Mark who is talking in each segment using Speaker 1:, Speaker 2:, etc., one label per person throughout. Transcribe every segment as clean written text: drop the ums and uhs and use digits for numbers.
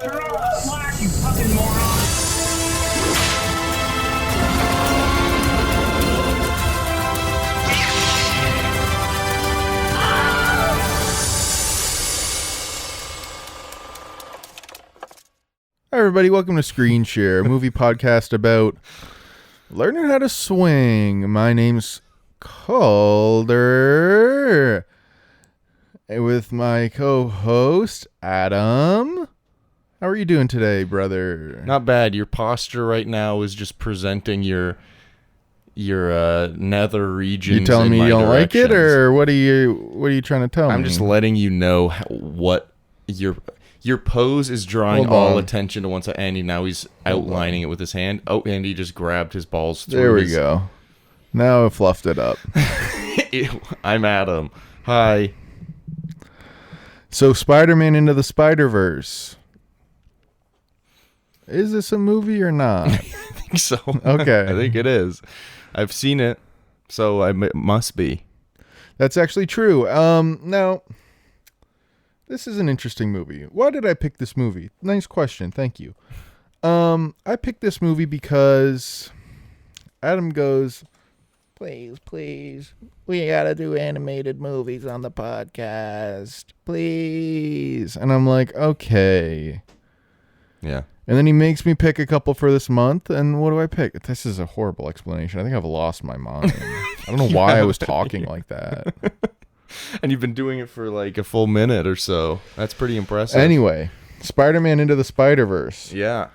Speaker 1: Throw the slack, you fucking moron!
Speaker 2: Hi everybody, welcome to Screen Share, a movie podcast about learning how to swing. My name's Calder, with my co-host Adam. How are you doing today, brother?
Speaker 3: Not bad. Your posture right now is just presenting your nether regions.
Speaker 2: You telling me you don't like it, or what are you trying to tell me?
Speaker 3: I'm just letting you know what your pose is drawing all attention to one side. Andy, now he's outlining it with his hand. Oh, Andy just grabbed his balls through.
Speaker 2: There we go. Now I fluffed it up.
Speaker 3: I'm Adam. Hi.
Speaker 2: So, Spider-Man Into the Spider-Verse. Is this a movie or not?
Speaker 3: I think so.
Speaker 2: Okay.
Speaker 3: I think it is. I've seen it, so it must be.
Speaker 2: That's actually true. Now, this is an interesting movie. Why did I pick this movie? Nice question. Thank you. I picked this movie because Adam goes, please, we gotta do animated movies on the podcast. Please. And I'm like, okay.
Speaker 3: Yeah.
Speaker 2: And then he makes me pick a couple for this month, and what do I pick? This is a horrible explanation. I think I've lost my mind. I don't know why I was talking like that.
Speaker 3: And you've been doing it for like a full minute or so. That's pretty impressive.
Speaker 2: Anyway, Spider-Man Into the Spider-Verse.
Speaker 3: Yeah.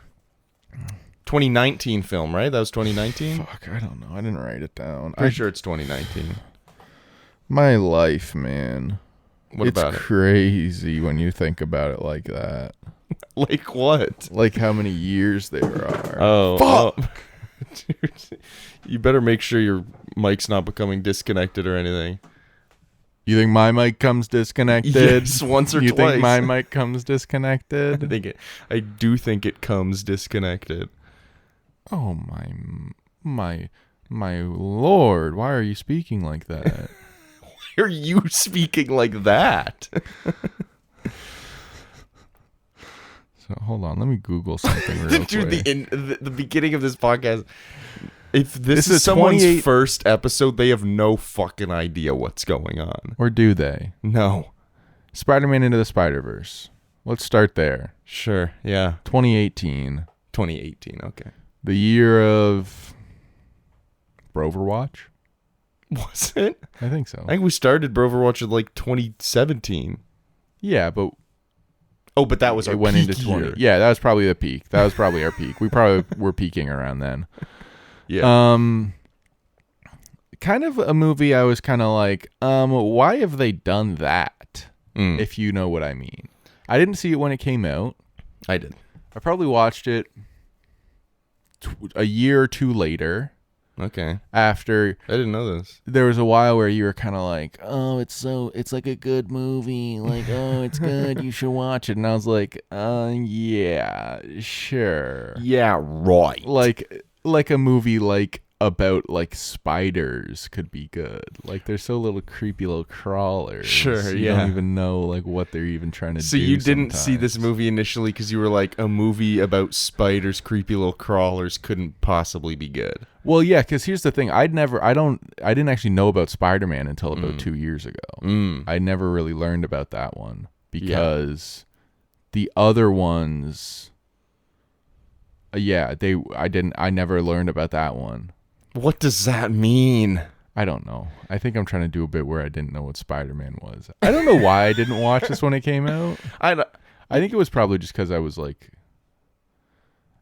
Speaker 3: 2019 film, right? That was 2019?
Speaker 2: Fuck, I don't know. I didn't write it down.
Speaker 3: Pretty sure it's 2019.
Speaker 2: My life, man.
Speaker 3: What about it?
Speaker 2: It's crazy when you think about it like that.
Speaker 3: Like what?
Speaker 2: Like how many years there are.
Speaker 3: Oh.
Speaker 2: Fuck!
Speaker 3: Dude, you better make sure your mic's not becoming disconnected or anything.
Speaker 2: You think my mic comes disconnected?
Speaker 3: Yes, once or
Speaker 2: you
Speaker 3: twice.
Speaker 2: You think my mic comes disconnected?
Speaker 3: I do think it comes disconnected.
Speaker 2: Oh my lord! Why are you speaking like that?
Speaker 3: Why are you speaking like that?
Speaker 2: So hold on, let me Google something real quick.
Speaker 3: Dude, the beginning of this podcast. If this is someone's first episode, they have no fucking idea what's going on.
Speaker 2: Or do they?
Speaker 3: No.
Speaker 2: Spider-Man Into the Spider-Verse. Let's start there.
Speaker 3: Sure, yeah.
Speaker 2: 2018.
Speaker 3: 2018, okay.
Speaker 2: The year of Broverwatch?
Speaker 3: Was it?
Speaker 2: I think so.
Speaker 3: I think we started Broverwatch in like 2017.
Speaker 2: Yeah, but...
Speaker 3: Oh, but that was our
Speaker 2: went
Speaker 3: peak
Speaker 2: into 20.
Speaker 3: year.
Speaker 2: Yeah, that was probably the peak. That was probably our peak. We probably were peaking around then.
Speaker 3: Yeah.
Speaker 2: Kind of a movie I was kind of like, why have they done that? If you know what I mean. I didn't see it when it came out.
Speaker 3: I did.
Speaker 2: I probably watched it a year or two later.
Speaker 3: Okay.
Speaker 2: After
Speaker 3: I didn't know this.
Speaker 2: There was a while where you were kind of like, oh, it's like a good movie. Like, oh, it's good. You should watch it. And I was like, yeah, sure.
Speaker 3: Yeah, right.
Speaker 2: Like a movie like about like spiders could be good. Like they're so little creepy little crawlers.
Speaker 3: Sure,
Speaker 2: you don't even know like what they're even trying to do.
Speaker 3: So you didn't
Speaker 2: sometimes.
Speaker 3: see this movie initially because you were like, a movie about spiders, creepy little crawlers couldn't possibly be good.
Speaker 2: Well, yeah, because here's the thing. I didn't actually know about Spider-Man until about 2 years ago. I never really learned about that one because the other ones, I never learned about that one.
Speaker 3: What does that mean?
Speaker 2: I don't know. I think I'm trying to do a bit where I didn't know what Spider-Man was. I don't know why I didn't watch this when it came out. I think it was probably just because I was like,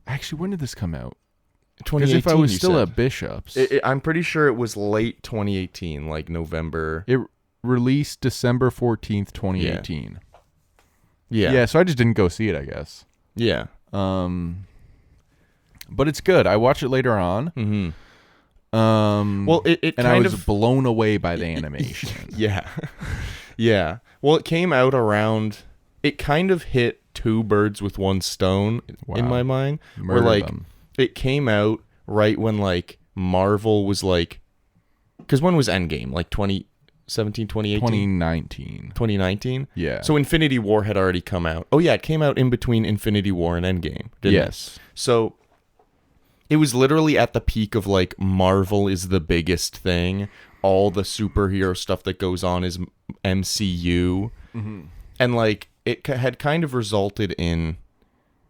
Speaker 2: actually, when did this come out? Because if I was still at Bishop's.
Speaker 3: I'm pretty sure it was late 2018, like November.
Speaker 2: It released December 14th, 2018.
Speaker 3: Yeah.
Speaker 2: Yeah, so I just didn't go see it, I guess.
Speaker 3: Yeah.
Speaker 2: But it's good. I watched it later on.
Speaker 3: Mm-hmm.
Speaker 2: Well,
Speaker 3: it
Speaker 2: and
Speaker 3: kind
Speaker 2: I was
Speaker 3: of
Speaker 2: blown away by the animation.
Speaker 3: Yeah. Yeah. Well, it came out around, it kind of hit two birds with one stone in my mind.
Speaker 2: Murder
Speaker 3: where like
Speaker 2: them.
Speaker 3: It came out right when like Marvel was like, because when was Endgame? Like 2018?
Speaker 2: 2019.
Speaker 3: 2019?
Speaker 2: Yeah.
Speaker 3: So Infinity War had already come out. Oh, yeah, it came out in between Infinity War and Endgame, didn't
Speaker 2: yes.
Speaker 3: it? So it was literally at the peak of, like, Marvel is the biggest thing. All the superhero stuff that goes on is MCU.
Speaker 2: Mm-hmm.
Speaker 3: And, like, it had kind of resulted in,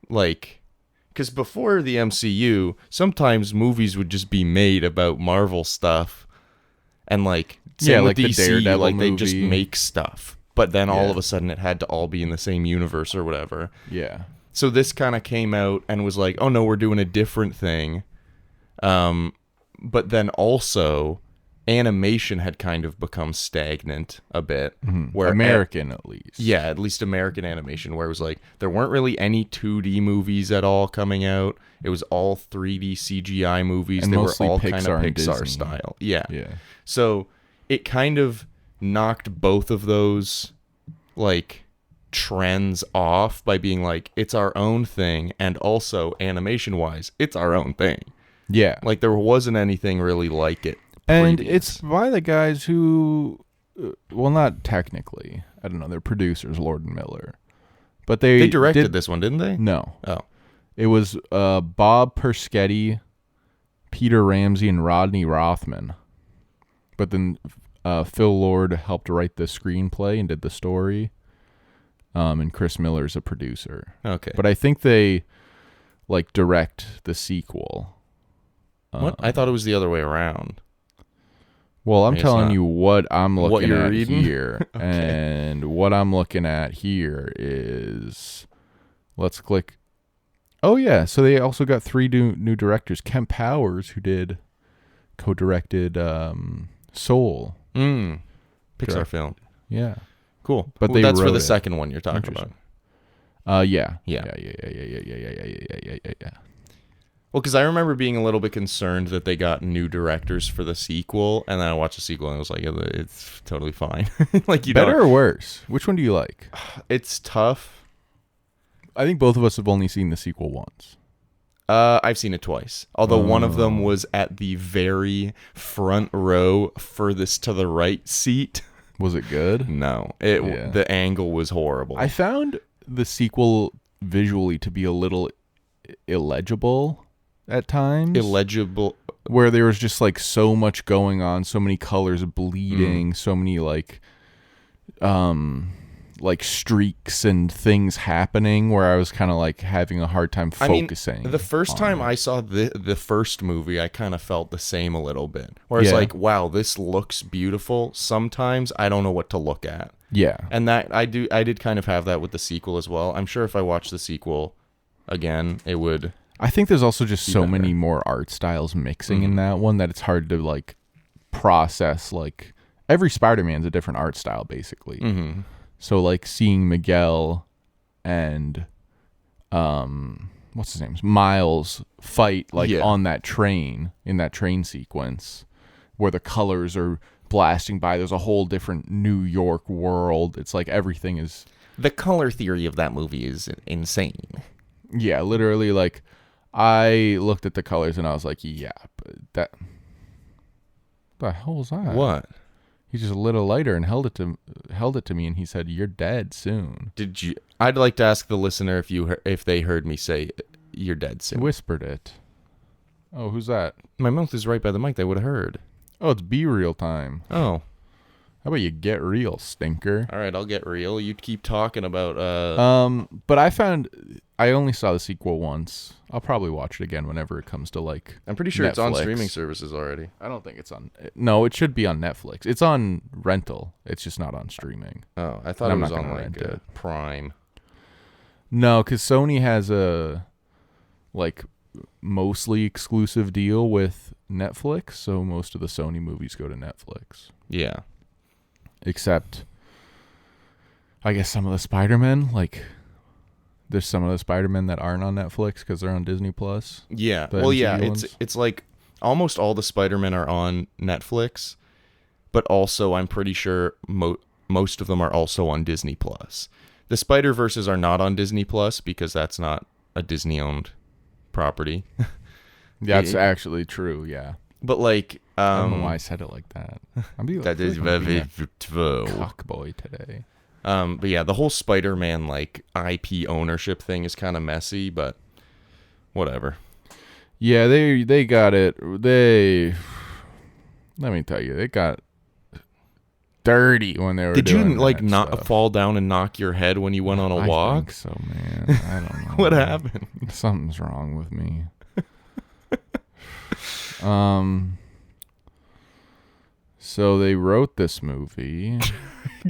Speaker 3: like... Because before the MCU, sometimes movies would just be made about Marvel stuff. And, like, same with
Speaker 2: like the
Speaker 3: DC,
Speaker 2: Daredevil
Speaker 3: like,
Speaker 2: movie.
Speaker 3: they just make stuff. But then all
Speaker 2: Yeah.
Speaker 3: of a sudden it had to all be in the same universe or whatever.
Speaker 2: Yeah.
Speaker 3: So this kind of came out and was like, oh, no, we're doing a different thing. But then also, animation had kind of become stagnant a bit. Where
Speaker 2: American, at least.
Speaker 3: Yeah, at least American animation, where it was like there weren't really any 2D movies at all coming out. It was all 3D CGI movies.
Speaker 2: And
Speaker 3: they were
Speaker 2: mostly
Speaker 3: all
Speaker 2: Pixar
Speaker 3: kind of
Speaker 2: and
Speaker 3: Pixar
Speaker 2: Disney.
Speaker 3: style. Yeah.
Speaker 2: Yeah.
Speaker 3: So it kind of knocked both of those like trends off by being like it's our own thing, and also animation wise, it's our own thing.
Speaker 2: Yeah.
Speaker 3: Like there wasn't anything really like it.
Speaker 2: And
Speaker 3: previous.
Speaker 2: it's by the guys who, well, not technically. I don't know. They're producers, Lord and Miller. But
Speaker 3: they directed this one, didn't they?
Speaker 2: No.
Speaker 3: Oh.
Speaker 2: It was Bob Perschetti, Peter Ramsey, and Rodney Rothman. But then Phil Lord helped write the screenplay and did the story. And Chris Miller's a producer.
Speaker 3: Okay.
Speaker 2: But I think they, like, direct the sequel.
Speaker 3: What? I thought it was the other way around.
Speaker 2: Well, I'm
Speaker 3: Maybe it's
Speaker 2: telling
Speaker 3: not.
Speaker 2: you what I'm
Speaker 3: What
Speaker 2: looking
Speaker 3: you're
Speaker 2: at
Speaker 3: reading?
Speaker 2: here.
Speaker 3: Okay.
Speaker 2: And what I'm looking at here is, let's click. Oh, yeah. So they also got 3 new directors. Kemp Powers, who co-directed Soul.
Speaker 3: Pixar
Speaker 2: Correct.
Speaker 3: film.
Speaker 2: Yeah.
Speaker 3: Cool.
Speaker 2: But
Speaker 3: Well,
Speaker 2: they
Speaker 3: that's for
Speaker 2: wrote
Speaker 3: the
Speaker 2: it.
Speaker 3: second one you're talking about.
Speaker 2: Yeah.
Speaker 3: Yeah.
Speaker 2: Yeah.
Speaker 3: Well, because I remember being a little bit concerned that they got new directors for the sequel, and then I watched the sequel and I was like, it's totally fine. Like you
Speaker 2: Better
Speaker 3: don't.
Speaker 2: or worse? Which one do you like?
Speaker 3: It's tough.
Speaker 2: I think both of us have only seen the sequel once.
Speaker 3: I've seen it twice. Although one of them was at the very front row, furthest to the right seat.
Speaker 2: Was it good?
Speaker 3: No,
Speaker 2: Yeah.
Speaker 3: the angle was horrible.
Speaker 2: I found the sequel visually to be a little illegible at times.
Speaker 3: Illegible.
Speaker 2: Where there was just like so much going on, so many colors bleeding, so many like streaks and things happening, where I was kind of like having a hard time focusing.
Speaker 3: The first time I saw the first movie, I kind of felt the same a little bit. Where it's
Speaker 2: Yeah.
Speaker 3: like, wow, this looks beautiful. Sometimes I don't know what to look at.
Speaker 2: Yeah.
Speaker 3: And that I did kind of have that with the sequel as well. I'm sure if I watched the sequel again, it would.
Speaker 2: I think there's also just so
Speaker 3: better.
Speaker 2: many more art styles mixing in that one that it's hard to like process. Like every Spider-Man's a different art style basically.
Speaker 3: Mm-hmm.
Speaker 2: So like seeing Miguel and what's his name? Miles fight like on that train, in that train sequence where the colors are blasting by. There's a whole different New York world. It's like everything is
Speaker 3: The color theory of that movie is insane.
Speaker 2: yeah, literally like I looked at the colors and I was like, yeah, but that the hell was that?
Speaker 3: What?
Speaker 2: He just lit a lighter and held it to me and he said, "You're dead soon."
Speaker 3: Did you? I'd like to ask the listener if they heard me say "you're dead soon."
Speaker 2: Whispered it. Oh, who's that?
Speaker 3: My mouth is right by the mic. They would have heard.
Speaker 2: Oh, it's Be Real time.
Speaker 3: Oh,
Speaker 2: How about you get real, stinker?
Speaker 3: all right. I'll get real. You keep talking about.
Speaker 2: But I only saw the sequel once. I'll probably watch it again whenever it comes to like.
Speaker 3: I'm pretty sure it's on
Speaker 2: Netflix.
Speaker 3: streaming services already.
Speaker 2: I don't think it's on. No, it should be on Netflix. It's on rental. It's just not on streaming.
Speaker 3: Oh, I thought
Speaker 2: I'm
Speaker 3: it was
Speaker 2: not
Speaker 3: on
Speaker 2: gonna
Speaker 3: like
Speaker 2: rent it.
Speaker 3: Prime.
Speaker 2: No, because Sony has a like mostly exclusive deal with Netflix, so most of the Sony movies go to Netflix.
Speaker 3: Yeah.
Speaker 2: Except, I guess some of the Spider-Men, like, there's some of the Spider-Men that aren't on Netflix because they're on Disney Plus.
Speaker 3: Yeah.
Speaker 2: The
Speaker 3: Well, yeah.
Speaker 2: MCU ones?
Speaker 3: It's like almost all the Spider-Men are on Netflix, but also I'm pretty sure most of them are also on Disney Plus. The Spider-Verses are not on Disney Plus because that's not a Disney-owned property.
Speaker 2: That's actually true, yeah.
Speaker 3: But like
Speaker 2: I don't know why I said it like that.
Speaker 3: That is very true.
Speaker 2: Cockboy today.
Speaker 3: But yeah, the whole Spider-Man like IP ownership thing is kind of messy, but whatever.
Speaker 2: Yeah, they got it. Let me tell you, they got dirty when they were.
Speaker 3: Did
Speaker 2: doing
Speaker 3: you like
Speaker 2: that
Speaker 3: not
Speaker 2: stuff.
Speaker 3: fall down and knock your head when you went on a
Speaker 2: I
Speaker 3: walk?
Speaker 2: think so, man. I don't know.
Speaker 3: What happened?
Speaker 2: Something's wrong with me. So they wrote this movie.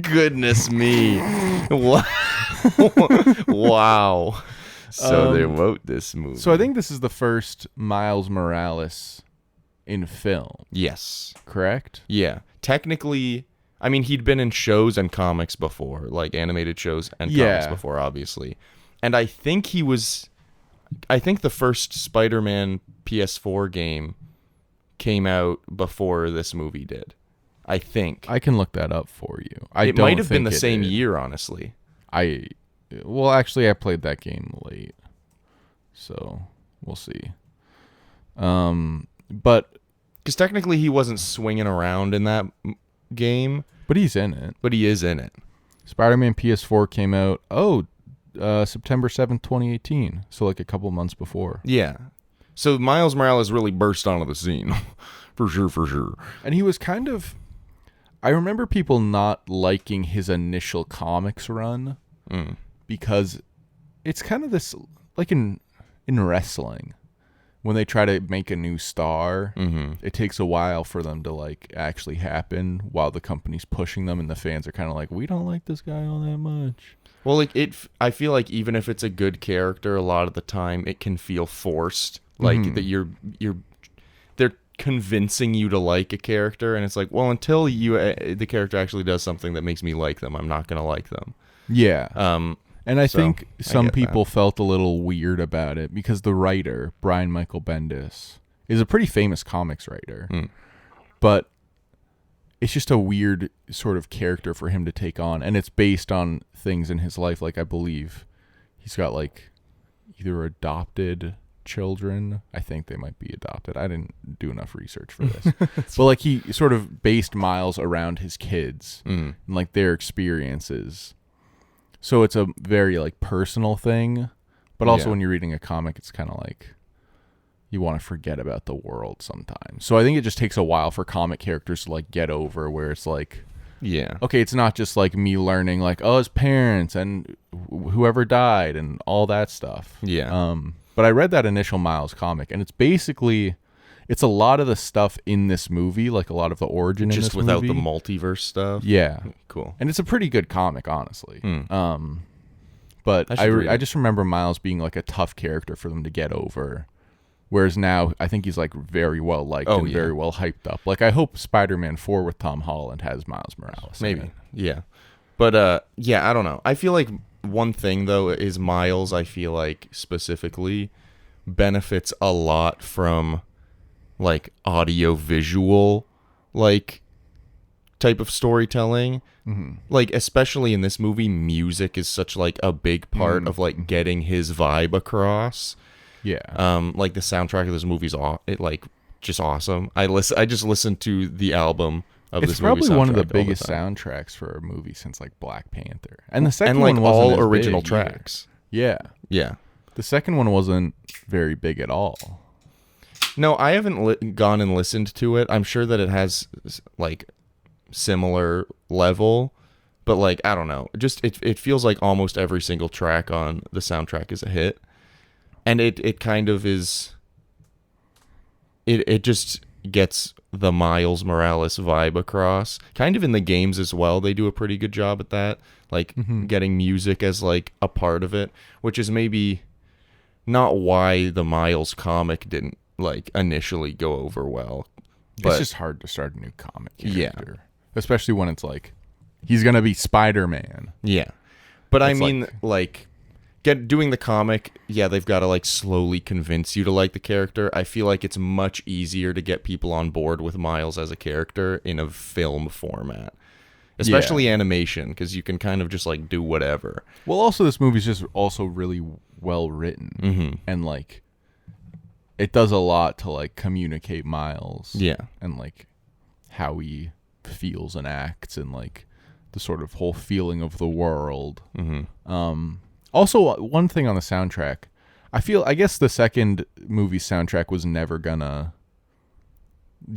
Speaker 3: Goodness me. Wow. So they wrote this movie.
Speaker 2: So I think this is the first Miles Morales in film,
Speaker 3: Yes.
Speaker 2: correct?
Speaker 3: Yeah. Technically, I mean, he'd been in shows and comics before, like animated shows and comics
Speaker 2: Yeah.
Speaker 3: before, obviously. And I think the first Spider-Man PS4 game came out before this movie did. I think.
Speaker 2: I can look that up for you.
Speaker 3: It might have been the same year, honestly.
Speaker 2: Well, actually, I played that game late, so we'll see. But
Speaker 3: Because technically he wasn't swinging around in that game,
Speaker 2: but he's in it.
Speaker 3: but he is in it.
Speaker 2: Spider-Man PS4 came out September 7th, 2018. So like a couple months before.
Speaker 3: Yeah. So Miles Morales really burst onto the scene. For sure.
Speaker 2: And he was kind of, I remember people not liking his initial comics run because it's kind of this, like in wrestling, when they try to make a new star, it takes a while for them to like actually happen while the company's pushing them and the fans are kind of like, we don't like this guy all that much.
Speaker 3: Well, like I feel like even if it's a good character, a lot of the time it can feel forced. Like that they're convincing you to like a character, and it's like, well, until the character actually does something that makes me like them, I'm not gonna like them.
Speaker 2: Yeah. And I think
Speaker 3: I
Speaker 2: some
Speaker 3: get
Speaker 2: people
Speaker 3: that.
Speaker 2: felt a little weird about it because the writer, Brian Michael Bendis, is a pretty famous comics writer. But it's just a weird sort of character for him to take on. And it's based on things in his life. Like, I believe he's got, like, either adopted children. I think they might be adopted. I didn't do enough research for this. But, like, he sort of based Miles around his kids and, like, their experiences. So it's a very, like, personal thing. But also when you're reading a comic, it's kind of like you want to forget about the world sometimes. So I think it just takes a while for comic characters to, like, get over where it's like,
Speaker 3: Yeah.
Speaker 2: okay, it's not just, like, me learning, like, oh, his parents and whoever died and all that stuff.
Speaker 3: Yeah.
Speaker 2: But I read that initial Miles comic, and it's basically, it's a lot of the stuff in this movie, like a lot of the origin in
Speaker 3: Just
Speaker 2: this
Speaker 3: without
Speaker 2: movie.
Speaker 3: the multiverse stuff.
Speaker 2: Yeah.
Speaker 3: Cool.
Speaker 2: And it's a pretty good comic, honestly. But
Speaker 3: I should read
Speaker 2: I
Speaker 3: it.
Speaker 2: just remember Miles being, like, a tough character for them to get over. Whereas now, I think he's, like, very well liked and very well hyped up. Like, I hope Spider-Man 4 with Tom Holland has Miles Morales. in
Speaker 3: Maybe.
Speaker 2: it.
Speaker 3: Yeah. But yeah, I don't know. I feel like one thing though is Miles, I feel like specifically benefits a lot from like audio visual like type of storytelling. Like especially in this movie, music is such like a big part of like getting his vibe across.
Speaker 2: Yeah.
Speaker 3: Like the soundtrack of this movie's just awesome. I just listened to the album of
Speaker 2: It's
Speaker 3: this movie.
Speaker 2: probably one of the
Speaker 3: soundtrack all
Speaker 2: biggest
Speaker 3: time.
Speaker 2: soundtracks for a movie since, like, Black Panther. And the second
Speaker 3: And like
Speaker 2: one wasn't
Speaker 3: all
Speaker 2: as
Speaker 3: original
Speaker 2: big either.
Speaker 3: tracks.
Speaker 2: Yeah.
Speaker 3: Yeah.
Speaker 2: The second one wasn't very big at all.
Speaker 3: No, I haven't gone and listened to it. I'm sure that it has like similar level, but like I don't know. Just it feels like almost every single track on the soundtrack is a hit, and it kind of is. It just gets the Miles Morales vibe across. Kind of in the games as well. They do a pretty good job at that, like getting music as like a part of it, which is maybe not why the Miles comic didn't like initially go over well. But
Speaker 2: It's just hard to start a new comic
Speaker 3: Yeah.
Speaker 2: character. Especially when it's like, he's going to be Spider-Man.
Speaker 3: yeah. But I
Speaker 2: It's
Speaker 3: mean like doing the comic, yeah, they've got to like slowly convince you to like the character. I feel like it's much easier to get people on board with Miles as a character in a film format. Especially animation, because you can kind of just like do whatever.
Speaker 2: Well, also, this movie's just also really well written. And, like, it does a lot to like communicate Miles.
Speaker 3: Yeah.
Speaker 2: And like how he feels and acts and like the sort of whole feeling of the world. Also, one thing on the soundtrack, I guess the second movie soundtrack was never gonna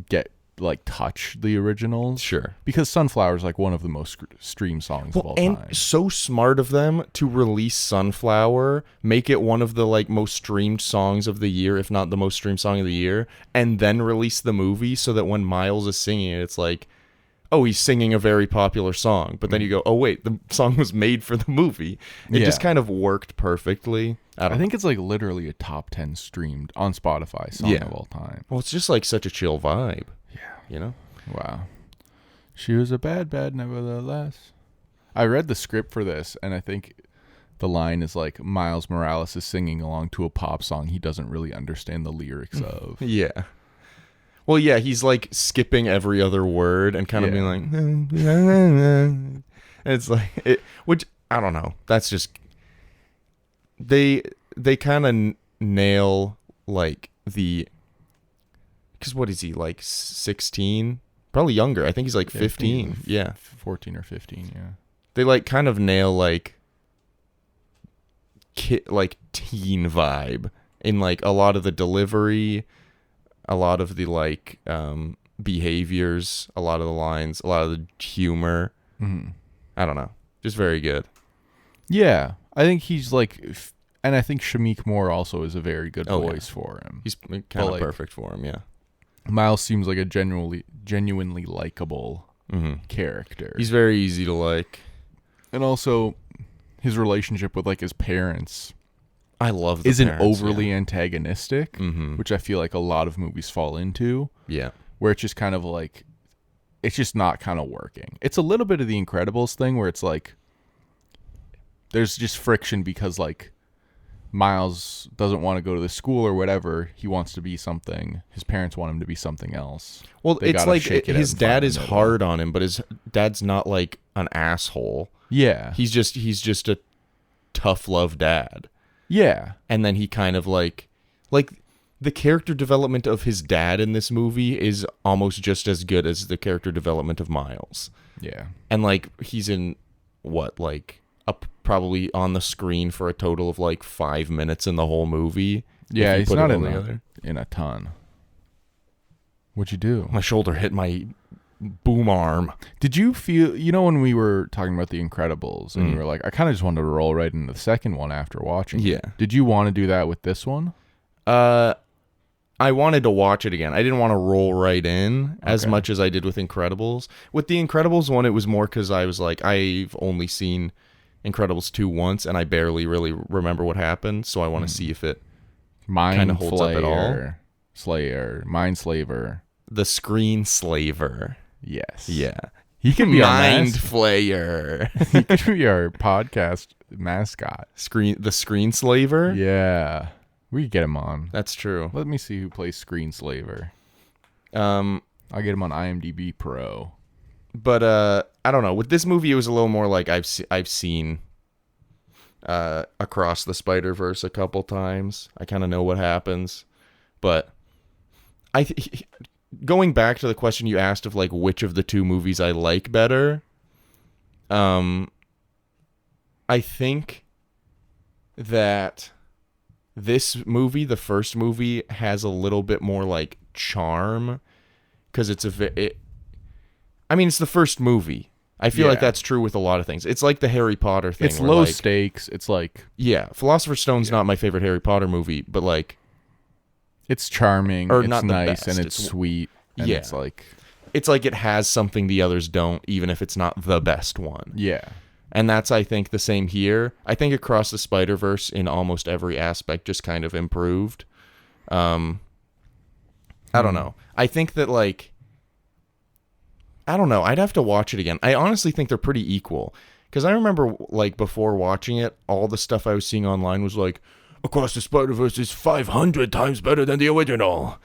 Speaker 2: get like touch the originals.
Speaker 3: Sure.
Speaker 2: Because Sunflower is like one of the most streamed songs of all
Speaker 3: and
Speaker 2: time.
Speaker 3: so smart of them to release Sunflower, make it one of the like most streamed songs of the year, if not the most streamed song of the year, and then release the movie so that when Miles is singing it, it's like, oh, he's singing a very popular song. But then you go, oh wait, the song was made for the movie. It just kind of worked perfectly. I think
Speaker 2: it's like literally a top 10 streamed on Spotify song of all time.
Speaker 3: Well, it's just like such a chill vibe.
Speaker 2: Yeah.
Speaker 3: You know?
Speaker 2: Wow. She was a bad nevertheless. I read the script for this, and I think the line is like, Miles Morales is singing along to a pop song he doesn't really understand the lyrics of.
Speaker 3: Yeah. Well, yeah, he's like skipping every other word and kind of being like, and it's like, which, I don't know. That's just, they kind of nail like because what is he, like 16? Probably younger. I think he's like 15. Yeah.
Speaker 2: 14 or 15, yeah.
Speaker 3: They like kind of nail like teen vibe in like a lot of the delivery, a lot of the like behaviors, a lot of the lines, a lot of the humor. I don't know. Just very good.
Speaker 2: Yeah. I think he's like, and I think Shameik Moore also is a very good voice for him.
Speaker 3: He's kind of perfect for him, yeah.
Speaker 2: Miles seems like a genuinely likable character.
Speaker 3: He's very easy to like.
Speaker 2: And also, his relationship with like his parents,
Speaker 3: I love the
Speaker 2: isn't
Speaker 3: parents,
Speaker 2: overly antagonistic, which I feel like a lot of movies fall into.
Speaker 3: Yeah.
Speaker 2: Where it's just kind of like, it's just not kind of working. It's a little bit of the Incredibles thing where it's like, there's just friction because like, Miles doesn't want to go to the school or whatever. He wants to be something. His parents want him to be something else.
Speaker 3: Well, it's like his dad is hard on him, but his dad's not like an asshole.
Speaker 2: Yeah.
Speaker 3: He's just a tough love dad.
Speaker 2: Yeah.
Speaker 3: And then he kind of like the character development of his dad in this movie is almost just as good as the character development of Miles.
Speaker 2: Yeah.
Speaker 3: And like he's in probably on the screen for a total of like 5 minutes in the whole movie.
Speaker 2: Yeah, he's not in a ton. What'd you do?
Speaker 3: My shoulder hit my boom arm.
Speaker 2: Did you feel, when we were talking about The Incredibles and you were like, I kind of just wanted to roll right into the second one after watching it. Did you want to do that with this one?
Speaker 3: I wanted to watch it again. I didn't want to roll right in as much as I did with Incredibles. With the Incredibles one, it was more because I was like, I've only seen Incredibles 2 once, and I barely really remember what happened, so I want to see if it kind of holds up at all.
Speaker 2: Mindslaver.
Speaker 3: The Screen Slaver.
Speaker 2: Yes.
Speaker 3: Yeah.
Speaker 2: He can be
Speaker 3: Mind Flayer.
Speaker 2: He could be our podcast mascot.
Speaker 3: The Screen Slaver?
Speaker 2: Yeah. We could get him on.
Speaker 3: That's true.
Speaker 2: Let me see who plays Screen Slaver.
Speaker 3: I'll
Speaker 2: get him on IMDb Pro.
Speaker 3: But I don't know. With this movie, it was a little more like I've seen Across the Spider-Verse a couple times. I kind of know what happens. But going back to the question you asked of like which of the two movies I like better, I think that this movie, the first movie, has a little bit more like charm because it's it's the first movie. I feel like that's true with a lot of things. It's like the Harry Potter thing.
Speaker 2: It's low stakes. It's like...
Speaker 3: Yeah, Philosopher's Stone's not my favorite Harry Potter movie, but like...
Speaker 2: It's charming,
Speaker 3: or
Speaker 2: it's
Speaker 3: not
Speaker 2: nice,
Speaker 3: best.
Speaker 2: and it's sweet. And it's like...
Speaker 3: It's like it has something the others don't, even if it's not the best one.
Speaker 2: Yeah.
Speaker 3: And that's, I think, the same here. I think Across the Spider-Verse, in almost every aspect, just kind of improved. I don't know. I think that, like... I don't know. I'd have to watch it again. I honestly think they're pretty equal. Because I remember, like, before watching it, all the stuff I was seeing online was like, Across the Spider-Verse is 500 times better than the original.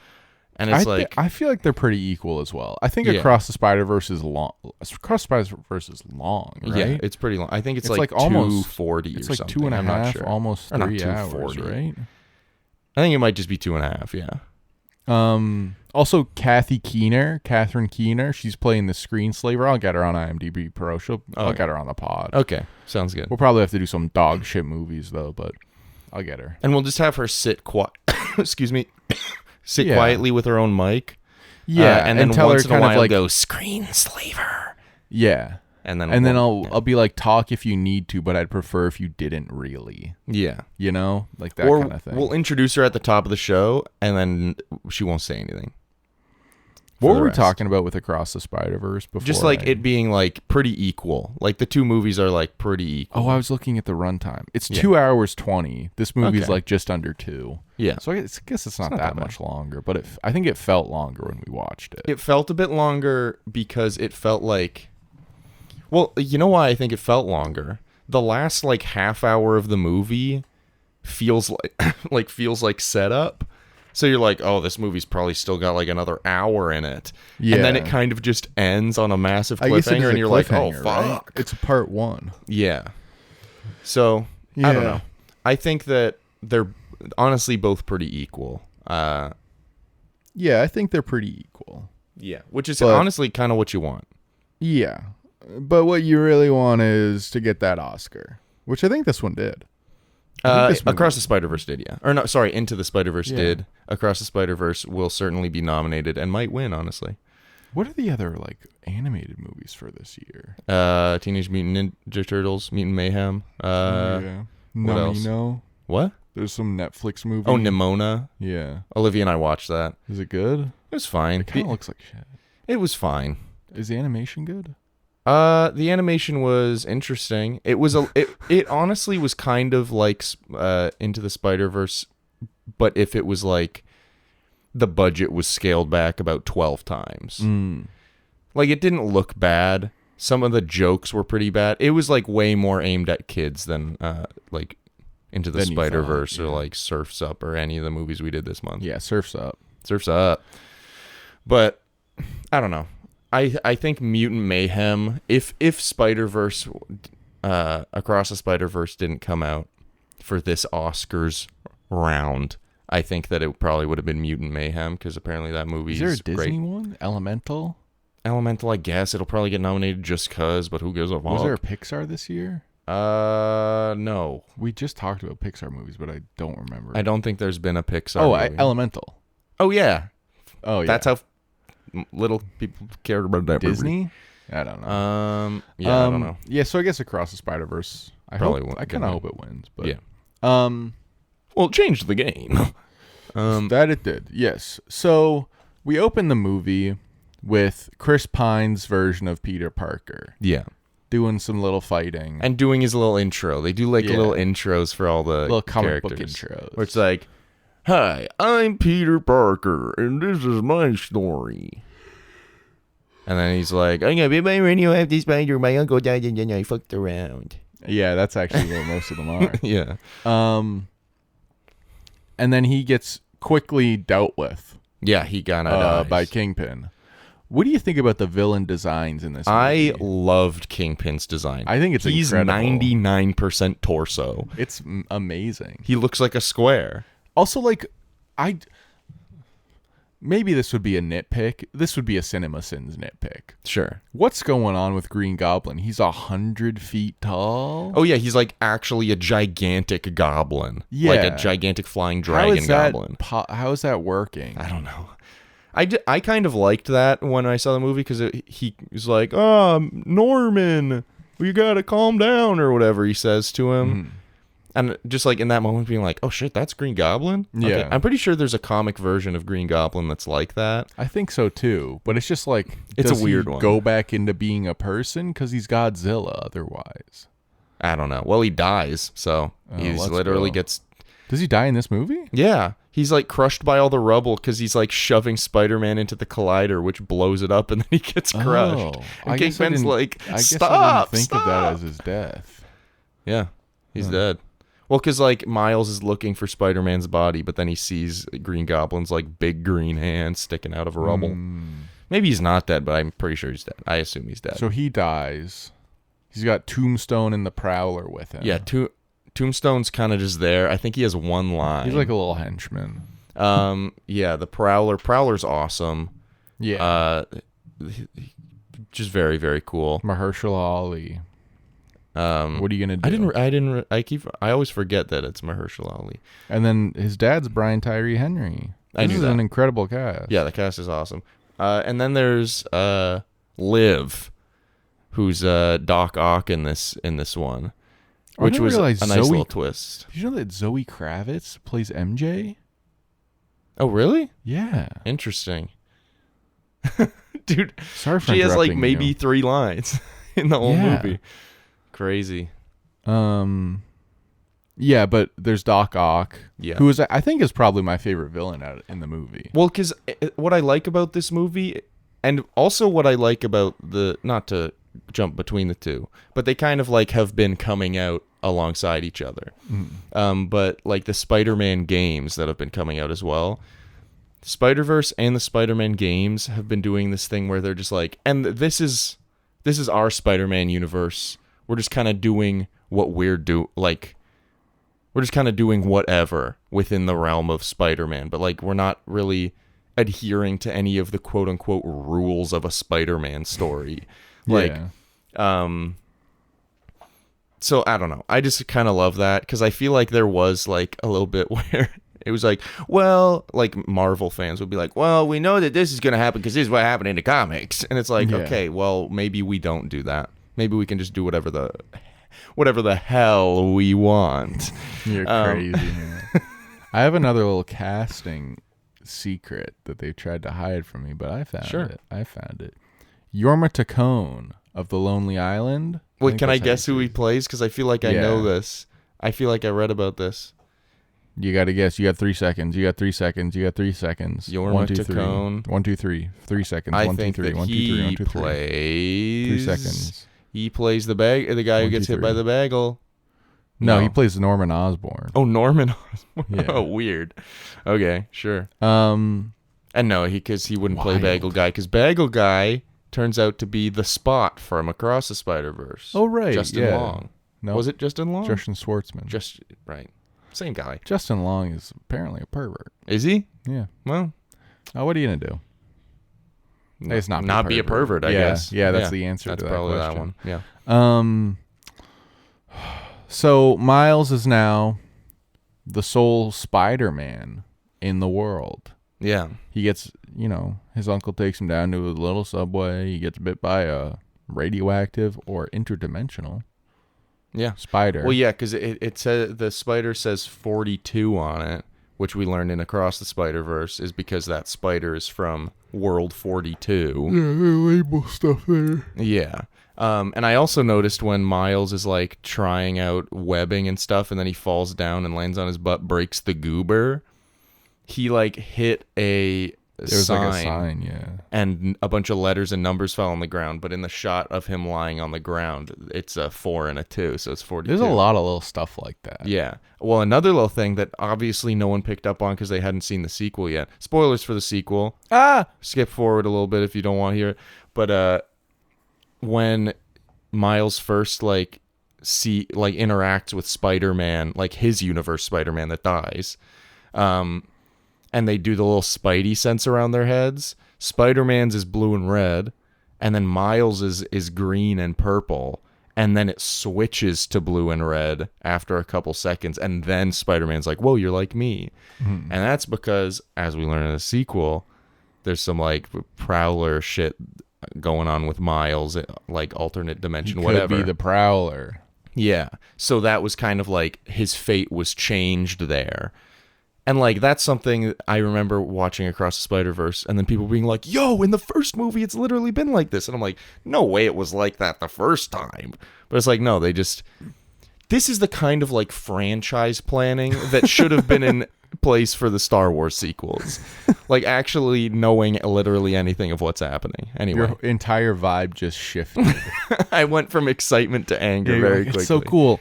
Speaker 3: And it's
Speaker 2: I feel like they're pretty equal as well. I think Across the Spider-Verse is long. Across the Spider-Verse is long, right?
Speaker 3: Yeah, it's pretty long. I think it's like
Speaker 2: almost
Speaker 3: 240 or something.
Speaker 2: It's like 2.5, almost 3 hours, right?
Speaker 3: I think it might just be 2.5. Yeah.
Speaker 2: Also Catherine Keener, she's playing the Screenslaver. I'll get her on IMDb Pro. I'll get her on the pod.
Speaker 3: Okay, sounds good.
Speaker 2: We'll probably have to do some dog shit movies though, but I'll get her.
Speaker 3: And we'll just have her sit quietly with her own mic.
Speaker 2: Yeah,
Speaker 3: and then
Speaker 2: tell
Speaker 3: once
Speaker 2: her
Speaker 3: in a
Speaker 2: kind of
Speaker 3: while
Speaker 2: like
Speaker 3: go Screenslaver.
Speaker 2: Yeah.
Speaker 3: And then
Speaker 2: I'll be like, talk if you need to, but I'd prefer if you didn't really.
Speaker 3: Yeah.
Speaker 2: You know? Like that
Speaker 3: or
Speaker 2: kind of thing.
Speaker 3: We'll introduce her at the top of the show, and then she won't say anything.
Speaker 2: What were we talking about with Across the Spider-Verse before?
Speaker 3: Just like it being like pretty equal. Like the two movies are like pretty equal.
Speaker 2: Oh, I was looking at the runtime. It's 2 hours 20. This movie's
Speaker 3: Okay.
Speaker 2: like just under 2.
Speaker 3: Yeah.
Speaker 2: So I guess it's not that much longer, but I think it felt longer when we watched it.
Speaker 3: It felt a bit longer because it felt like... Well, you know why I think it felt longer? The last like half hour of the movie feels like setup. So you're like, oh, this movie's probably still got like another hour in it. Yeah. And then it kind of just ends on a massive cliffhanger, and you're like, oh, fuck. Right?
Speaker 2: It's a part 1.
Speaker 3: Yeah. So, I don't know. I think that they're honestly both pretty equal.
Speaker 2: Yeah, I think they're pretty equal.
Speaker 3: Yeah, which is honestly kind of what you want.
Speaker 2: Yeah. But what you really want is to get that Oscar, which I think this one did.
Speaker 3: Across the Spider-Verse did, yeah. Or no, sorry, Into the Spider-Verse did. Across the Spider-Verse will certainly be nominated and might win, honestly.
Speaker 2: What are the other like animated movies for this year?
Speaker 3: Teenage Mutant Ninja Turtles, Mutant Mayhem.
Speaker 2: What else?
Speaker 3: What?
Speaker 2: There's some Netflix movie.
Speaker 3: Oh, Nimona.
Speaker 2: Yeah.
Speaker 3: Olivia and I watched that.
Speaker 2: Is it good?
Speaker 3: It was fine.
Speaker 2: It kind of looks like shit.
Speaker 3: It was fine.
Speaker 2: Is the animation good?
Speaker 3: The animation was interesting. It was it honestly was kind of like Into the Spider-Verse, but if it was like the budget was scaled back about 12 times. Like it didn't look bad. Some of the jokes were pretty bad. It was like way more aimed at kids than like Into the Spider-Verse or like Surf's Up or any of the movies we did this month.
Speaker 2: Yeah, Surf's Up.
Speaker 3: Surf's Up. But I don't know. I think Mutant Mayhem, if Spider-Verse, Across the Spider-Verse didn't come out for this Oscars round, I think that it probably would have been Mutant Mayhem, because apparently that movie is
Speaker 2: there a Disney
Speaker 3: great.
Speaker 2: one? Elemental,
Speaker 3: I guess. It'll probably get nominated just because, but who gives a fuck?
Speaker 2: Was there a Pixar this year?
Speaker 3: No.
Speaker 2: We just talked about Pixar movies, but I don't remember.
Speaker 3: I don't think there's been a Pixar movie.
Speaker 2: Elemental.
Speaker 3: Oh, yeah.
Speaker 2: Oh, yeah.
Speaker 3: That's how little people cared about that
Speaker 2: Disney?
Speaker 3: movie.
Speaker 2: I don't know.
Speaker 3: I don't know.
Speaker 2: Yeah, so I guess Across the Spider-Verse. I kind of hope it wins, but
Speaker 3: yeah. Well, it changed the game.
Speaker 2: That it did. Yes. So we open the movie with Chris Pine's version of Peter Parker.
Speaker 3: Yeah.
Speaker 2: Doing some little fighting
Speaker 3: and doing his little intro. They do like little intros for all the
Speaker 2: little comic book
Speaker 3: characters.
Speaker 2: intros.
Speaker 3: Where it's like, "Hi, I'm Peter Parker, and this is my story." And then he's like, "I'm gonna be my radioactive spider. My uncle died, and then I fucked around."
Speaker 2: Yeah, that's actually what most of them are.
Speaker 3: Yeah.
Speaker 2: And then he gets quickly dealt with.
Speaker 3: Yeah, he got
Speaker 2: by Kingpin. What do you think about the villain designs in this movie?
Speaker 3: I loved Kingpin's design.
Speaker 2: I think
Speaker 3: he's
Speaker 2: incredible.
Speaker 3: 99% torso.
Speaker 2: It's amazing.
Speaker 3: He looks like a square.
Speaker 2: Also, like, maybe this would be a nitpick. This would be a CinemaSins nitpick.
Speaker 3: Sure.
Speaker 2: What's going on with Green Goblin? He's 100 feet tall.
Speaker 3: Oh yeah, he's like actually a gigantic goblin.
Speaker 2: Yeah,
Speaker 3: like a gigantic flying dragon goblin.
Speaker 2: How is that working?
Speaker 3: I don't know. I kind of liked that when I saw the movie because he was like, "Oh, Norman, you gotta calm down," or whatever he says to him. Mm-hmm. And just like in that moment being like, "Oh shit, that's Green Goblin?"
Speaker 2: Yeah.
Speaker 3: Okay. I'm pretty sure there's a comic version of Green Goblin that's like that.
Speaker 2: I think so too. But it's just like,
Speaker 3: it's a weird one.
Speaker 2: Go back into being a person because he's Godzilla otherwise.
Speaker 3: I don't know. Well, he dies, so he's literally gets...
Speaker 2: Does he die in this movie?
Speaker 3: Yeah. He's like crushed by all the rubble because he's like shoving Spider-Man into the collider, which blows it up, and then he gets crushed. And Kingpin's like, "Stop!
Speaker 2: I didn't think of that as his death."
Speaker 3: Yeah, he's dead. Well, because like Miles is looking for Spider-Man's body, but then he sees Green Goblin's like big green hand sticking out of rubble. Maybe he's not dead, but I'm pretty sure he's dead. I assume he's dead.
Speaker 2: So he dies. He's got Tombstone and the Prowler with him.
Speaker 3: Yeah, Tombstone's kind of just there. I think he has one line.
Speaker 2: He's like a little henchman.
Speaker 3: Yeah, the Prowler. Prowler's awesome.
Speaker 2: Yeah.
Speaker 3: Just very, very cool.
Speaker 2: Mahershala Ali. What are you gonna do?
Speaker 3: I always forget that it's Mahershala Ali.
Speaker 2: And then his dad's Brian Tyree Henry.
Speaker 3: I knew
Speaker 2: This is
Speaker 3: that.
Speaker 2: an incredible cast.
Speaker 3: Yeah, the cast is awesome. And then there's Liv, who's Doc Ock in this one, which was a nice little twist.
Speaker 2: Did you know that Zoe Kravitz plays MJ?
Speaker 3: Oh, really?
Speaker 2: Yeah.
Speaker 3: Interesting. Dude,
Speaker 2: Sorry for
Speaker 3: she has like
Speaker 2: interrupting
Speaker 3: maybe
Speaker 2: you.
Speaker 3: 3 lines in the whole movie. Crazy.
Speaker 2: Yeah, but there's Doc Ock,
Speaker 3: Yeah.
Speaker 2: who I think is probably my favorite villain in the movie.
Speaker 3: Well, because what I like about this movie, and also what I like about not to jump between the two, but they kind of like have been coming out alongside each other. But like the Spider-Man games that have been coming out as well, Spider-Verse and the Spider-Man games have been doing this thing where they're just like, and this is our Spider-Man universe. We're just kind of doing what we're we're just kind of doing whatever within the realm of Spider-Man, but like we're not really adhering to any of the quote unquote rules of a Spider-Man story. Like, so I don't know. I just kind of love that because I feel like there was like a little bit where it was like, well, like Marvel fans would be like, well, we know that this is going to happen because this is what happened in the comics. And it's like, okay, well, maybe we don't do that. Maybe we can just do whatever the hell we want.
Speaker 2: You're crazy, man. I have another little casting secret that they've tried to hide from me, but I found it. Yorma Tacone of The Lonely Island.
Speaker 3: Wait, can I guess who he plays? Because I feel like I know this. I feel like I read about this.
Speaker 2: You got to guess. You got 3 seconds. You got 3 seconds. You got 3 seconds.
Speaker 3: Yorma
Speaker 2: 1, 2, 3.
Speaker 3: Tacone.
Speaker 2: 1, 2, 3. 3 seconds.
Speaker 3: I
Speaker 2: 1, 2,
Speaker 3: think
Speaker 2: 3.
Speaker 3: that
Speaker 2: 1, 2, 3. 1, 2, 3.
Speaker 3: plays
Speaker 2: 3 seconds.
Speaker 3: He plays the guy who gets hit by the bagel.
Speaker 2: No, he plays Norman Osborn.
Speaker 3: Oh, Norman Osborn.
Speaker 2: Yeah.
Speaker 3: Oh, weird. Okay, sure. And no, because he wouldn't play Bagel Guy, because Bagel Guy turns out to be the Spot from Across the Spider-Verse.
Speaker 2: Oh, right.
Speaker 3: Justin Long.
Speaker 2: No,
Speaker 3: was it Justin Long?
Speaker 2: Justin Schwartzman.
Speaker 3: Just right. Same guy.
Speaker 2: Justin Long is apparently a pervert.
Speaker 3: Is he?
Speaker 2: Yeah.
Speaker 3: Well,
Speaker 2: what are you gonna do? It's
Speaker 3: not be a pervert, I guess.
Speaker 2: Yeah, that's the answer to that
Speaker 3: probably
Speaker 2: question.
Speaker 3: That one. Yeah.
Speaker 2: So Miles is now the sole Spider-Man in the world.
Speaker 3: Yeah.
Speaker 2: He gets, his uncle takes him down to a little subway. He gets bit by a radioactive or interdimensional spider.
Speaker 3: Well, yeah, because it says the spider says 42 on it, which we learned in Across the Spider-Verse is because that spider is from World 42.
Speaker 2: Yeah, they label stuff there.
Speaker 3: Yeah. And I also noticed when Miles is like trying out webbing and stuff, and then he falls down and lands on his butt, breaks the goober. He like hit a sign,
Speaker 2: yeah.
Speaker 3: And a bunch of letters and numbers fell on the ground. But in the shot of him lying on the ground, it's a 4 and a 2, so it's 42.
Speaker 2: There's a lot of little stuff like that.
Speaker 3: Yeah. Well, another little thing that obviously no one picked up on because they hadn't seen the sequel yet. Spoilers for the sequel. Skip forward a little bit if you don't want to hear it. But when Miles first interacts with Spider-Man, like his universe Spider-Man that dies, and they do the little Spidey sense around their heads. Spider-Man's is blue and red, and then Miles is green and purple, and then it switches to blue and red after a couple seconds, and then Spider-Man's like, whoa, you're like me. Mm-hmm. And that's because, as we learn in the sequel, there's some like Prowler shit going on with Miles, like alternate dimension, whatever.
Speaker 2: Could be the Prowler.
Speaker 3: Yeah. So that was kind of like his fate was changed there. And, like, that's something I remember watching Across the Spider-Verse, and then people being like, yo, in the first movie, it's literally been like this. And I'm like, no way it was like that the first time. But it's like, no, this is the kind of, like, franchise planning that should have been in place for the Star Wars sequels. Like, actually knowing literally anything of what's happening. Anyway.
Speaker 2: Your entire vibe just shifted.
Speaker 3: I went from excitement to anger very quickly.
Speaker 2: It's so cool.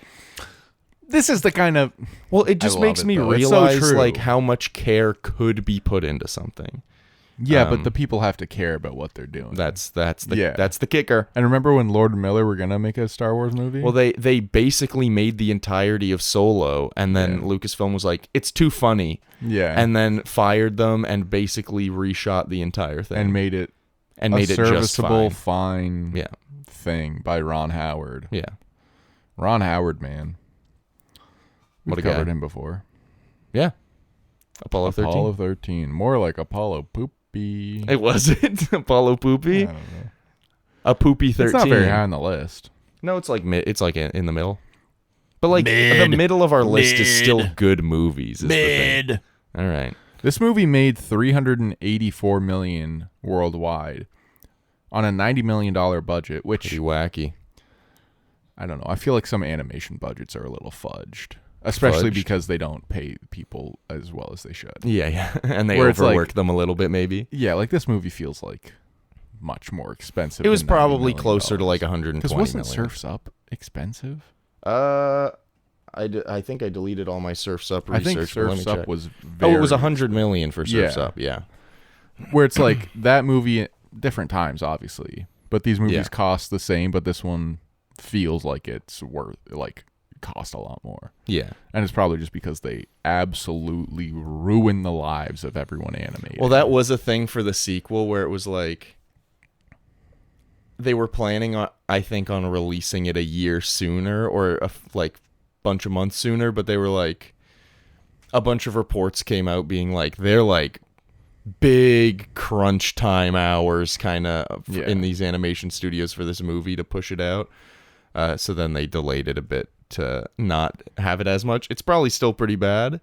Speaker 2: This is the kind of...
Speaker 3: Well, it just makes me realize like how much care could be put into something.
Speaker 2: Yeah, but the people have to care about what they're doing.
Speaker 3: That's the kicker.
Speaker 2: And remember when Lord and Miller were gonna make a Star Wars movie?
Speaker 3: Well, they basically made the entirety of Solo, and then Lucasfilm was like, it's too funny.
Speaker 2: Yeah.
Speaker 3: And then fired them and basically reshot the entire thing.
Speaker 2: And made it
Speaker 3: just
Speaker 2: serviceable,
Speaker 3: fine.
Speaker 2: fine thing by Ron Howard.
Speaker 3: Yeah.
Speaker 2: Ron Howard, man.
Speaker 3: What
Speaker 2: We've
Speaker 3: a guy.
Speaker 2: covered him before.
Speaker 3: Yeah. Apollo 13.
Speaker 2: Apollo 13. More like Apollo Poopy.
Speaker 3: It wasn't Apollo Poopy.
Speaker 2: I don't know.
Speaker 3: A Poopy 13.
Speaker 2: It's not very high on the list.
Speaker 3: No, it's like in the middle. But like the middle of our list is still good movies. Is the thing. All right.
Speaker 2: This movie made $384 million worldwide on a $90 million budget, which
Speaker 3: Pretty wacky.
Speaker 2: I don't know. I feel like some animation budgets are a little fudged, especially because they don't pay people as well as they should.
Speaker 3: Yeah. And they
Speaker 2: Where it's
Speaker 3: overwork
Speaker 2: like-
Speaker 3: them a little bit, maybe.
Speaker 2: Yeah, like this movie feels like much more expensive.
Speaker 3: It was
Speaker 2: than $90
Speaker 3: probably
Speaker 2: million.
Speaker 3: closer to like 120
Speaker 2: Because wasn't
Speaker 3: million.
Speaker 2: Surf's Up expensive?
Speaker 3: I think I deleted all my Surf's Up
Speaker 2: I
Speaker 3: research.
Speaker 2: think
Speaker 3: but let me
Speaker 2: Surf's Up
Speaker 3: check.
Speaker 2: was
Speaker 3: it was 100 million for Surf's
Speaker 2: Yeah.
Speaker 3: Up. Yeah.
Speaker 2: where it's like that movie, different times obviously, but these movies
Speaker 3: Yeah.
Speaker 2: cost the same, but this one feels like it's worth cost a lot more.
Speaker 3: Yeah.
Speaker 2: And it's probably just because they absolutely ruin the lives of everyone animated.
Speaker 3: Well, that was a thing for the sequel where it was like they were planning on, I think, on releasing it a year sooner or bunch of months sooner, but they were like, a bunch of reports came out being like they're like big crunch time hours kind of in these animation studios for this movie to push it out. So then they delayed it a bit to not have it as much. It's probably still pretty bad.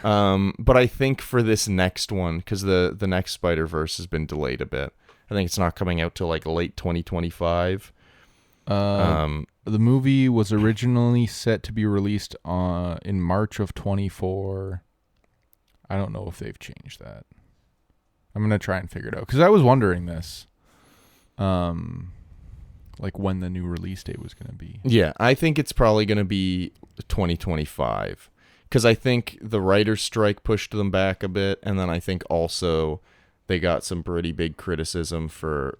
Speaker 3: But I think for this next one, because the next Spider-Verse has been delayed a bit, I think it's not coming out till like late 2025.
Speaker 2: The movie was originally set to be released in March of 24. I don't know if they've changed that. I'm gonna try and figure it out because I was wondering this, like when the new release date was gonna be.
Speaker 3: Yeah, I think it's probably going to be 2025 because I think the writer's strike pushed them back a bit, and then I think also they got some pretty big criticism for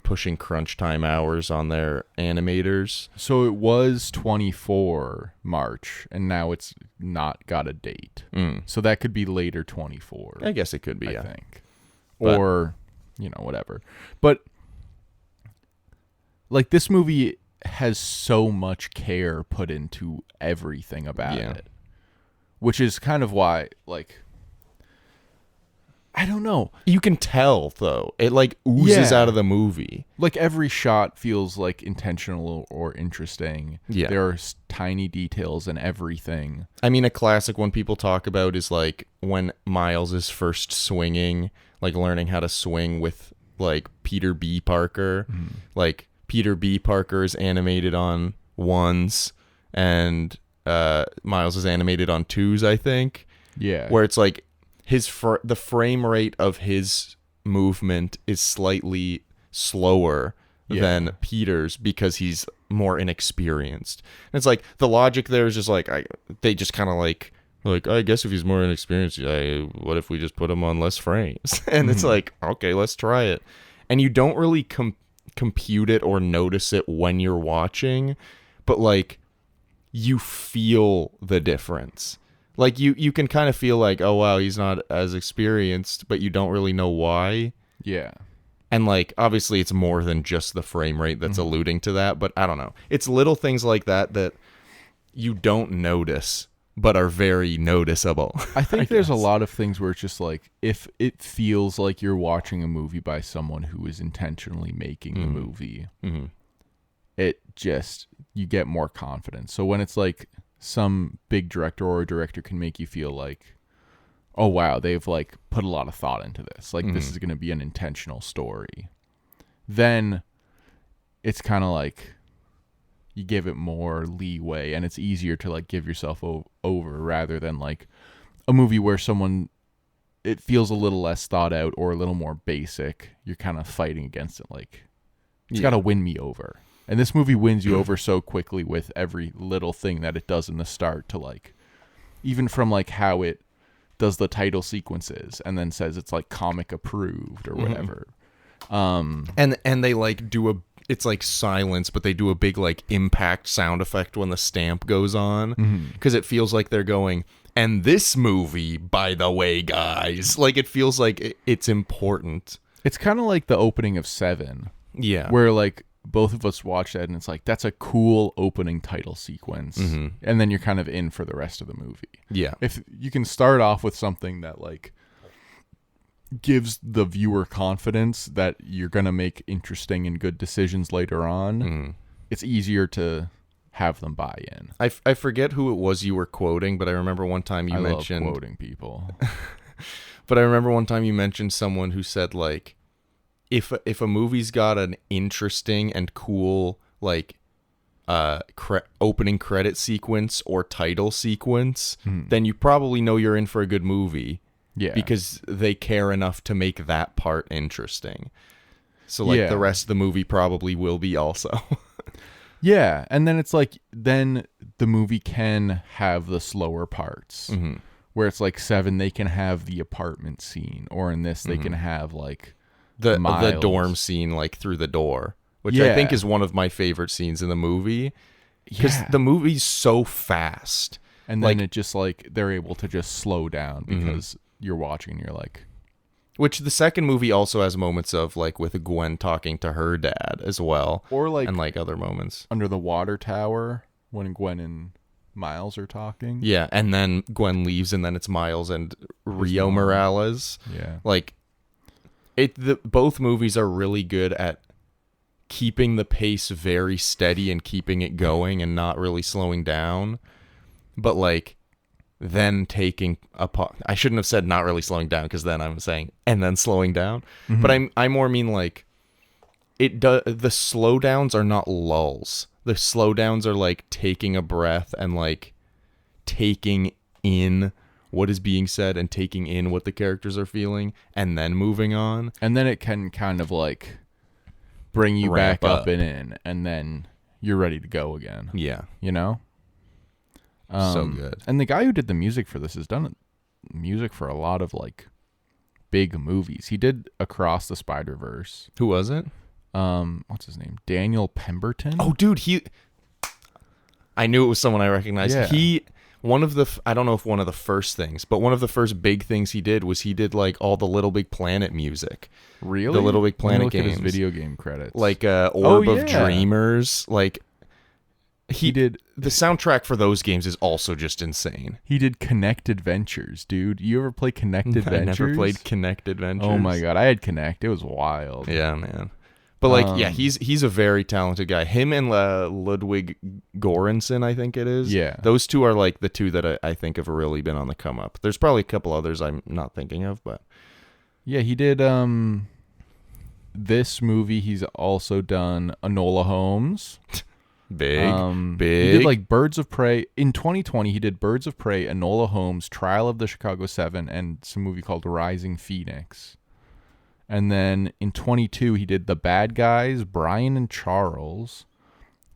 Speaker 3: pushing crunch time hours on their animators.
Speaker 2: So it was 24 March, and now it's not got a date. So that could be later 24.
Speaker 3: I guess it could be,
Speaker 2: I think.
Speaker 3: But-
Speaker 2: Or, whatever. But, like, this movie has so much care put into everything about it. Which is kind of why, like, I don't know.
Speaker 3: You can tell, though. It, like, oozes
Speaker 2: Yeah.
Speaker 3: out of the movie.
Speaker 2: Like, every shot feels, like, intentional or interesting.
Speaker 3: Yeah.
Speaker 2: There are tiny details in everything.
Speaker 3: I mean, a classic one people talk about is, like, when Miles is first swinging, like, learning how to swing with, like, Peter B. Parker. Like, Peter B. Parker is animated on 1s, and Miles is animated on 2s, I think.
Speaker 2: Yeah.
Speaker 3: Where it's, like, the frame rate of his movement is slightly slower than Peter's because he's more inexperienced. And it's like the logic there is just like they just kind of like I guess if he's more inexperienced, what if we just put him on less frames? And it's like, okay, let's try it. And you don't really compute it or notice it when you're watching, but like you feel the difference. Like, you can kind of feel like, oh, wow, he's not as experienced, but you don't really know why.
Speaker 2: Yeah.
Speaker 3: And, like, obviously it's more than just the frame rate that's alluding to that, but I don't know. It's little things like that you don't notice, but are very noticeable.
Speaker 2: I think there's a lot of things where it's just like, if it feels like you're watching a movie by someone who is intentionally making the movie, it just, you get more confidence. So when it's like, some big director or director can make you feel like, oh wow, they've like put a lot of thought into this. Like this is going to be an intentional story. Then it's kind of like you give it more leeway and it's easier to like give yourself over rather than like a movie where it feels a little less thought out or a little more basic. You're kind of fighting against it. Like it's got to win me over. And this movie wins you over so quickly with every little thing that it does in the start to like, even from like how it does the title sequences and then says it's like comic approved or whatever.
Speaker 3: And they like it's like silence, but they do a big like impact sound effect when the stamp goes on, because it feels like they're going, and this movie, by the way, guys, like it feels like it's important.
Speaker 2: It's kind of like the opening of Seven.
Speaker 3: Yeah.
Speaker 2: Where like both of us watched that and it's like, that's a cool opening title sequence. And then you're kind of in for the rest of the movie.
Speaker 3: Yeah.
Speaker 2: If you can start off with something that like gives the viewer confidence that you're going to make interesting and good decisions later on, it's easier to have them buy in.
Speaker 3: I forget who it was you were quoting, but I remember one time you mentioned...
Speaker 2: love quoting people.
Speaker 3: But I remember one time you mentioned someone who said, like, if a movie's got an interesting and cool, like, opening credit sequence or title sequence, then you probably know you're in for a good movie.
Speaker 2: Yeah.
Speaker 3: Because they care enough to make that part interesting. So, like, the rest of the movie probably will be also.
Speaker 2: Yeah, and then it's like, then the movie can have the slower parts. Where it's like Seven, they can have the apartment scene. Or in this, they can have, like,
Speaker 3: the
Speaker 2: Miles.
Speaker 3: dorm scene, like, through the door. Which I think is one of my favorite scenes in the movie. Because the movie's so fast.
Speaker 2: And then it just, like, they're able to just slow down because you're watching and you're like...
Speaker 3: Which the second movie also has moments of, like, with Gwen talking to her dad as well.
Speaker 2: Or, like...
Speaker 3: And, like, other moments.
Speaker 2: Under the water tower, when Gwen and Miles are talking.
Speaker 3: Yeah, and then Gwen leaves, and then it's Miles and Rio Morales.
Speaker 2: Yeah.
Speaker 3: Like, both movies are really good at keeping the pace very steady and keeping it going and not really slowing down. But, like... then taking a I shouldn't have said not really slowing down, because then I'm saying and then slowing down. But I more mean like the slowdowns are not lulls. The slowdowns are like taking a breath and like taking in what is being said and taking in what the characters are feeling and then moving on.
Speaker 2: And then it can kind of like bring you
Speaker 3: Ramp
Speaker 2: back up
Speaker 3: up.
Speaker 2: and in, and then you're ready to go again.
Speaker 3: Yeah.
Speaker 2: You know?
Speaker 3: So good.
Speaker 2: And the guy who did the music for this has done music for a lot of like big movies. He did Across the Spider-Verse.
Speaker 3: Who was it?
Speaker 2: What's his name? Daniel Pemberton?
Speaker 3: Oh, dude, I knew it was someone I recognized.
Speaker 2: Yeah.
Speaker 3: I don't know if one of the first things, but one of the first big things he did was he did like all the Little Big Planet music.
Speaker 2: Really?
Speaker 3: The Little Big Planet
Speaker 2: look
Speaker 3: games.
Speaker 2: At his video game credits.
Speaker 3: Like Orb of
Speaker 2: yeah.
Speaker 3: Dreamers. Like
Speaker 2: he did
Speaker 3: the soundtrack for those games is also just insane.
Speaker 2: He did Connect Adventures, dude. You ever play Connect Adventures?
Speaker 3: I never played Connect Adventures.
Speaker 2: Oh my god, I had Connect. It was wild.
Speaker 3: Yeah, man. But like, yeah, he's a very talented guy. Him and Ludwig Göransson, I think it is.
Speaker 2: Yeah,
Speaker 3: those two are like the two that I think have really been on the come up. There's probably a couple others I'm not thinking of, but
Speaker 2: yeah, he did this movie. He's also done Enola Holmes.
Speaker 3: Big.
Speaker 2: He did like Birds of Prey. In 2020, he did Birds of Prey, Enola Holmes, Trial of the Chicago 7, and some movie called Rising Phoenix. And then in 22, he did The Bad Guys, Brian and Charles.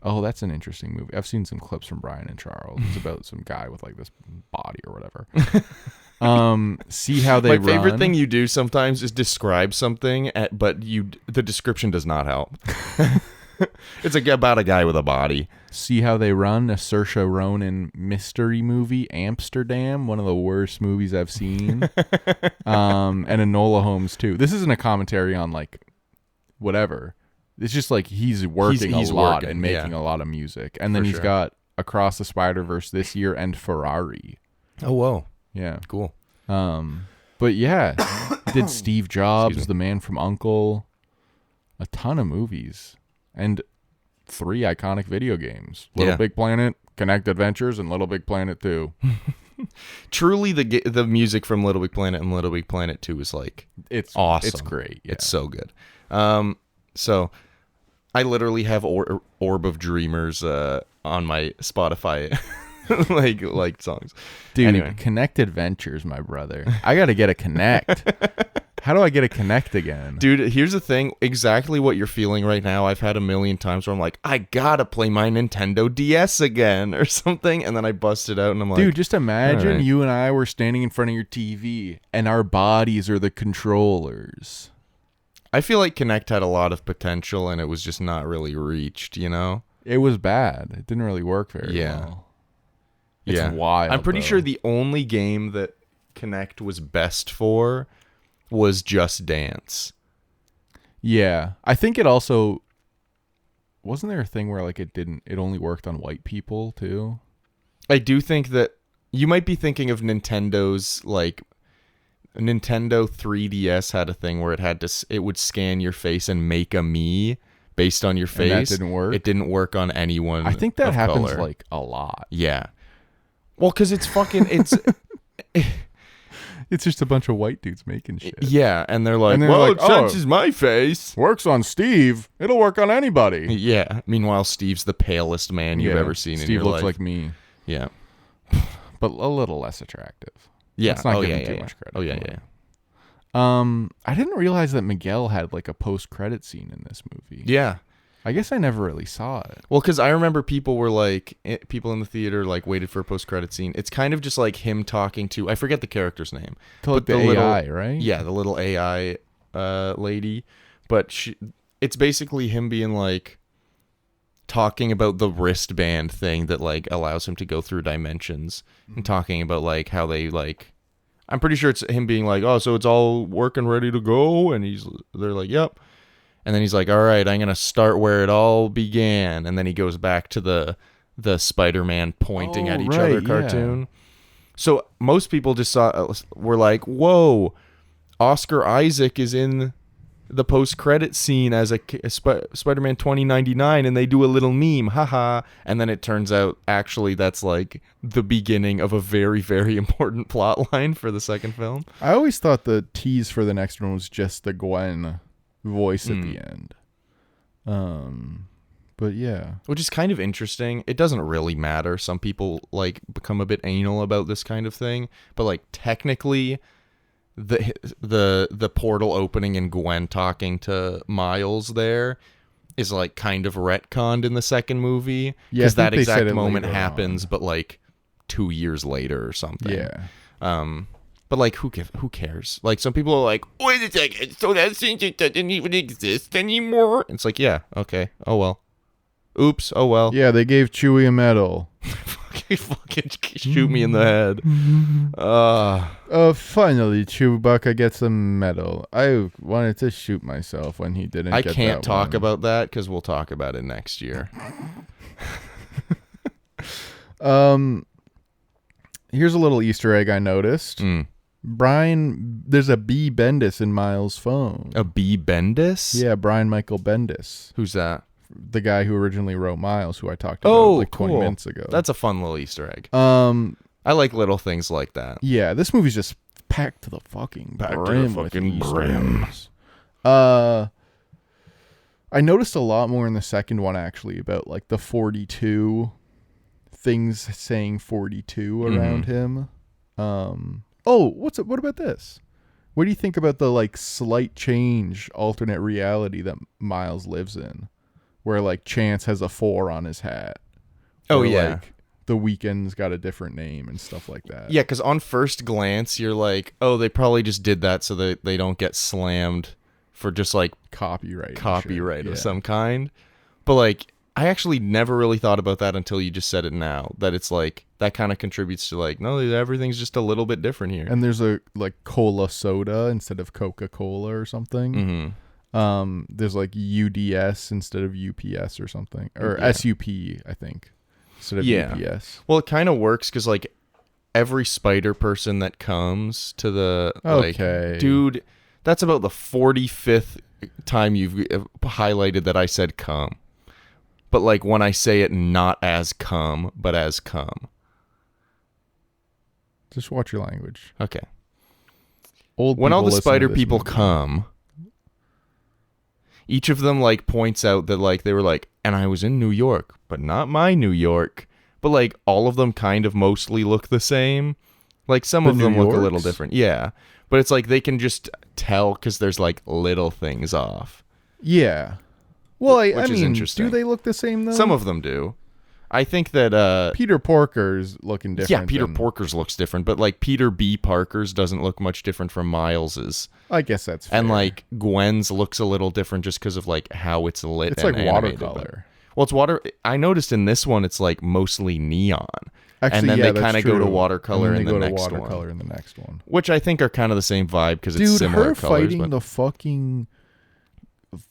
Speaker 2: Oh, that's an interesting movie. I've seen some clips from Brian and Charles. It's about some guy with like this body or whatever. See How They Run.
Speaker 3: My favorite thing you do sometimes is describe something, but the description does not help. It's like about a guy with a body.
Speaker 2: See How They Run, a Saoirse Ronan mystery movie, Amsterdam, one of the worst movies I've seen. And Enola Holmes too. This isn't a commentary on like whatever. It's just like he's working a lot and making a lot of music. And then he's got Across the Spider-Verse this year and Ferrari.
Speaker 3: Oh, whoa.
Speaker 2: Yeah.
Speaker 3: Cool.
Speaker 2: But yeah, he did Steve Jobs, The Man from U.N.C.L.E., a ton of movies. And 3 iconic video games. Little Big Planet, Connect Adventures, and Little Big Planet 2.
Speaker 3: Truly, the music from Little Big Planet and Little Big Planet 2 is like
Speaker 2: it's
Speaker 3: awesome.
Speaker 2: It's great. Yeah.
Speaker 3: It's so good. So I literally have Orb of Dreamers on my Spotify like songs.
Speaker 2: Dude,
Speaker 3: anyway.
Speaker 2: Connect Adventures, my brother. I got to get a Connect. How do I get a Connect again?
Speaker 3: Dude, here's the thing. Exactly what you're feeling right now, I've had a million times where I'm like, I gotta play my Nintendo DS again or something. And then I bust it out and I'm like,
Speaker 2: dude, just imagine
Speaker 3: all right.
Speaker 2: you and I were standing in front of your TV and our bodies are the controllers.
Speaker 3: I feel like Kinect had a lot of potential and it was just not really reached, you know?
Speaker 2: It was bad. It didn't really work very well. It's wild.
Speaker 3: I'm pretty
Speaker 2: though.
Speaker 3: sure the only game that Kinect was best for was Just Dance.
Speaker 2: Yeah. I think it also... Wasn't there a thing where like it only worked on white people too?
Speaker 3: I do think that you might be thinking of Nintendo's like Nintendo 3DS had a thing where it would scan your face and make a me based on your face.
Speaker 2: And that didn't work?
Speaker 3: It didn't work on anyone.
Speaker 2: I think that
Speaker 3: of
Speaker 2: happens
Speaker 3: color.
Speaker 2: like a lot.
Speaker 3: Yeah. Well, because it's fucking
Speaker 2: It's just a bunch of white dudes making shit.
Speaker 3: yeah, and they're like,
Speaker 2: And they're
Speaker 3: well,
Speaker 2: like,
Speaker 3: it senses my face.
Speaker 2: Works on Steve. It'll work on anybody.
Speaker 3: Yeah. Meanwhile, Steve's the palest man you've ever seen in your life.
Speaker 2: Steve looks like me,
Speaker 3: Yeah.
Speaker 2: but a little less attractive.
Speaker 3: Yeah.
Speaker 2: Let's not give him too much credit.
Speaker 3: Oh yeah,
Speaker 2: Come
Speaker 3: yeah.
Speaker 2: on. I didn't realize that Miguel had like a post-credit scene in this movie.
Speaker 3: Yeah.
Speaker 2: I guess I never really saw it.
Speaker 3: Well, because I remember people were like, people in the theater like waited for a post-credit scene. It's kind of just like him talking to, I forget the character's name.
Speaker 2: To like the AI, right?
Speaker 3: Yeah, the little AI lady. But it's basically him being like, talking about the wristband thing that like allows him to go through dimensions. And talking about like how they like, I'm pretty sure it's him being like, oh, so it's all working ready to go? And they're like, yep. And then he's like, all right, I'm going to start where it all began. And then he goes back to the Spider-Man pointing at each other cartoon.
Speaker 2: Yeah.
Speaker 3: So most people just were like, whoa, Oscar Isaac is in the post-credit scene as a Spider-Man 2099, and they do a little meme, haha. And then it turns out, actually, that's like the beginning of a very, very important plot line for the second film.
Speaker 2: I always thought the tease for the next one was just the Gwen voice at the end. But yeah.
Speaker 3: Which is kind of interesting. It doesn't really matter. Some people like become a bit anal about this kind of thing, but like technically the portal opening and Gwen talking to Miles there is like kind of retconned in the second movie, because that exact moment happens but like 2 years later or something.
Speaker 2: Yeah.
Speaker 3: But like who cares? Like some people are like, wait a second, so that scene just doesn't even exist anymore? It's like, yeah, okay, oh well. Oops, oh well.
Speaker 2: Yeah, they gave Chewie a medal.
Speaker 3: Fucking shoot me in the head.
Speaker 2: Finally, Chewbacca gets a medal. I wanted to shoot myself when he didn't.
Speaker 3: I
Speaker 2: get
Speaker 3: can't
Speaker 2: that
Speaker 3: talk
Speaker 2: one.
Speaker 3: about that because we'll talk about it next year.
Speaker 2: Here's a little Easter egg I noticed. Brian, there's a B. Bendis in Miles' phone.
Speaker 3: A B. Bendis?
Speaker 2: Yeah, Brian Michael Bendis.
Speaker 3: Who's that?
Speaker 2: The guy who originally wrote Miles, who I talked about like 20
Speaker 3: cool.
Speaker 2: minutes ago.
Speaker 3: That's a fun little Easter egg.
Speaker 2: I
Speaker 3: like little things like that.
Speaker 2: Yeah, this movie's just packed to the fucking brim with Easter eggs. I noticed a lot more in the second one, actually, about like the 42 things saying 42 around him. What about this? What do you think about the like slight change alternate reality that Miles lives in, where like Chance has a 4 on his hat?
Speaker 3: Oh,
Speaker 2: or,
Speaker 3: yeah.
Speaker 2: Like, the Weeknd's got a different name and stuff like that.
Speaker 3: Yeah, because on first glance, you're like, oh, they probably just did that so that they don't get slammed for just like
Speaker 2: copyright
Speaker 3: of some kind. But like, I actually never really thought about that until you just said it now, that it's like that kind of contributes to like, no, everything's just a little bit different here.
Speaker 2: And there's a like cola soda instead of Coca-Cola or something. There's like UDS instead of UPS or something, or SUP, I think, instead of UPS.
Speaker 3: Well, it kind of works because like every spider person that comes to the like, dude, that's about the 45th time you've highlighted that I said cum. But like when I say it not as cum, but as cum.
Speaker 2: Just watch your language.
Speaker 3: Okay.
Speaker 2: When
Speaker 3: all the spider people come, each of them like points out that like they were like, and I was in New York, but not my New York. But like all of them kind of mostly look the same. Like some
Speaker 2: The
Speaker 3: of them
Speaker 2: New
Speaker 3: look a little
Speaker 2: Yorks?
Speaker 3: different. Yeah. But it's like they can just tell because there's like little things off.
Speaker 2: Yeah. Well, I
Speaker 3: Which is
Speaker 2: mean,
Speaker 3: interesting.
Speaker 2: do they look the same though?
Speaker 3: Some of them do. I think that
Speaker 2: Peter Porker's looking different.
Speaker 3: yeah, Peter
Speaker 2: than-
Speaker 3: Porker's looks different, but like Peter B. Parker's doesn't look much different from Miles's.
Speaker 2: I guess that's fair.
Speaker 3: And like Gwen's looks a little different just because of like how it's lit.
Speaker 2: it's
Speaker 3: and
Speaker 2: like
Speaker 3: animated,
Speaker 2: watercolor.
Speaker 3: Well, it's water. I noticed in this one, it's like mostly neon.
Speaker 2: Actually,
Speaker 3: and then
Speaker 2: yeah,
Speaker 3: they
Speaker 2: that's
Speaker 3: kind of go to
Speaker 2: true.
Speaker 3: watercolor
Speaker 2: And
Speaker 3: in
Speaker 2: then
Speaker 3: the
Speaker 2: they go
Speaker 3: next
Speaker 2: to
Speaker 3: one,
Speaker 2: watercolor in the next one.
Speaker 3: which I think are kind of the same vibe because it's
Speaker 2: Dude,
Speaker 3: similar
Speaker 2: her
Speaker 3: colors.
Speaker 2: fighting
Speaker 3: But
Speaker 2: the fucking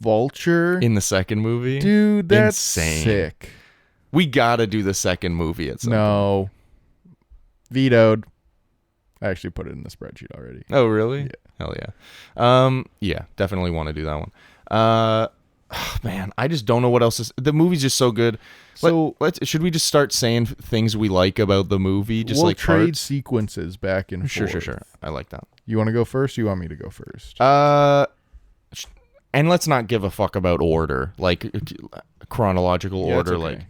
Speaker 2: vulture.
Speaker 3: in the second movie,
Speaker 2: Dude, that's
Speaker 3: insane.
Speaker 2: sick.
Speaker 3: We gotta do the second movie at some point.
Speaker 2: No. Vetoed. I actually put it in the spreadsheet already.
Speaker 3: Oh, really?
Speaker 2: Yeah.
Speaker 3: Hell yeah. Yeah, definitely want to do that one. Man, I just don't know what else is. The movie's just so good.
Speaker 2: So
Speaker 3: Should we just start saying things we like about the movie? Just
Speaker 2: we'll
Speaker 3: like
Speaker 2: trade
Speaker 3: parts?
Speaker 2: sequences back and
Speaker 3: Sure.
Speaker 2: forth.
Speaker 3: I like that.
Speaker 2: You want to go first? Or you want me to go first?
Speaker 3: And let's not give a fuck about order, like chronological
Speaker 2: Yeah,
Speaker 3: order.
Speaker 2: it's okay.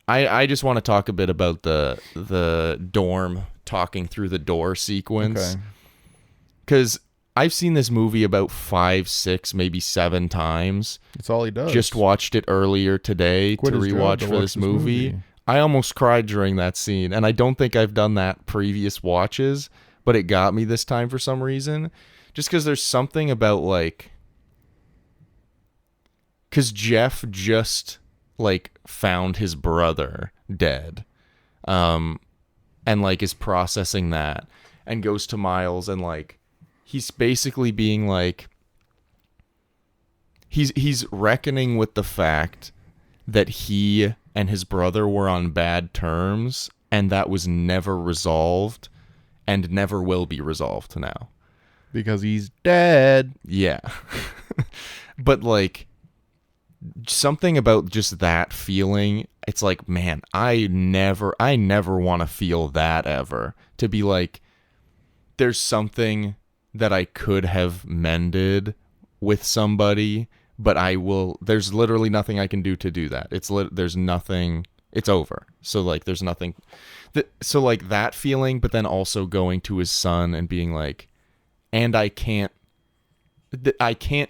Speaker 3: Like, I just want to talk a bit about the dorm talking through the door sequence.
Speaker 2: Okay.
Speaker 3: Because I've seen this movie about 5, 6, maybe 7 times.
Speaker 2: That's all he does.
Speaker 3: Just watched it earlier today
Speaker 2: Quit
Speaker 3: to
Speaker 2: his job
Speaker 3: rewatch
Speaker 2: to
Speaker 3: for
Speaker 2: watch
Speaker 3: this movie.
Speaker 2: movie.
Speaker 3: I almost cried during that scene, and I don't think I've done that previous watches, but it got me this time for some reason. Just because there's something about like, because Jeff just like found his brother dead, and like is processing that, and goes to Miles and like he's basically being like he's reckoning with the fact that he and his brother were on bad terms and that was never resolved and never will be resolved now.
Speaker 2: because he's dead.
Speaker 3: Yeah. But like something about just that feeling, it's like, man, I never want to feel that ever. To be like, there's something that I could have mended with somebody, but there's literally nothing I can do to do that. There's nothing, it's over. So like there's nothing so like that feeling, but then also going to his son and being like, and I can't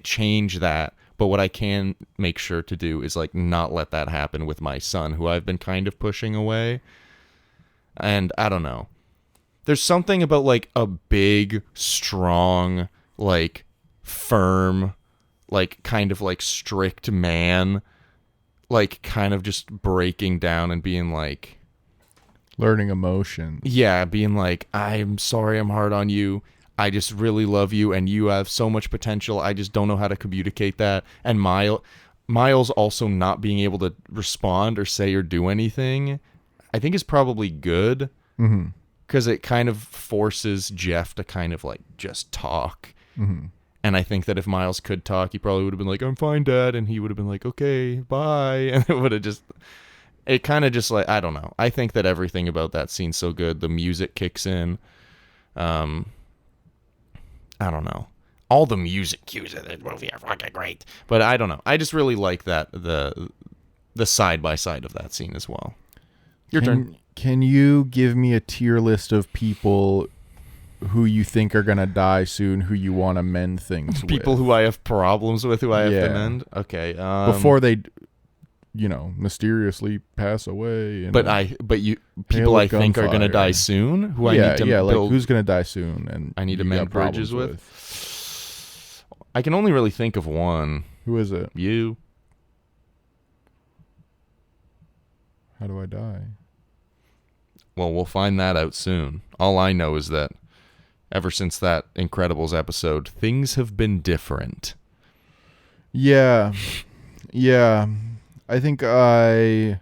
Speaker 3: change that, but what I can make sure to do is like not let that happen with my son, who I've been kind of pushing away. And I don't know. There's something about like a big, strong, like firm, like kind of like strict man, like kind of just breaking down and being like,
Speaker 2: Learning emotion.
Speaker 3: yeah, being like, I'm sorry I'm hard on you. I just really love you and you have so much potential. I just don't know how to communicate that. And Miles also not being able to respond or say or do anything, I think is probably good.
Speaker 2: Mm-hmm.
Speaker 3: Because it kind of forces Jeff to kind of like just talk.
Speaker 2: Mm-hmm.
Speaker 3: And I think that if Miles could talk, he probably would have been like, I'm fine, Dad. And he would have been like, okay, bye. And it would have just, it kind of just like, I don't know. I think that everything about that scene's so good. The music kicks in. I don't know. All the music cues in this movie are fucking great. But I don't know. I just really like that, the side by side of that scene as well. Your turn.
Speaker 2: Can you give me a tier list of people who you think are gonna die soon, who you want to mend things
Speaker 3: People
Speaker 2: with?
Speaker 3: who I have problems with, who I have
Speaker 2: Yeah.
Speaker 3: to mend? Okay.
Speaker 2: Before they, mysteriously pass away. And
Speaker 3: People I
Speaker 2: with
Speaker 3: think are gonna
Speaker 2: gunfire.
Speaker 3: die soon, who I need to
Speaker 2: like
Speaker 3: build.
Speaker 2: who's gonna die soon, and
Speaker 3: I need to
Speaker 2: you
Speaker 3: mend
Speaker 2: got
Speaker 3: bridges
Speaker 2: problems
Speaker 3: with. I can only really think of one.
Speaker 2: Who is it?
Speaker 3: You.
Speaker 2: How do I die?
Speaker 3: Well, we'll find that out soon. All I know is that ever since that Incredibles episode, things have been different.
Speaker 2: Yeah. I think the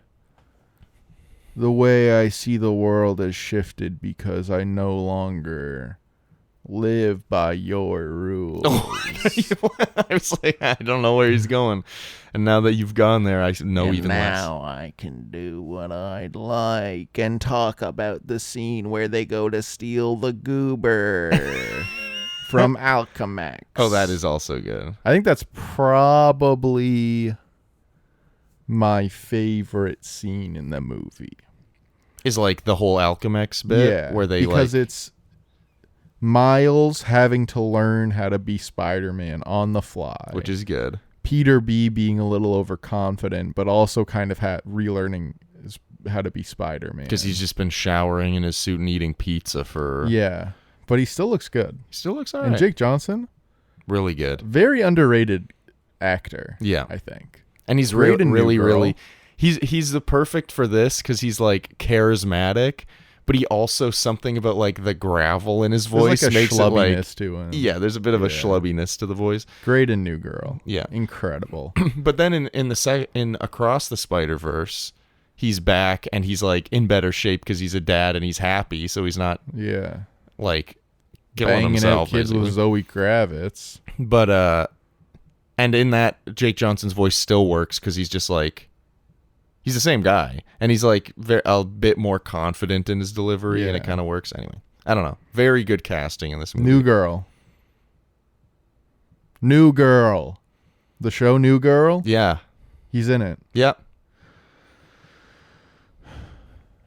Speaker 2: way I see the world has shifted because I no longer live by your rules.
Speaker 3: I was like, I don't know where he's going. And now that you've gone there, I know
Speaker 2: And
Speaker 3: even
Speaker 2: now
Speaker 3: less.
Speaker 2: I can do what I'd like and talk about the scene where they go to steal the goober from Alchemax.
Speaker 3: Oh, that is also good.
Speaker 2: I think that's probably my favorite scene in the movie.
Speaker 3: is like the whole Alchemex bit
Speaker 2: Yeah,
Speaker 3: where they
Speaker 2: because
Speaker 3: like
Speaker 2: it's Miles having to learn how to be Spider-Man on the fly,
Speaker 3: which is good.
Speaker 2: Peter B being a little overconfident, but also kind of relearning how to be Spider-Man
Speaker 3: Because he's just been showering in his suit and eating pizza for.
Speaker 2: Yeah, but he still looks good.
Speaker 3: He still looks alright.
Speaker 2: And Jake Johnson,
Speaker 3: really good.
Speaker 2: very underrated actor.
Speaker 3: Yeah,
Speaker 2: I think.
Speaker 3: and he's
Speaker 2: Great in New
Speaker 3: really,
Speaker 2: Girl.
Speaker 3: really. He's the perfect for this because he's like charismatic, but he also something about like the gravel in his voice
Speaker 2: There's like a
Speaker 3: makes it like
Speaker 2: schlubbiness to him.
Speaker 3: yeah. There's a bit of a
Speaker 2: Yeah.
Speaker 3: schlubbiness to the voice.
Speaker 2: Great in New Girl.
Speaker 3: Yeah.
Speaker 2: Incredible.
Speaker 3: But then in Across the Spider-Verse, he's back and he's like in better shape because he's a dad and he's happy, so he's not
Speaker 2: Yeah.
Speaker 3: like killing
Speaker 2: Banging
Speaker 3: himself.
Speaker 2: out kids
Speaker 3: basically.
Speaker 2: with Zoe Kravitz.
Speaker 3: But and in that, Jake Johnson's voice still works because he's just like he's the same guy and he's like a bit more confident in his delivery and it
Speaker 2: Yeah.
Speaker 3: kind of works anyway. I don't know. Very good casting in this movie.
Speaker 2: New Girl. New Girl. The show New Girl.
Speaker 3: Yeah.
Speaker 2: He's in it.
Speaker 3: Yep.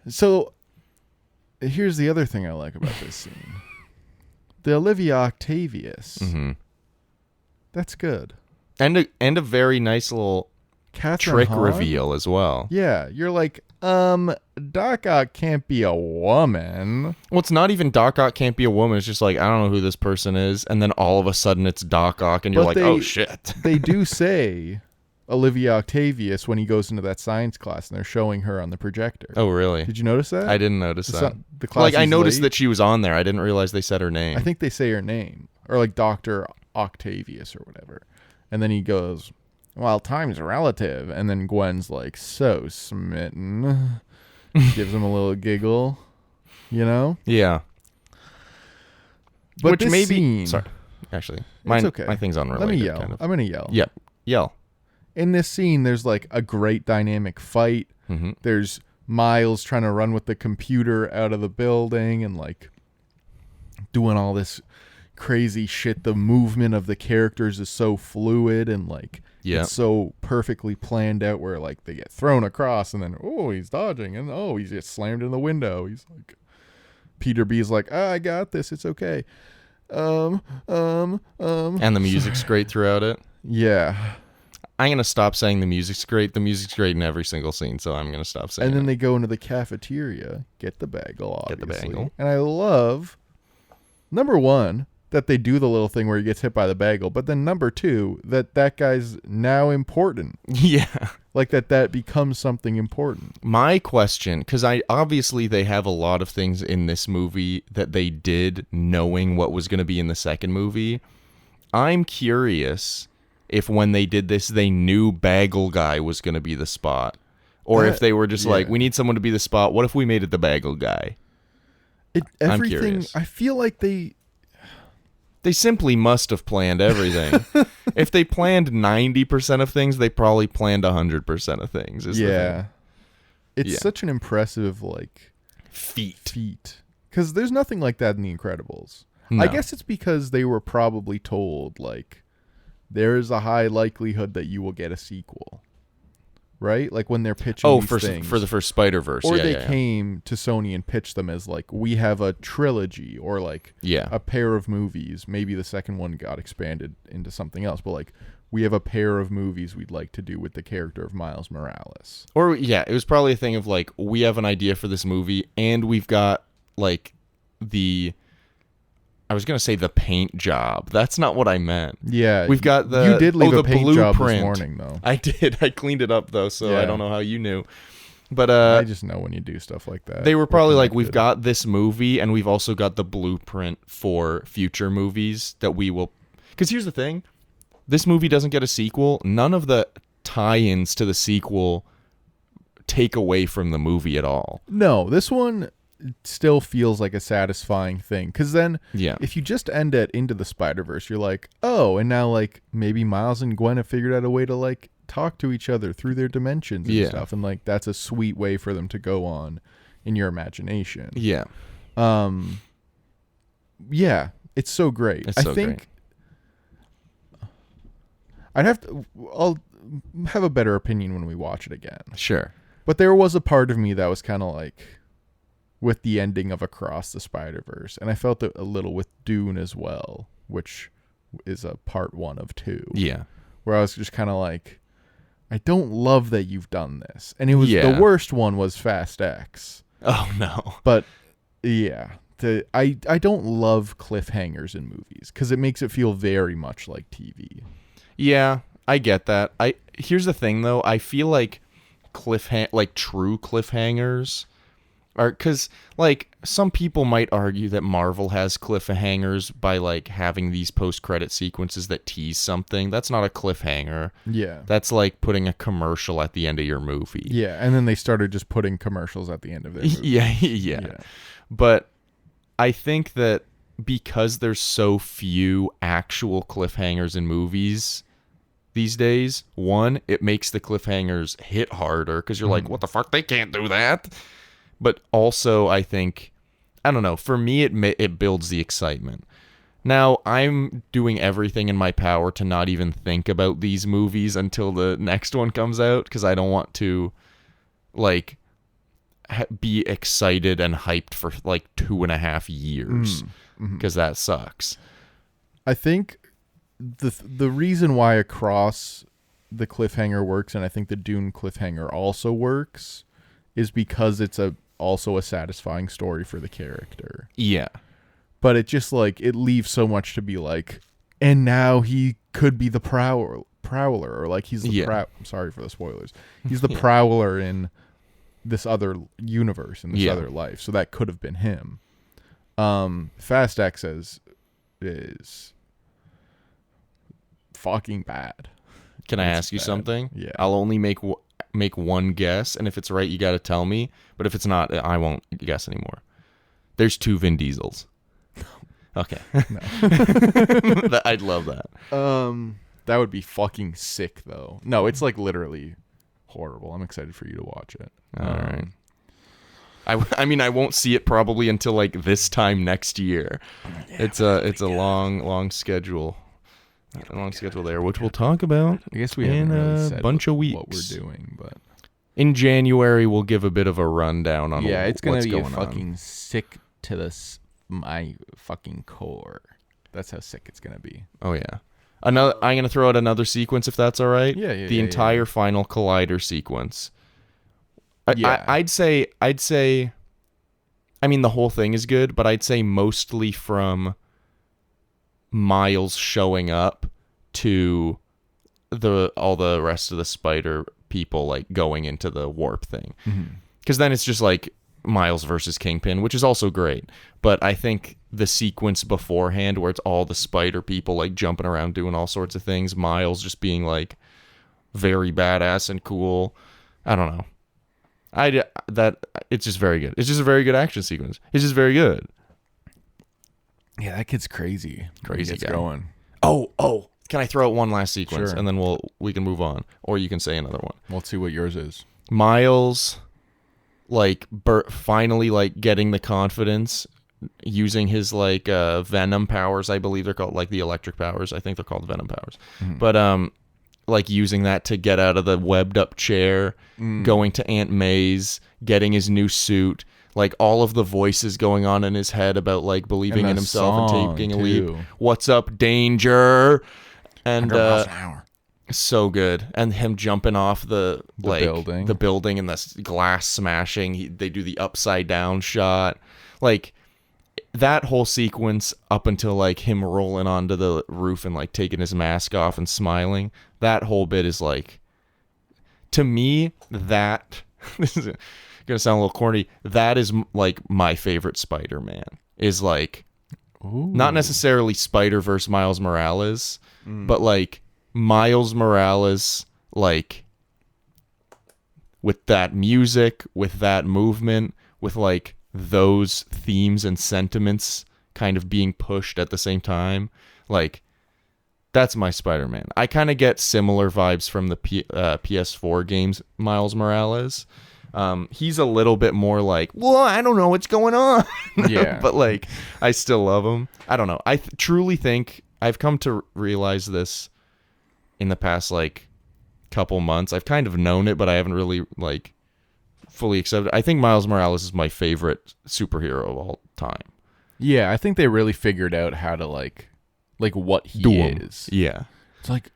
Speaker 2: So here's the other thing I like about this scene. The Olivia Octavius.
Speaker 3: Mm-hmm.
Speaker 2: That's good.
Speaker 3: And a very nice little
Speaker 2: Catherine
Speaker 3: trick
Speaker 2: Hahn?
Speaker 3: reveal as well.
Speaker 2: Yeah, you're like, Doc Ock can't be a woman.
Speaker 3: Well, it's not even Doc Ock can't be a woman. It's just like, I don't know who this person is. And then all of a sudden it's Doc Ock and you're
Speaker 2: But
Speaker 3: like, oh, shit.
Speaker 2: They do say Olivia Octavius when he goes into that science class and they're showing her on the projector.
Speaker 3: Oh, really?
Speaker 2: Did you notice that?
Speaker 3: I didn't notice
Speaker 2: It's
Speaker 3: that.
Speaker 2: not- the class
Speaker 3: Like, I
Speaker 2: is
Speaker 3: noticed
Speaker 2: late.
Speaker 3: that she was on there. I didn't realize they said her name.
Speaker 2: I think they say her name. Or like Dr. Octavius or whatever. And then he goes, well, time's relative. And then Gwen's like, so smitten. Gives him a little giggle. You know?
Speaker 3: Yeah.
Speaker 2: But
Speaker 3: Which
Speaker 2: this
Speaker 3: maybe...
Speaker 2: scene,
Speaker 3: Sorry. Actually.
Speaker 2: it's okay.
Speaker 3: My thing's unrelated.
Speaker 2: Let me yell.
Speaker 3: Kind of.
Speaker 2: I'm going to yell.
Speaker 3: Yep. Yell.
Speaker 2: In this scene, there's like a great dynamic fight.
Speaker 3: Mm-hmm.
Speaker 2: There's Miles trying to run with the computer out of the building and like doing all this crazy shit. The movement of the characters is so fluid and like it's so perfectly planned out where like they get thrown across and then he's dodging and he gets slammed in the window. He's like Peter B's like, I got this, it's okay.
Speaker 3: And the music's great throughout it.
Speaker 2: Yeah.
Speaker 3: I'm going to stop saying the music's great. The music's great in every single scene, so I'm going to stop saying
Speaker 2: And then
Speaker 3: it.
Speaker 2: they go into the cafeteria, get the bagel, obviously.
Speaker 3: Get the bagel.
Speaker 2: And I love, number one, that they do the little thing where he gets hit by the bagel. But then number two, that guy's now important.
Speaker 3: Yeah.
Speaker 2: Like that becomes something important.
Speaker 3: My question, because obviously they have a lot of things in this movie that they did knowing what was going to be in the second movie. I'm curious if when they did this, they knew Bagel Guy was going to be the spot. Or if they were just like, we need someone to be the spot. What if we made it the Bagel Guy? I'm curious.
Speaker 2: I feel like they
Speaker 3: simply must have planned everything. If they planned 90% of things, they probably planned 100% of things. Is the thing.
Speaker 2: It's such an impressive like feat. Because there's nothing like that in The Incredibles.
Speaker 3: No.
Speaker 2: I guess it's because they were probably told like there is a high likelihood that you will get a sequel, right? Like when they're pitching these things.
Speaker 3: for the first Spider-Verse.
Speaker 2: Or
Speaker 3: yeah,
Speaker 2: they
Speaker 3: yeah.
Speaker 2: came to Sony and pitched them as like, we have a trilogy or like a pair of movies. Maybe the second one got expanded into something else, but like we have a pair of movies we'd like to do with the character of Miles Morales.
Speaker 3: Or it was probably a thing of like, we have an idea for this movie and we've got like I was going to say the paint job. That's not what I meant.
Speaker 2: Yeah.
Speaker 3: We've got
Speaker 2: You did leave
Speaker 3: the
Speaker 2: a paint
Speaker 3: blueprint.
Speaker 2: job this morning, though.
Speaker 3: I did. I cleaned it up, though, so I
Speaker 2: Yeah.
Speaker 3: don't know how you knew. But
Speaker 2: I just know when you do stuff like that.
Speaker 3: they were probably like, we've
Speaker 2: connected.
Speaker 3: got this movie, and we've also got the blueprint for future movies that we will... Because here's the thing. This movie doesn't get a sequel. None of the tie-ins to the sequel take away from the movie at all.
Speaker 2: No, this one still feels like a satisfying thing. Because then, if you just end it Into the Spider-Verse, you're like, oh, and now like maybe Miles and Gwen have figured out a way to like talk to each other through their dimensions and stuff. And like that's a sweet way for them to go on in your imagination.
Speaker 3: Yeah.
Speaker 2: Yeah, it's so great.
Speaker 3: It's
Speaker 2: I
Speaker 3: so
Speaker 2: think
Speaker 3: great.
Speaker 2: I'll have a better opinion when we watch it again.
Speaker 3: Sure.
Speaker 2: But there was a part of me that was kind of like, with the ending of Across the Spider-Verse, and I felt it a little with Dune as well, which is a part 1 of 2.
Speaker 3: Yeah.
Speaker 2: Where I was just kind of like, I don't love that you've done this. And it was
Speaker 3: Yeah.
Speaker 2: the worst one was Fast X.
Speaker 3: Oh no.
Speaker 2: But yeah, I don't love cliffhangers in movies because it makes it feel very much like TV.
Speaker 3: Yeah, I get that. Here's the thing though. I feel like true cliffhangers are, because like some people might argue that Marvel has cliffhangers by like having these post-credit sequences that tease something. That's not a cliffhanger.
Speaker 2: Yeah.
Speaker 3: That's like putting a commercial at the end of your movie.
Speaker 2: Yeah, and then they started just putting commercials at the end of their movie.
Speaker 3: Yeah. But I think that because there's so few actual cliffhangers in movies these days, one, it makes the cliffhangers hit harder because you're like, what the fuck? They can't do that. But also, I think, I don't know, for me, it builds the excitement. Now, I'm doing everything in my power to not even think about these movies until the next one comes out because I don't want to, like, be excited and hyped for, like, 2.5 years because that sucks.
Speaker 2: I think the reason why Across the cliffhanger works, and I think the Dune cliffhanger also works, is because it's also a satisfying story for the character.
Speaker 3: Yeah.
Speaker 2: But it just like it leaves so much to be like, and now he could be the prowler, or like he's the I'm sorry for the spoilers. He's the prowler in this other universe, in this other life. So that could have been him. Fast X is fucking bad.
Speaker 3: Can I ask you something?
Speaker 2: Yeah.
Speaker 3: I'll only make one guess, and if it's right, you got to tell me. But if it's not, I won't guess anymore. There's 2 Vin Diesels. Okay.
Speaker 2: No.
Speaker 3: I'd love that.
Speaker 2: That would be fucking sick, though. No, it's like literally horrible. I'm excited for you to watch it.
Speaker 3: All right. I mean, I won't see it probably until like this time next year. Yeah, it's a long schedule. A long schedule there, which we'll talk about.
Speaker 2: I guess we
Speaker 3: in
Speaker 2: haven't really
Speaker 3: a
Speaker 2: said
Speaker 3: bunch of weeks
Speaker 2: what we're doing, but
Speaker 3: in January we'll give a bit of a rundown on
Speaker 2: it's gonna
Speaker 3: what's
Speaker 2: be
Speaker 3: going
Speaker 2: fucking sick to my fucking core. That's how sick it's gonna be.
Speaker 3: Oh yeah. I'm gonna throw out another sequence if that's all right.
Speaker 2: Yeah.
Speaker 3: The entire final collider sequence. I'd say. I mean, the whole thing is good, but I'd say mostly from Miles showing up to all the rest of the spider people like going into the warp thing, because then it's just like Miles versus Kingpin, which is also great. But I think the sequence beforehand where it's all the spider people like jumping around doing all sorts of things, Miles just being like very badass and cool, I don't know, it's just very good. It's just a very good action sequence. It's just very good.
Speaker 2: Yeah, that kid's crazy.
Speaker 3: Crazy
Speaker 2: guy.
Speaker 3: Going. Oh, can I throw out one last sequence?
Speaker 2: Sure.
Speaker 3: And then we can move on, or you can say another one.
Speaker 2: Let's see what yours is.
Speaker 3: Miles, like finally like getting the confidence, using his like venom powers. I believe they're called, like the electric powers. I think they're called venom powers. But like using that to get out of the webbed up chair, going to Aunt May's, getting his new suit. Like all of the voices going on in his head about like believing in himself and taking a leap. What's up, danger? And so good. And him jumping off the building and the glass smashing. They do the upside down shot. Like that whole sequence up until like him rolling onto the roof and like taking his mask off and smiling. That whole bit is like, to me, that this is gonna sound a little corny. That is like my favorite Spider-Man. Is like, not necessarily Spider-Verse Miles Morales, but like Miles Morales, like with that music, with that movement, with like those themes and sentiments kind of being pushed at the same time. Like, that's my Spider-Man. I kind of get similar vibes from the PS4 games Miles Morales. He's a little bit more like, well, I don't know what's going on.
Speaker 2: Yeah.
Speaker 3: But like, I still love him. I don't know. I truly think I've come to realize this in the past like couple months. I've kind of known it, but I haven't really like fully accepted. I think Miles Morales is my favorite superhero of all time.
Speaker 2: Yeah, I think they really figured out how to like what he
Speaker 3: Do 'em.
Speaker 2: is.
Speaker 3: Yeah.
Speaker 2: It's like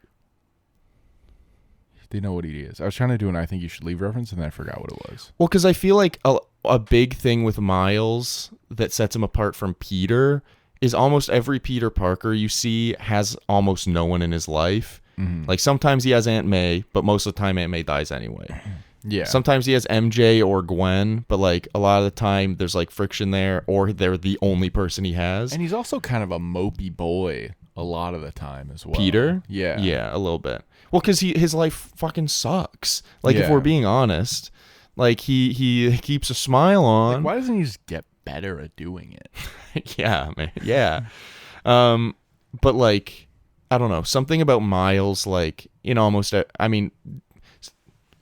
Speaker 2: they know what he is. I was trying to do an I think you should leave reference and then I forgot what it was.
Speaker 3: Well, because I feel like a big thing with Miles that sets him apart from Peter is almost every Peter Parker you see has almost no one in his life.
Speaker 2: Mm-hmm.
Speaker 3: Like sometimes he has Aunt May, but most of the time Aunt May dies anyway.
Speaker 2: Yeah.
Speaker 3: Sometimes he has MJ or Gwen, but like a lot of the time there's like friction there, or they're the only person he has.
Speaker 2: And he's also kind of a mopey boy a lot of the time as well.
Speaker 3: Peter?
Speaker 2: Yeah.
Speaker 3: Yeah, a little bit. Well, because his life fucking sucks. Like, if
Speaker 2: Yeah.
Speaker 3: we're being honest, like, he keeps a smile on.
Speaker 2: Like, why doesn't he just get better at doing it?
Speaker 3: Yeah, man. Yeah. But, like, I don't know. Something about Miles, like, in almost, I mean,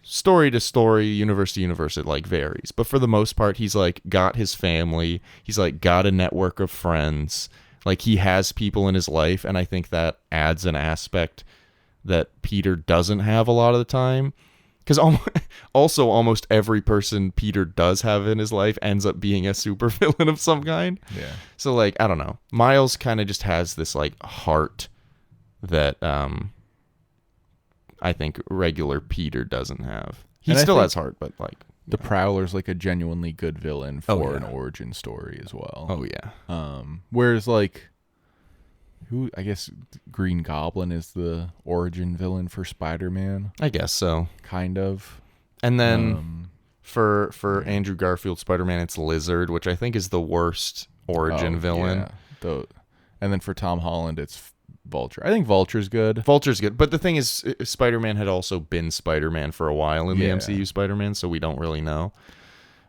Speaker 3: story to story, universe to universe, it, like, varies. But for the most part, he's, like, got his family. He's, like, got a network of friends. Like, he has people in his life, and I think that adds an aspect that Peter doesn't have a lot of the time. Because also almost every person Peter does have in his life ends up being a supervillain of some kind.
Speaker 2: Yeah.
Speaker 3: So, like, I don't know. Miles kind of just has this, like, heart that I think regular Peter doesn't have. He
Speaker 2: And I
Speaker 3: still
Speaker 2: think
Speaker 3: has heart, but, like...
Speaker 2: The Prowler's like a genuinely good villain for
Speaker 3: yeah.
Speaker 2: an origin story as well.
Speaker 3: Oh, yeah.
Speaker 2: Whereas like I guess Green Goblin is the origin villain for Spider-Man,
Speaker 3: I guess so.
Speaker 2: kind of.
Speaker 3: And then for Andrew Garfield Spider-Man, it's Lizard, which I think is the worst origin villain.
Speaker 2: Yeah. And then for Tom Holland, it's Vulture. I think Vulture's good.
Speaker 3: Vulture's good, but the thing is, Spider-Man had also been Spider-Man for a while in the
Speaker 2: Yeah.
Speaker 3: MCU Spider-Man, so we don't really know.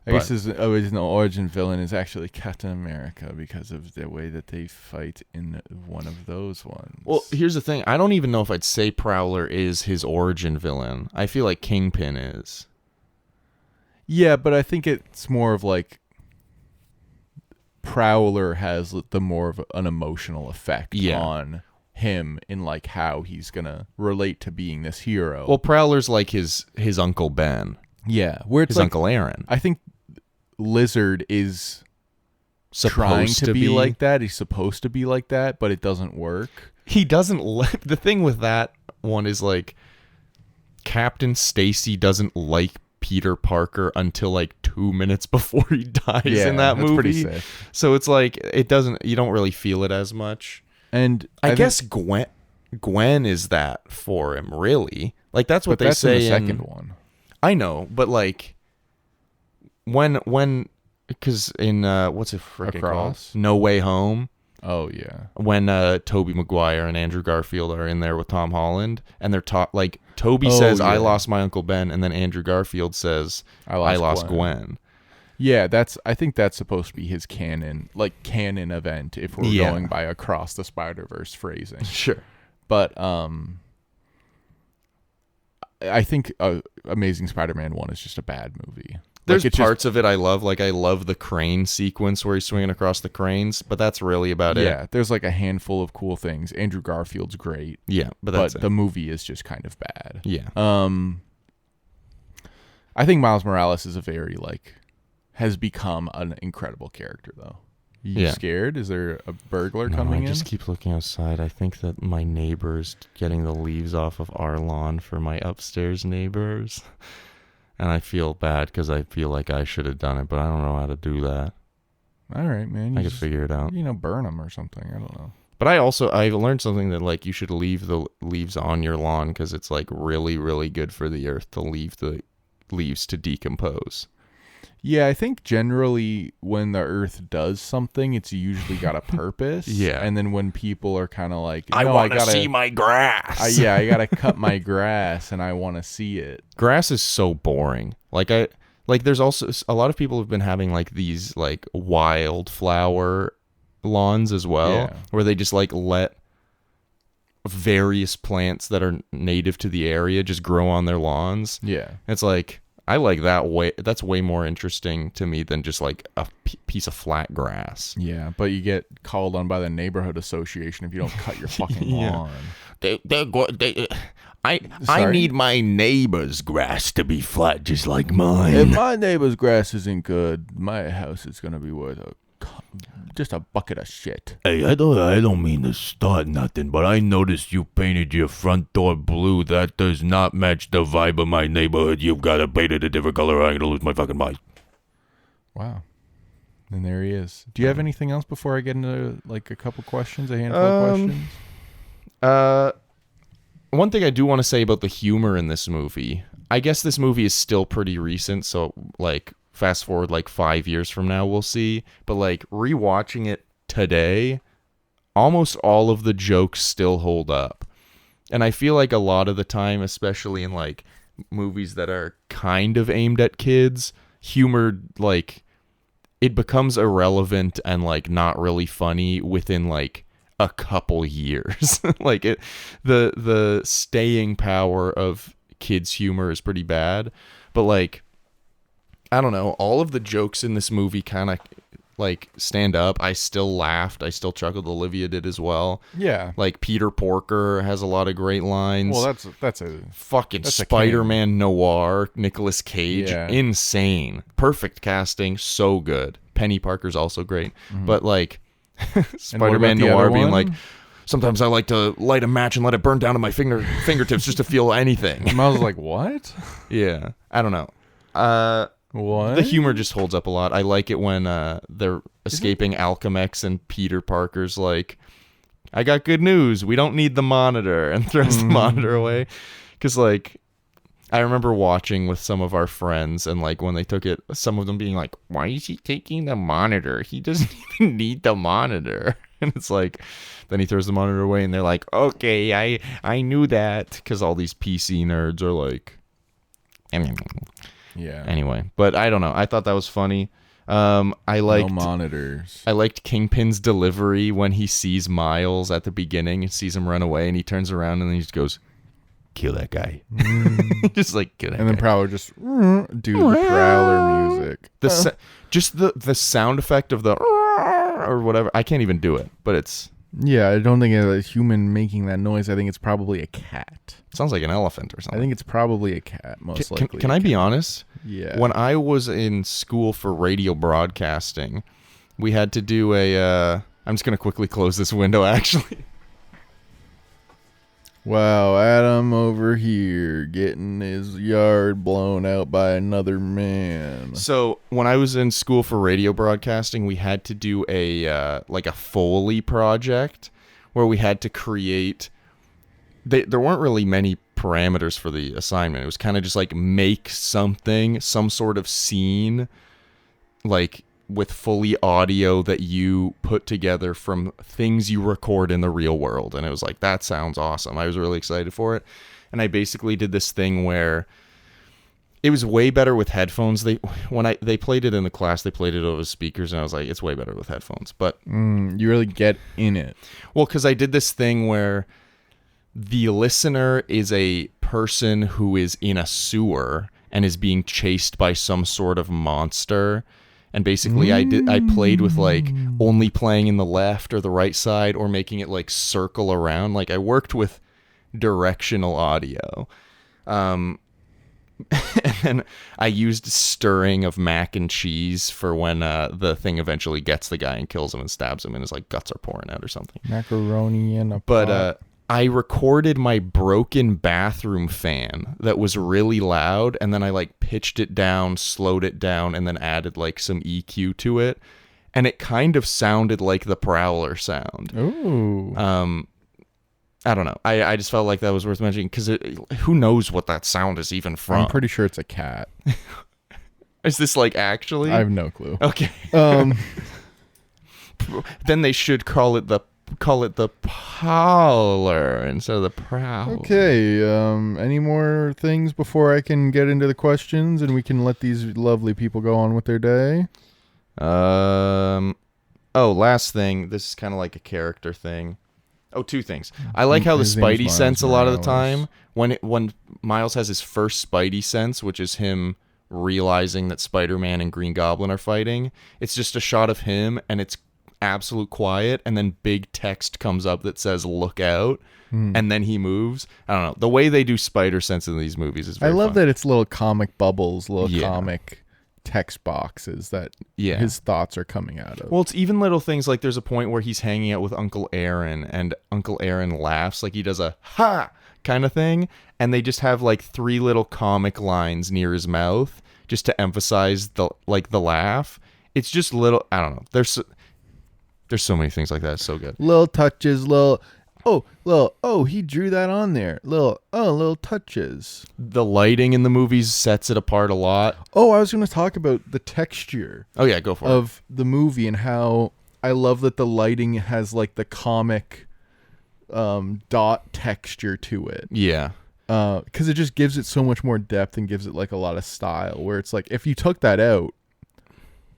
Speaker 2: I guess his original origin villain is actually Captain America because of the way that they fight in one of those ones.
Speaker 3: Well, here's the thing. I don't even know if I'd say Prowler is his origin villain. I feel like Kingpin is.
Speaker 2: Yeah, but I think it's more of like Prowler has the more of an emotional effect on him in like how he's gonna relate to being this hero.
Speaker 3: Well, Prowler's like his Uncle Ben.
Speaker 2: Yeah, where it's
Speaker 3: His
Speaker 2: like,
Speaker 3: Uncle Aaron.
Speaker 2: I think Lizard is
Speaker 3: Supposed
Speaker 2: trying to be like that. He's supposed to be like that, but it doesn't work.
Speaker 3: He doesn't the thing with that one is like Captain Stacy doesn't like Peter Parker until like 2 minutes before he dies in that movie.
Speaker 2: Pretty sick.
Speaker 3: So it's like you don't really feel it as much.
Speaker 2: And
Speaker 3: I guess Gwen is that for him, really. Like that's what they
Speaker 2: that's
Speaker 3: say
Speaker 2: in the second one.
Speaker 3: I know, but like when because in what's it freaking called?
Speaker 2: Across?
Speaker 3: No Way Home.
Speaker 2: Oh yeah.
Speaker 3: When Tobey Maguire and Andrew Garfield are in there with Tom Holland, and they're like Tobey says,
Speaker 2: yeah.
Speaker 3: "I lost my Uncle Ben," and then Andrew Garfield says, "I lost Gwen."
Speaker 2: Yeah, I think that's supposed to be his canon event if we're going by Across the Spider-Verse phrasing.
Speaker 3: Sure.
Speaker 2: But I think Amazing Spider-Man 1 is just a bad movie.
Speaker 3: There's parts of it I love. Like, I love the crane sequence where he's swinging across the cranes, but that's really about it.
Speaker 2: Yeah, there's like a handful of cool things. Andrew Garfield's great.
Speaker 3: Yeah, but
Speaker 2: the movie is just kind of bad.
Speaker 3: Yeah.
Speaker 2: I think Miles Morales is has become an incredible character, though. You scared? Is there a burglar coming in?
Speaker 3: I just keep looking outside. I think that my neighbor's getting the leaves off of our lawn for my upstairs neighbors. And I feel bad because I feel like I should have done it, but I don't know how to do that.
Speaker 2: All right, man.
Speaker 3: I could figure it out.
Speaker 2: Burn them or something. I don't know.
Speaker 3: But I learned something that like you should leave the leaves on your lawn because it's like really, really good for the earth to leave the leaves to decompose.
Speaker 2: Yeah, I think generally when the earth does something, it's usually got a purpose.
Speaker 3: Yeah.
Speaker 2: And then when people are kind of like,
Speaker 3: I want to see my grass.
Speaker 2: I got to cut my grass and I want to see it.
Speaker 3: Grass is so boring. There's also a lot of people have been having like these like wildflower lawns as well, where they just like let various plants that are native to the area just grow on their lawns.
Speaker 2: Yeah.
Speaker 3: It's like, I like that way. That's way more interesting to me than just like a piece of flat grass.
Speaker 2: Yeah, but you get called on by the neighborhood association if you don't cut your fucking lawn.
Speaker 3: I
Speaker 2: Sorry?
Speaker 3: need my neighbor's grass to be flat just like
Speaker 2: If
Speaker 3: mine.
Speaker 2: my neighbor's grass isn't good, my house is gonna be worth just a bucket of shit.
Speaker 4: Hey, I don't mean to start nothing, but I noticed you painted your front door blue. That does not match the vibe of my neighborhood. You've got to paint it a different color or I'm gonna lose my fucking mind.
Speaker 2: Wow. And there he is. Do you have anything else before I get into like a couple questions, a handful of questions?
Speaker 3: One thing I do want to say about the humor in this movie, I guess this movie is still pretty recent, so like fast forward like 5 years from now, we'll see. But like rewatching it today, almost all of the jokes still hold up. And I feel like a lot of the time, especially in like movies that are kind of aimed at kids, humor, like it becomes irrelevant and like not really funny within like a couple years. Like the staying power of kids' humor is pretty bad. But like, I don't know, all of the jokes in this movie kind of like stand up. I still laughed. I still chuckled. Olivia did as well.
Speaker 2: Yeah.
Speaker 3: Like Peter Porker has a lot of great lines.
Speaker 2: Well, that's a
Speaker 3: fucking
Speaker 2: that's a
Speaker 3: Spider-Man noir, Nicolas Cage,
Speaker 2: Yeah.
Speaker 3: insane. Perfect casting, so good. Penny Parker's also great. But like Spider-Man
Speaker 2: the
Speaker 3: noir
Speaker 2: other
Speaker 3: being
Speaker 2: one?
Speaker 3: like, sometimes I like to light a match and let it burn down to my fingertips just to feel anything.
Speaker 2: I was like, what?
Speaker 3: Yeah, I don't know.
Speaker 2: What?
Speaker 3: The humor just holds up a lot. I like it when they're escaping Alchemex and Peter Parker's like, I got good news. We don't need the monitor, and throws the monitor away. Because like, I remember watching with some of our friends, and like when they took it, some of them being like, why is he taking the monitor? He doesn't even need the monitor. And it's like, then he throws the monitor away, and they're like, okay, I knew that. Because all these PC nerds are like,
Speaker 2: Yeah.
Speaker 3: anyway, but I don't know. I thought that was funny. I liked
Speaker 2: No monitors.
Speaker 3: I liked Kingpin's delivery when he sees Miles at the beginning and sees him run away, and he turns around and then he just goes, "Kill that guy." Just like kill that
Speaker 2: And then
Speaker 3: guy.
Speaker 2: Prowler just do the Prowler music.
Speaker 3: Just the sound effect of the or whatever. I can't even do it, but it's
Speaker 2: Yeah, I don't think a human making that noise. I think it's probably a cat.
Speaker 3: sounds like an elephant or
Speaker 2: I
Speaker 3: something.
Speaker 2: think it's probably a cat, most likely.
Speaker 3: Can I be honest?
Speaker 2: Yeah.
Speaker 3: When I was in school for radio broadcasting, we had to do a. I'm just gonna quickly close this window. Actually,
Speaker 2: Wow, Adam over here getting his yard blown out by another man.
Speaker 3: so when I was in school for radio broadcasting, we had to do a like a Foley project where we had to create. There weren't really many parameters for the assignment. It was kind of just like make something, some sort of scene, like with fully audio that you put together from things you record in the real world. And it was like, that sounds awesome. I was really excited for it. And I basically did this thing where it was way better with headphones. They played it in the class, they played it over speakers, and I was like, it's way better with headphones. But
Speaker 2: You really get in it.
Speaker 3: well, because I did this thing where the listener is a person who is in a sewer and is being chased by some sort of monster. And basically I played with like only playing in the left or the right side or making it like circle around. Like I worked with directional audio. And then I used stirring of mac and cheese for when the thing eventually gets the guy and kills him and stabs him and his like guts are pouring out or something.
Speaker 2: Macaroni in a
Speaker 3: But
Speaker 2: pot.
Speaker 3: I recorded my broken bathroom fan that was really loud, and then I like pitched it down, slowed it down, and then added like some EQ to it, and it kind of sounded like the Prowler sound.
Speaker 2: Ooh.
Speaker 3: I don't know. I just felt like that was worth mentioning because who knows what that sound is even from?
Speaker 2: I'm pretty sure it's a cat.
Speaker 3: Is this like actually?
Speaker 2: I have no clue.
Speaker 3: Okay. Then they should call it the Prowler instead of the Prowler.
Speaker 2: Okay, any more things before I can get into the questions and we can let these lovely people go on with their day?
Speaker 3: Last thing. This is kind of like a character thing. Oh, two things. I like how the
Speaker 2: His name's
Speaker 3: Spidey
Speaker 2: Miles
Speaker 3: sense a lot of the
Speaker 2: Morales.
Speaker 3: time when Miles has his first Spidey sense, which is him realizing that Spider-Man and Green Goblin are fighting. It's just a shot of him, and it's absolute quiet, and then big text comes up that says "Look out," and then he moves. I don't know. The way they do spider sense in these movies is very
Speaker 2: I love
Speaker 3: fun.
Speaker 2: that it's little comic bubbles, little
Speaker 3: Yeah.
Speaker 2: comic text boxes that
Speaker 3: Yeah.
Speaker 2: his thoughts are coming out of.
Speaker 3: Well, it's even little things like there's a point where he's hanging out with Uncle Aaron, and Uncle Aaron laughs like he does a "ha" kind of thing, and they just have like 3 little comic lines near his mouth just to emphasize the laugh. It's just little. I don't know. There's so many things like that. It's so good.
Speaker 2: Little touches, he drew that on there. Little touches.
Speaker 3: The lighting in the movies sets it apart a lot.
Speaker 2: Oh, I was going to talk about the texture
Speaker 3: Oh yeah, go for it.
Speaker 2: of the movie and how I love that the lighting has like the comic dot texture to it.
Speaker 3: Yeah.
Speaker 2: Because it just gives it so much more depth and gives it like a lot of style, where it's like if you took that out,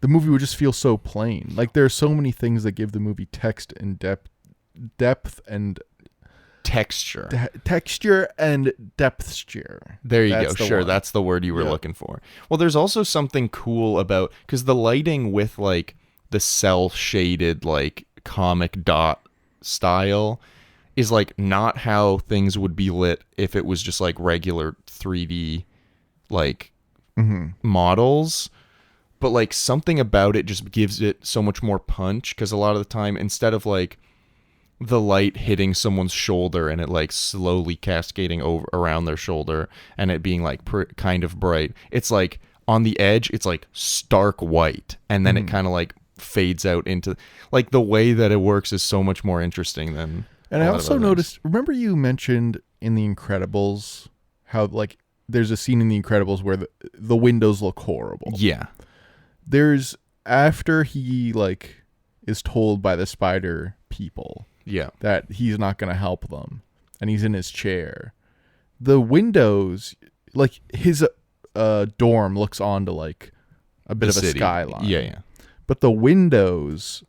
Speaker 2: the movie would just feel so plain. Like there are so many things that give the movie text and depth and
Speaker 3: Texture.
Speaker 2: texture and depthsture.
Speaker 3: There you
Speaker 2: That's
Speaker 3: go.
Speaker 2: the
Speaker 3: Sure,
Speaker 2: one.
Speaker 3: that's the word you were
Speaker 2: Yeah.
Speaker 3: looking for. Well, there's also something cool about, because the lighting with like the cell shaded like comic dot style is like not how things would be lit if it was just like regular 3D like models. But like something about it just gives it so much more punch, because a lot of the time, instead of like the light hitting someone's shoulder and it like slowly cascading over around their shoulder and it being like kind of bright, it's like on the edge, it's like stark white, and then it kind of like fades out into like the way that it works is so much more interesting than.
Speaker 2: And
Speaker 3: a
Speaker 2: I
Speaker 3: lot of
Speaker 2: also
Speaker 3: other
Speaker 2: noticed, remember you mentioned in The Incredibles how like there's a scene in The Incredibles where the windows look horrible.
Speaker 3: things. Yeah.
Speaker 2: There's after he like is told by the spider people
Speaker 3: Yeah.
Speaker 2: that he's not going to help them and he's in his chair. The windows, like his dorm looks onto like a bit of a
Speaker 3: city.
Speaker 2: skyline.
Speaker 3: Yeah, yeah.
Speaker 2: But the windows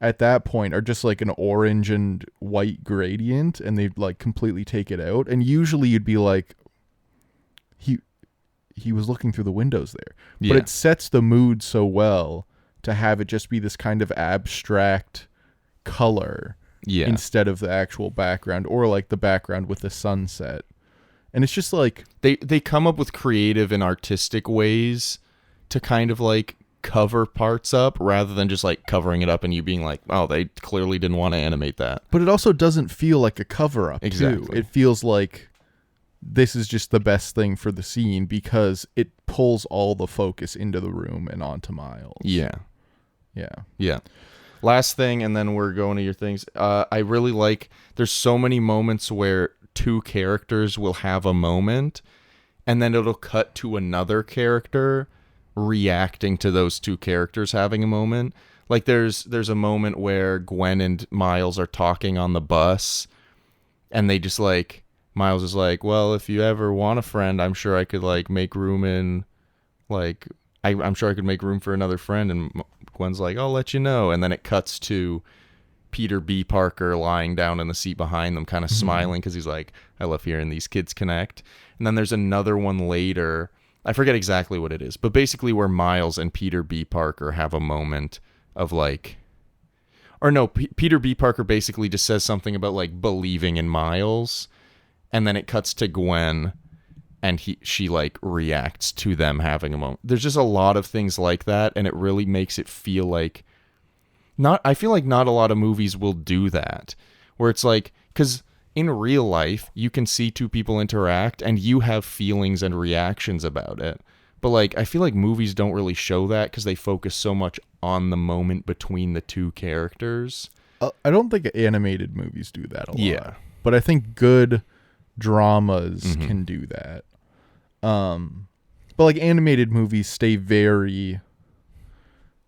Speaker 2: at that point are just like an orange and white gradient, and they like completely take it out. And usually you'd be like, he was looking through the windows there.
Speaker 3: Yeah.
Speaker 2: But it sets the mood so well to have it just be this kind of abstract color
Speaker 3: Yeah.
Speaker 2: instead of the actual background, or like the background with the sunset. And it's just like,
Speaker 3: They come up with creative and artistic ways to kind of like cover parts up rather than just like covering it up and you being like, oh, they clearly didn't want to animate that.
Speaker 2: but it also doesn't feel like a cover up too.
Speaker 3: Exactly.
Speaker 2: It feels like this is just the best thing for the scene because it pulls all the focus into the room and onto Miles.
Speaker 3: Yeah.
Speaker 2: Yeah.
Speaker 3: Yeah. Last thing, and then we're going to your things. I really like, there's so many moments where 2 characters will have a moment and then it'll cut to another character reacting to those 2 characters having a moment. Like there's a moment where Gwen and Miles are talking on the bus, and they just like, Miles is like, well, if you ever want a friend, I'm sure I could like make room in like, I'm sure I could make room for another friend. And Gwen's like, I'll let you know. And then it cuts to Peter B. Parker lying down in the seat behind them, kind of smiling because he's like, I love hearing these kids connect. And then there's another one later. I forget exactly what it is, but basically where Miles and Peter B. Parker have a moment of like, or no, Peter B. Parker basically just says something about like believing in Miles. And then it cuts to Gwen, and she like reacts to them having a moment. There's just a lot of things like that, and it really makes it feel like I feel like not a lot of movies will do that, where it's like, because in real life you can see 2 people interact and you have feelings and reactions about it, but like I feel like movies don't really show that because they focus so much on the moment between the 2 characters.
Speaker 2: I don't think animated movies do that a lot.
Speaker 3: Yeah.
Speaker 2: But I think good dramas can do that. But like animated movies stay very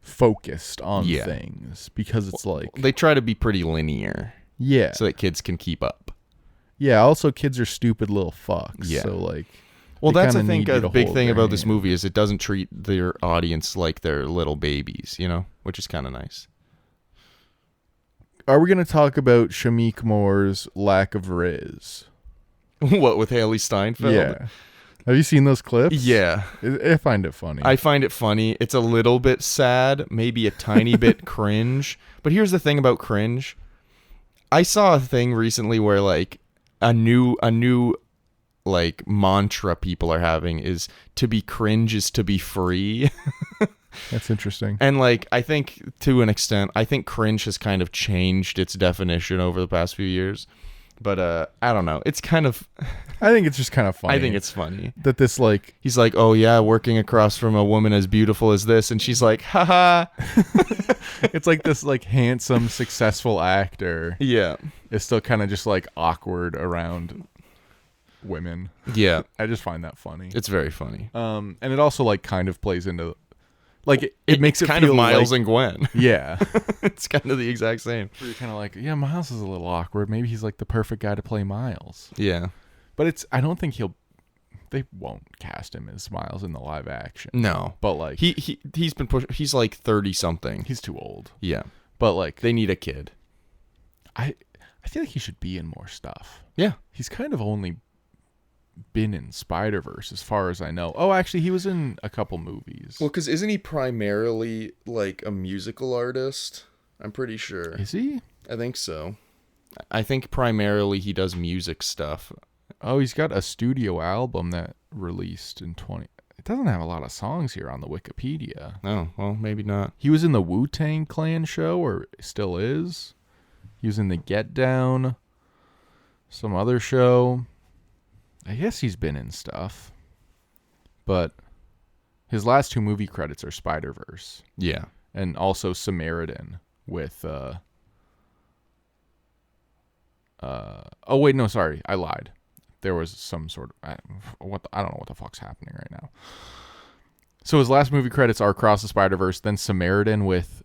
Speaker 2: focused on
Speaker 3: Yeah.
Speaker 2: things because it's like,
Speaker 3: They try to be pretty linear
Speaker 2: yeah.
Speaker 3: so that kids can keep up.
Speaker 2: Yeah, also kids are stupid little fucks.
Speaker 3: Yeah.
Speaker 2: So like,
Speaker 3: Well,
Speaker 2: they
Speaker 3: that's I
Speaker 2: kinda
Speaker 3: think
Speaker 2: need you
Speaker 3: a
Speaker 2: to
Speaker 3: big
Speaker 2: hold
Speaker 3: thing
Speaker 2: their
Speaker 3: about this
Speaker 2: hand.
Speaker 3: movie is it doesn't treat their audience like they're little babies, you know, which is kind of nice.
Speaker 2: Are we going to talk about Shamik Moore's lack of riz?
Speaker 3: What, with Haley Steinfeld?
Speaker 2: Yeah. Have you seen those clips?
Speaker 3: Yeah.
Speaker 2: I find it funny.
Speaker 3: I find it funny. It's a little bit sad, maybe a tiny bit cringe. But here's the thing about cringe. I saw a thing recently where like a new like mantra people are having is to be cringe is to be free.
Speaker 2: That's interesting.
Speaker 3: And like I think to an extent, I think cringe has kind of changed its definition over the past few years. But I don't know. It's kind of
Speaker 2: I think it's just kind of funny.
Speaker 3: I think it's funny.
Speaker 2: that this like
Speaker 3: He's like, "Oh yeah, working across from a woman as beautiful as this." And she's like, "Haha."
Speaker 2: it's like this like handsome, successful actor
Speaker 3: Yeah.
Speaker 2: is still kind of just like awkward around women.
Speaker 3: Yeah.
Speaker 2: I just find that funny.
Speaker 3: It's very funny.
Speaker 2: And it also like kind of plays into like it makes it
Speaker 3: kind
Speaker 2: feel
Speaker 3: of Miles
Speaker 2: like,
Speaker 3: and Gwen.
Speaker 2: yeah.
Speaker 3: It's kind of the exact same.
Speaker 2: You're kind of like, yeah, Miles is a little awkward. Maybe he's like the perfect guy to play Miles.
Speaker 3: Yeah.
Speaker 2: But I don't think they won't cast him as Miles in the live action.
Speaker 3: No.
Speaker 2: But like
Speaker 3: He's been pushed. He's like 30 something.
Speaker 2: he's too old.
Speaker 3: Yeah.
Speaker 2: But like
Speaker 3: They need a kid.
Speaker 2: I feel like he should be in more stuff.
Speaker 3: Yeah.
Speaker 2: He's kind of only been in Spider-Verse as far as I know. Oh, actually he was in a couple movies.
Speaker 3: Well, because isn't he primarily like a musical artist? I'm pretty sure.
Speaker 2: Is he?
Speaker 3: I think so. I think primarily he does music stuff.
Speaker 2: Oh, he's got a studio album that released in 20. It doesn't have a lot of songs here on the Wikipedia.
Speaker 3: Oh, well, maybe not.
Speaker 2: He was in the Wu-Tang Clan show, or still is. He was in the Get Down, some other show. I guess he's been in stuff. But his last two movie credits are Spider-Verse.
Speaker 3: Yeah.
Speaker 2: And also Samaritan with oh wait, no, sorry, I lied. There was some sort of I don't know what the fuck's happening right now. So his last movie credits are Across the Spider-Verse, then Samaritan with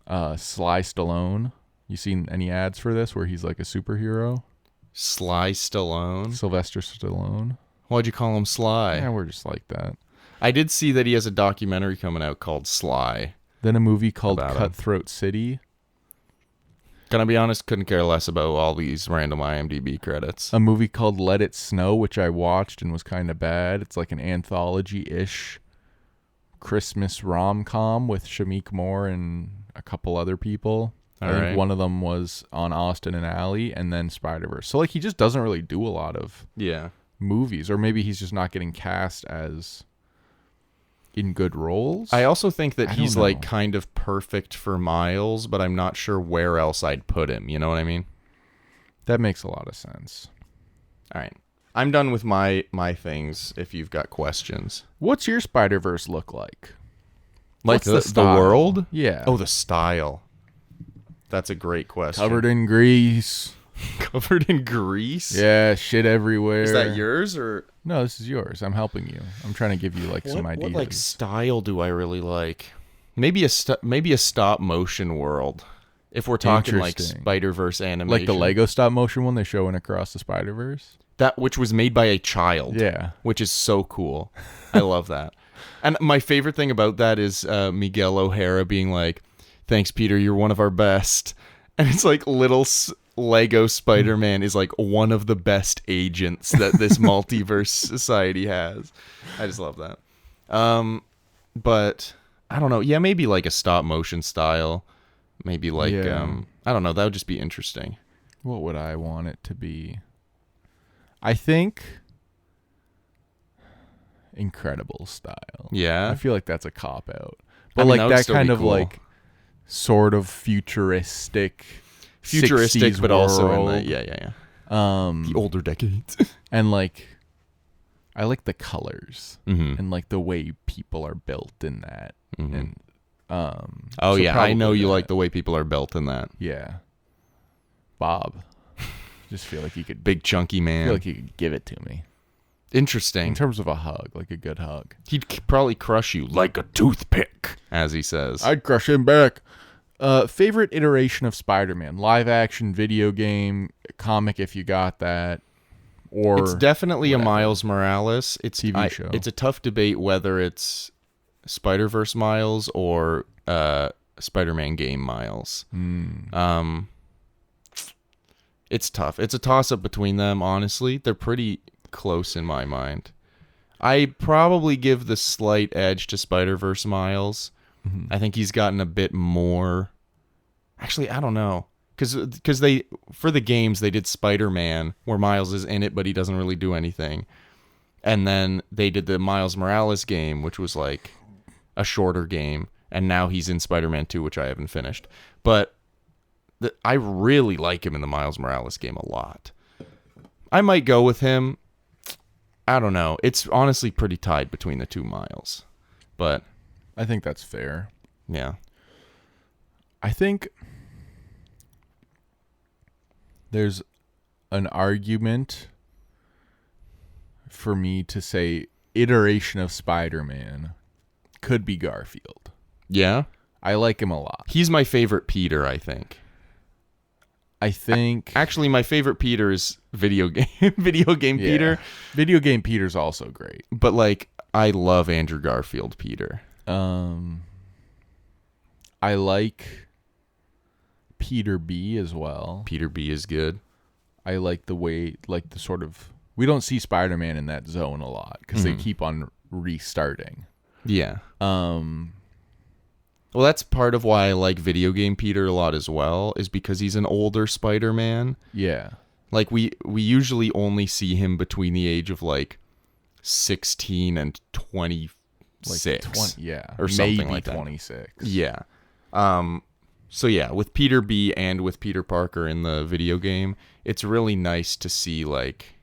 Speaker 2: Sly Stallone. You seen any ads for this where he's like a superhero?
Speaker 3: Sly Stallone.
Speaker 2: Sylvester Stallone.
Speaker 3: Why'd you call him Sly?
Speaker 2: Yeah, we're just like that.
Speaker 3: I did see that he has a documentary coming out called Sly.
Speaker 2: Then a movie called
Speaker 3: About him.
Speaker 2: Cutthroat City.
Speaker 3: Gonna be honest, couldn't care less about all these random IMDb credits.
Speaker 2: A movie called Let It Snow, which I watched and was kind of bad. It's like an anthology-ish Christmas rom-com with Shameik Moore and a couple other people. I think
Speaker 3: right.
Speaker 2: one of them was on Austin and Ally, and then Spider-Verse. So like he just doesn't really do a lot of
Speaker 3: Yeah.
Speaker 2: movies, or maybe he's just not getting cast as in good roles.
Speaker 3: I also think that
Speaker 2: I
Speaker 3: he's
Speaker 2: don't
Speaker 3: like
Speaker 2: know.
Speaker 3: kind of perfect for Miles, but I'm not sure where else I'd put him. You know what I mean?
Speaker 2: That makes a lot of sense.
Speaker 3: All right. I'm done with my things if you've got questions.
Speaker 2: What's your Spider-Verse look like?
Speaker 3: Like
Speaker 2: What's
Speaker 3: the
Speaker 2: style?
Speaker 3: world?
Speaker 2: Yeah.
Speaker 3: Oh, the style. That's a great question.
Speaker 2: Covered in grease.
Speaker 3: Covered in grease?
Speaker 2: Yeah, shit everywhere.
Speaker 3: Is that yours or
Speaker 2: No, this is yours. I'm helping you. I'm trying to give you like some ideas.
Speaker 3: What like style do I really like? Maybe a stop motion world. If we're talking like
Speaker 2: Interesting.
Speaker 3: Spider-Verse animation.
Speaker 2: Like the Lego stop motion one they show in Across the Spider-Verse?
Speaker 3: That which was made by a child.
Speaker 2: Yeah.
Speaker 3: Which is so cool. I love that. And my favorite thing about that is Miguel O'Hara being like, "Thanks, Peter. You're one of our best." And it's like little Lego Spider-Man is like one of the best agents that this multiverse society has. I just love that. But I don't know. Yeah, maybe like a stop motion style. Maybe like
Speaker 2: Yeah.
Speaker 3: I don't know. That would just be interesting.
Speaker 2: What would I want it to be? I think Incredible style.
Speaker 3: Yeah.
Speaker 2: I feel like that's a cop out. But
Speaker 3: I mean,
Speaker 2: like
Speaker 3: that would
Speaker 2: that
Speaker 3: still
Speaker 2: kind
Speaker 3: be
Speaker 2: of
Speaker 3: cool.
Speaker 2: like sort of futuristic
Speaker 3: 60s, but also in
Speaker 2: world.
Speaker 3: the yeah.
Speaker 2: The
Speaker 3: older decades.
Speaker 2: and like I like the colors
Speaker 3: Mm-hmm.
Speaker 2: and like the way people are built in that.
Speaker 3: Mhm.
Speaker 2: And
Speaker 3: Oh
Speaker 2: so
Speaker 3: yeah, I know
Speaker 2: probably
Speaker 3: you
Speaker 2: that.
Speaker 3: like the way people are built in that.
Speaker 2: Yeah. Bob. Just feel like you could
Speaker 3: Big chunky man.
Speaker 2: feel like you could give it to me.
Speaker 3: Interesting.
Speaker 2: In terms of a hug, like a good hug.
Speaker 3: He'd probably crush you
Speaker 4: Like a toothpick.
Speaker 3: as he says.
Speaker 2: I'd crush him back. Favorite iteration of Spider-Man? Live action, video game, comic if you got that. Or
Speaker 3: It's definitely
Speaker 2: whatever.
Speaker 3: a Miles Morales. It's
Speaker 2: TV show.
Speaker 3: It's a tough debate whether it's Spider-Verse Miles or Spider-Man game Miles. It's tough. It's a toss-up between them, honestly. They're pretty close in my mind. I probably give the slight edge to Spider-Verse Miles.
Speaker 2: Mm-hmm.
Speaker 3: I think he's gotten a bit more. Actually, I don't know. Because they, for the games, they did Spider-Man, where Miles is in it, but he doesn't really do anything. And then they did the Miles Morales game, which was like a shorter game. And now he's in Spider-Man 2, which I haven't finished. But I really like him in the Miles Morales game a lot. I might go with him. I don't know. It's honestly pretty tied between the two Miles. But
Speaker 2: I think that's fair.
Speaker 3: yeah.
Speaker 2: I think there's an argument for me to say iteration of Spider-Man could be Garfield.
Speaker 3: Yeah?
Speaker 2: I like him a lot.
Speaker 3: He's my favorite Peter, I think.
Speaker 2: I think
Speaker 3: Actually, my favorite Peter is video game
Speaker 2: yeah.
Speaker 3: Peter.
Speaker 2: Video game Peter's also great.
Speaker 3: But like, I love Andrew Garfield Peter.
Speaker 2: I like Peter B as well.
Speaker 3: Peter B is good.
Speaker 2: I like the way, like the sort of, we don't see Spider-Man in that zone a lot because they keep on restarting.
Speaker 3: Yeah. Well, that's part of why I like video game Peter a lot as well, is because he's an older Spider-Man.
Speaker 2: Yeah.
Speaker 3: Like we usually only see him between the age of like 16 and 26.
Speaker 2: Like yeah.
Speaker 3: Or something
Speaker 2: maybe
Speaker 3: like that.
Speaker 2: 26.
Speaker 3: Yeah. So yeah, with Peter B and with Peter Parker in the video game, it's really nice to see like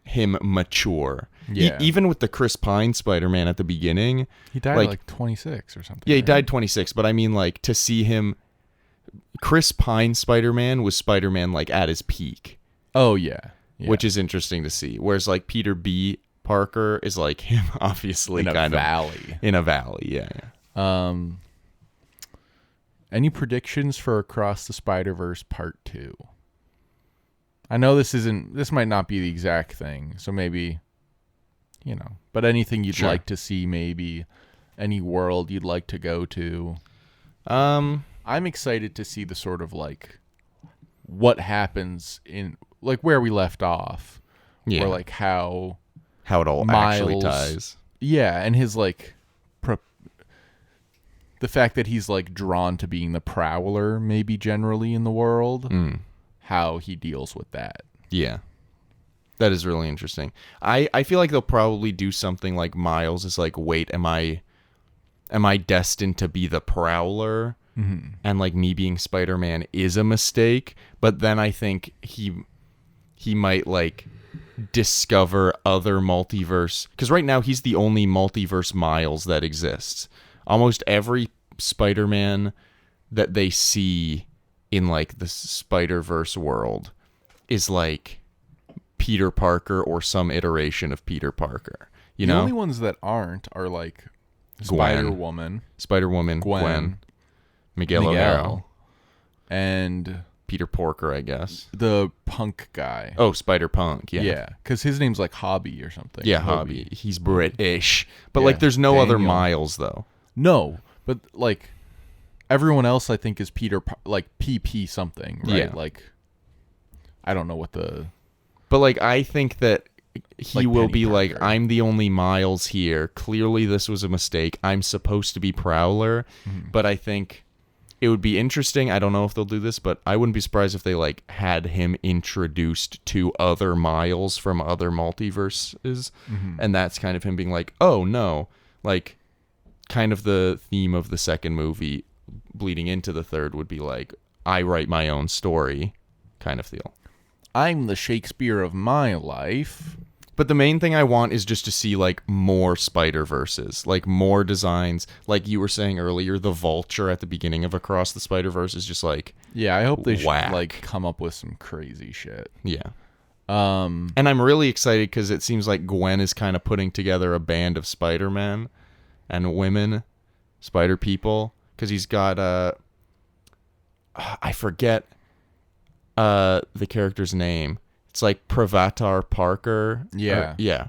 Speaker 3: him mature.
Speaker 2: Yeah.
Speaker 3: Even with the Chris Pine Spider-Man at the beginning.
Speaker 2: He died like 26 or something.
Speaker 3: Yeah, he
Speaker 2: right?
Speaker 3: died 26, but I mean like to see him, Chris Pine Spider-Man was Spider-Man like at his peak.
Speaker 2: Oh yeah.
Speaker 3: Which is interesting to see. Whereas like Peter B Parker is like him obviously
Speaker 2: in a
Speaker 3: kind
Speaker 2: valley.
Speaker 3: In a valley, yeah.
Speaker 2: Any predictions for Across the Spider-Verse Part 2? I know this might not be the exact thing, so maybe, but anything you'd like to see, maybe any world you'd like to go to. I'm excited to see the sort of like what happens in like where we left off, or like how
Speaker 3: it all actually ties.
Speaker 2: Yeah, and his like the fact that he's like drawn to being the Prowler, maybe generally in the world. How he deals with that.
Speaker 3: Yeah. That is really interesting. I feel like they'll probably do something like Miles is like, wait, am I destined to be the Prowler? Mm-hmm. And like me being Spider-Man is a mistake. But then I think he might like discover other multiverse. Because right now he's the only multiverse Miles that exists. Almost every Spider-Man that they see in like the Spider-Verse world is like Peter Parker or some iteration of Peter Parker. The
Speaker 2: only ones that aren't are like Spider-Woman,
Speaker 3: Gwen, Miguel O'Hara,
Speaker 2: and
Speaker 3: Peter Porker, I guess.
Speaker 2: The punk guy.
Speaker 3: Oh, Spider-Punk, yeah.
Speaker 2: Yeah, because his name's like Hobby or something.
Speaker 3: Yeah, Hobby. He's British. But like there's no other Miles, though.
Speaker 2: No, but like everyone else I think is Peter, like PP something, right?
Speaker 3: Yeah.
Speaker 2: Like, I don't know what the...
Speaker 3: But like, I think that he
Speaker 2: like
Speaker 3: will
Speaker 2: Penny
Speaker 3: be
Speaker 2: Parker.
Speaker 3: like, I'm the only Miles here. Clearly this was a mistake. I'm supposed to be Prowler. But I think it would be interesting. I don't know if they'll do this, but I wouldn't be surprised if they like had him introduced to other Miles from other multiverses. And that's kind of him being like, oh no, like kind of the theme of the second movie bleeding into the third would be like, I write my own story kind of deal.
Speaker 2: I'm the Shakespeare of my life.
Speaker 3: But the main thing I want is just to see like more Spider-Verses, like more designs. Like you were saying earlier, the Vulture at the beginning of Across the Spider-Verse is just like,
Speaker 2: yeah, I hope they should
Speaker 3: whack.
Speaker 2: like come up with some crazy shit.
Speaker 3: Yeah. And I'm really excited because it seems like Gwen is kind of putting together a band of Spider-Men and women, Spider people, because he's got I forget the character's name. It's like Pravatar Parker.
Speaker 2: Yeah.
Speaker 3: Yeah.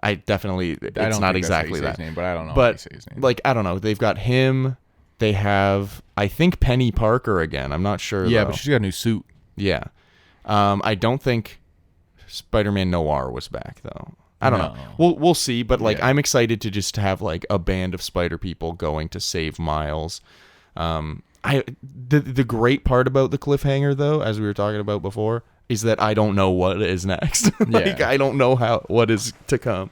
Speaker 3: I definitely, it's
Speaker 2: I don't
Speaker 3: not
Speaker 2: think
Speaker 3: exactly
Speaker 2: that's how you say
Speaker 3: that.
Speaker 2: his name, but I don't know
Speaker 3: But
Speaker 2: how you say his name.
Speaker 3: like, I don't know. They've got him. They have, I think, Penny Parker again. I'm not sure.
Speaker 2: Yeah,
Speaker 3: though.
Speaker 2: but she's got a new suit.
Speaker 3: Yeah. I don't think Spider-Man Noir was back though. I don't know.
Speaker 2: No.
Speaker 3: We'll see, but like
Speaker 2: Yeah.
Speaker 3: I'm excited to just have like a band of Spider people going to save Miles. The great part about the cliffhanger though, as we were talking about before, is that I don't know what is next. Like
Speaker 2: Yeah.
Speaker 3: I don't know what is to come.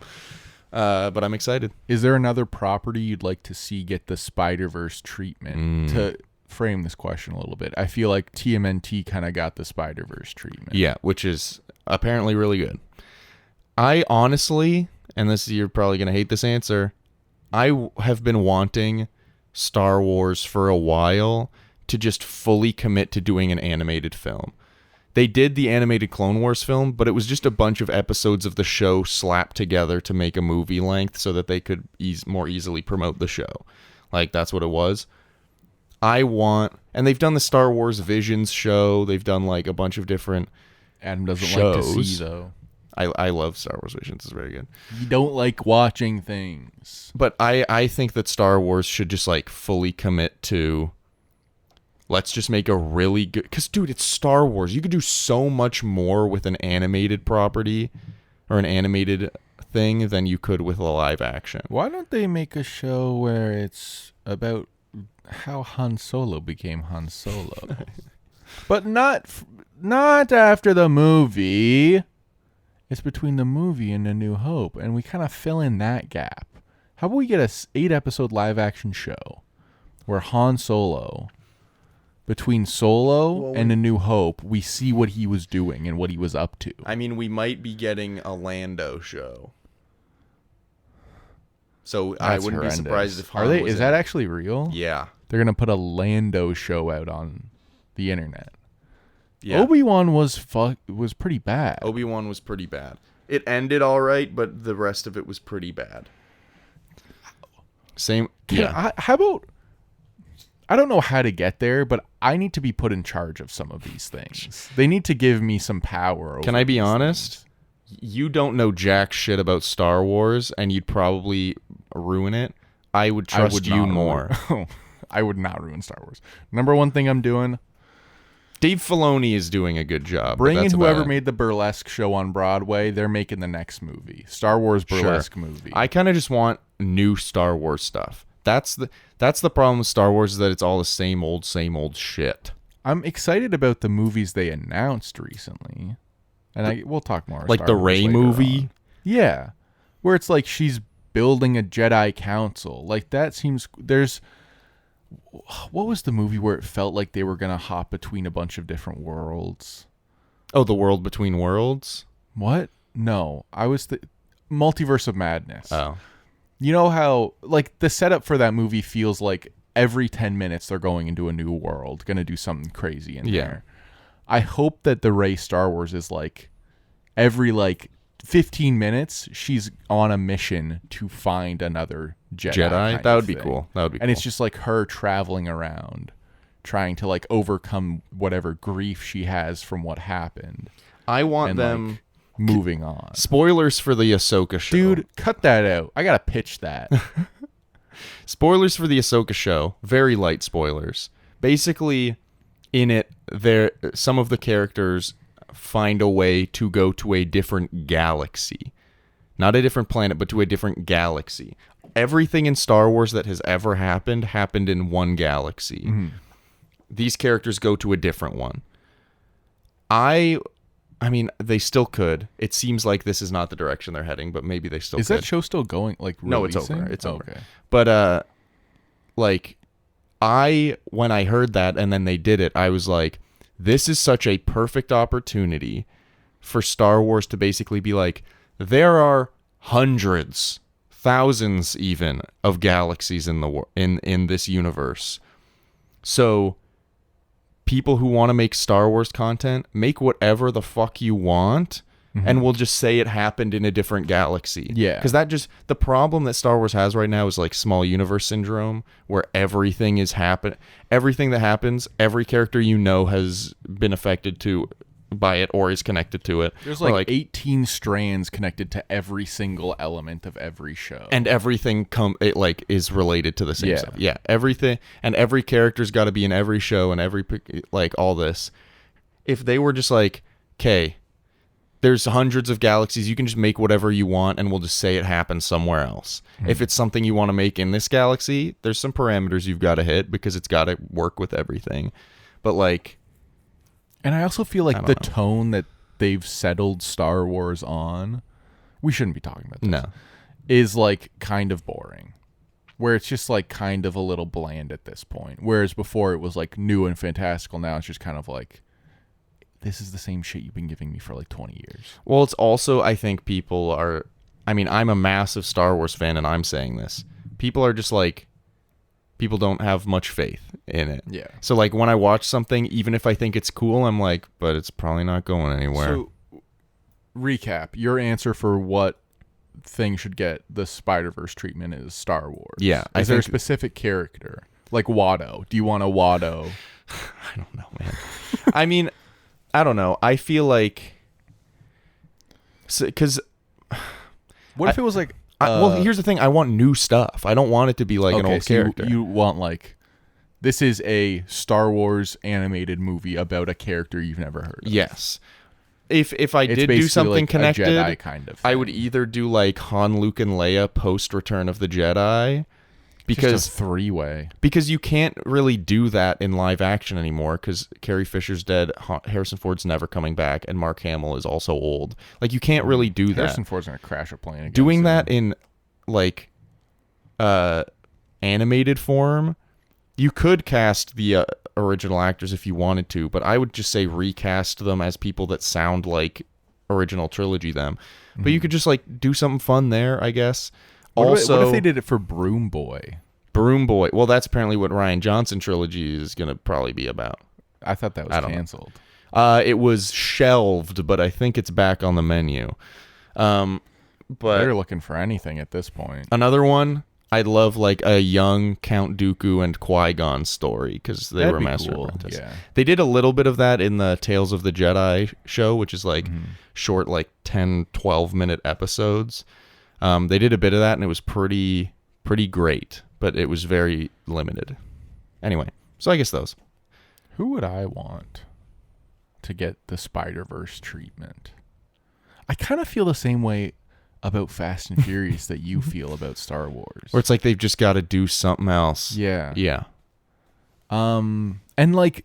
Speaker 3: But I'm excited.
Speaker 2: Is there another property you'd like to see get the Spider-Verse treatment? To frame this question a little bit, I feel like TMNT kind of got the Spider-Verse treatment.
Speaker 3: Yeah, which is apparently really good. I honestly, and you're probably going to hate this answer, have been wanting Star Wars for a while to just fully commit to doing an animated film. They did the animated Clone Wars film, but it was just a bunch of episodes of the show slapped together to make a movie length so that they could more easily promote the show. Like, that's what it was. And they've done the Star Wars Visions show. They've done like a bunch of different
Speaker 2: Adam doesn't
Speaker 3: shows.
Speaker 2: like to see though.
Speaker 3: I love Star Wars Visions. It's very good.
Speaker 2: You don't like watching things.
Speaker 3: But I think that Star Wars should just like fully commit to, let's just make a really good, because dude, it's Star Wars. You could do so much more with an animated property or an animated thing than you could with a live action.
Speaker 2: Why don't they make a show where it's about how Han Solo became Han Solo? But not after the movie. It's between the movie and A New Hope, and we kind of fill in that gap. How about we get a 8-episode live-action show where Han Solo, between Solo and A New Hope, we see what he was doing and what he was up to.
Speaker 3: I mean, we might be getting a Lando show. So I
Speaker 2: That's
Speaker 3: wouldn't
Speaker 2: horrendous.
Speaker 3: be surprised if Han
Speaker 2: Are they?
Speaker 3: was
Speaker 2: Is
Speaker 3: in
Speaker 2: that
Speaker 3: it.
Speaker 2: actually real?
Speaker 3: Yeah.
Speaker 2: They're gonna put a Lando show out on the internet.
Speaker 3: Yeah.
Speaker 2: Obi-Wan was pretty bad.
Speaker 3: Obi-Wan was pretty bad. It ended all right, but the rest of it was pretty bad. Same.
Speaker 2: How about? I don't know how to get there, but I need to be put in charge of some of these things. They need to give me some power. Over
Speaker 3: Can I be
Speaker 2: these
Speaker 3: honest?
Speaker 2: things.
Speaker 3: You don't know jack shit about Star Wars, and you'd probably ruin it. I would trust
Speaker 2: would
Speaker 3: you
Speaker 2: not
Speaker 3: more.
Speaker 2: I would not ruin Star Wars. Number one thing I'm doing:
Speaker 3: Dave Filoni is doing a good job. but
Speaker 2: bring in
Speaker 3: that's
Speaker 2: whoever
Speaker 3: about it.
Speaker 2: made the burlesque show on Broadway. They're making the next movie, Star Wars burlesque movie.
Speaker 3: I kind of just want new Star Wars stuff. That's the problem with Star Wars, is that it's all the same old shit.
Speaker 2: I'm excited about the movies they announced recently, and we'll talk more.
Speaker 3: Like
Speaker 2: Star
Speaker 3: the
Speaker 2: Wars
Speaker 3: Rey
Speaker 2: later
Speaker 3: movie.
Speaker 2: on. Yeah, where it's like she's building a Jedi Council. Like that seems what was the movie where it felt like they were gonna hop between a bunch of different worlds?
Speaker 3: Oh, The World Between Worlds?
Speaker 2: What? No, I was the Multiverse of Madness.
Speaker 3: Oh.
Speaker 2: You know how like the setup for that movie feels like every 10 minutes they're going into a new world, gonna do something crazy in there. I hope that the Rey Star Wars is like every 15 minutes she's on a mission to find another Jedi. kind
Speaker 3: That
Speaker 2: of
Speaker 3: would be
Speaker 2: thing.
Speaker 3: cool. That would be cool.
Speaker 2: And it's just like her traveling around trying to like overcome whatever grief she has from what happened
Speaker 3: I want
Speaker 2: and
Speaker 3: them...
Speaker 2: like moving on.
Speaker 3: Spoilers for the Ahsoka show.
Speaker 2: Dude, cut that out. I gotta pitch that.
Speaker 3: Spoilers for the Ahsoka show. Very light spoilers. Basically, in it, some of the characters find a way to go to a different galaxy. Not a different planet, but to a different galaxy. Everything in Star Wars that has ever happened in one galaxy.
Speaker 2: Mm-hmm.
Speaker 3: These characters go to a different one. I mean, they still could. It seems like this is not the direction they're heading, but maybe they still
Speaker 2: Is
Speaker 3: could.
Speaker 2: that show still going? Like,
Speaker 3: No, it's over.
Speaker 2: releasing?
Speaker 3: It's over.
Speaker 2: Okay.
Speaker 3: But when I heard that and then they did it, I was like, this is such a perfect opportunity for Star Wars to basically be like, there are hundreds, thousands even of galaxies in this universe. So people who want to make Star Wars content, make whatever the fuck you want, and we'll just say it happened in a different galaxy.
Speaker 2: Yeah.
Speaker 3: Because the problem that Star Wars has right now is like small universe syndrome, where everything that happens, every character has been affected by it or is connected to it.
Speaker 2: There's
Speaker 3: Or,
Speaker 2: like 18 strands connected to every single element of every show.
Speaker 3: and everything is related to the same
Speaker 2: Yeah.
Speaker 3: stuff. Yeah, everything, and every character's got to be in every show and every all this. If they were just like, okay, there's hundreds of galaxies. You can just make whatever you want, and we'll just say it happens somewhere else. If it's something you want to make in this galaxy, there's some parameters you've got to hit because it's got to work with everything. But like,
Speaker 2: and I also feel like
Speaker 3: don't
Speaker 2: the
Speaker 3: know.
Speaker 2: tone that they've settled Star Wars on, we shouldn't be talking about this,
Speaker 3: no.
Speaker 2: is like kind of boring. Where it's just like kind of a little bland at this point. Whereas before it was like new and fantastical. Now it's just kind of like, this is the same shit you've been giving me for like 20 years.
Speaker 3: Well, it's also, I think people are, I mean, I'm a massive Star Wars fan, and I'm saying this. People are just like, people don't have much faith in it.
Speaker 2: Yeah.
Speaker 3: So like when I watch something, even if I think it's cool, I'm like, but it's probably not going anywhere.
Speaker 2: So, recap. Your answer for what thing should get the Spider-Verse treatment is Star Wars.
Speaker 3: Yeah, I
Speaker 2: Is there a
Speaker 3: think-
Speaker 2: specific character? Like Watto. Do you want a Watto?
Speaker 3: I don't know, man. I mean, I don't know. I feel like, because
Speaker 2: What if it was like...
Speaker 3: well, here's the thing. I want new stuff. I don't want it to be like an
Speaker 2: okay,
Speaker 3: old
Speaker 2: so
Speaker 3: character.
Speaker 2: You want like... This is a Star Wars animated movie about a character you've never heard of.
Speaker 3: Yes. If I
Speaker 2: It's
Speaker 3: did do
Speaker 2: basically
Speaker 3: something
Speaker 2: like
Speaker 3: connected,
Speaker 2: a Jedi kind of
Speaker 3: I
Speaker 2: thing.
Speaker 3: would either do like Han, Luke, and Leia post Return of the Jedi, because
Speaker 2: Just a three-way.
Speaker 3: because you can't really do that in live action anymore because Carrie Fisher's dead, Harrison Ford's never coming back, and Mark Hamill is also old. Like you can't really do that.
Speaker 2: Harrison Ford's gonna crash a plane again.
Speaker 3: Doing
Speaker 2: soon.
Speaker 3: that in like animated form, you could cast the original actors if you wanted to, but I would just say recast them as people that sound like original trilogy them. But you could just like do something fun there, I guess.
Speaker 2: What
Speaker 3: Also,
Speaker 2: if they did it for Broom Boy?
Speaker 3: Broom Boy. Well, that's apparently what Ryan Johnson trilogy is going to probably be about.
Speaker 2: I thought that
Speaker 3: I
Speaker 2: was
Speaker 3: don't know.
Speaker 2: canceled.
Speaker 3: It was shelved, but I think it's back on the menu. But
Speaker 2: They're looking for anything at this point.
Speaker 3: another one, I'd love like a young Count Dooku and Qui-Gon story because they
Speaker 2: That'd
Speaker 3: were
Speaker 2: be
Speaker 3: Master
Speaker 2: cool,
Speaker 3: Apprentice.
Speaker 2: yeah.
Speaker 3: They did a little bit of that in the Tales of the Jedi show, which is like
Speaker 2: Mm-hmm.
Speaker 3: short, like 10, 12-minute episodes. They did a bit of that, and it was pretty great, but it was very limited. Anyway, so I guess those.
Speaker 2: Who would I want to get the Spider-Verse treatment? I kind of feel the same way about Fast and Furious that you feel about Star Wars.
Speaker 3: Where it's like they've just got to do something else.
Speaker 2: Yeah.
Speaker 3: Yeah.
Speaker 2: And like,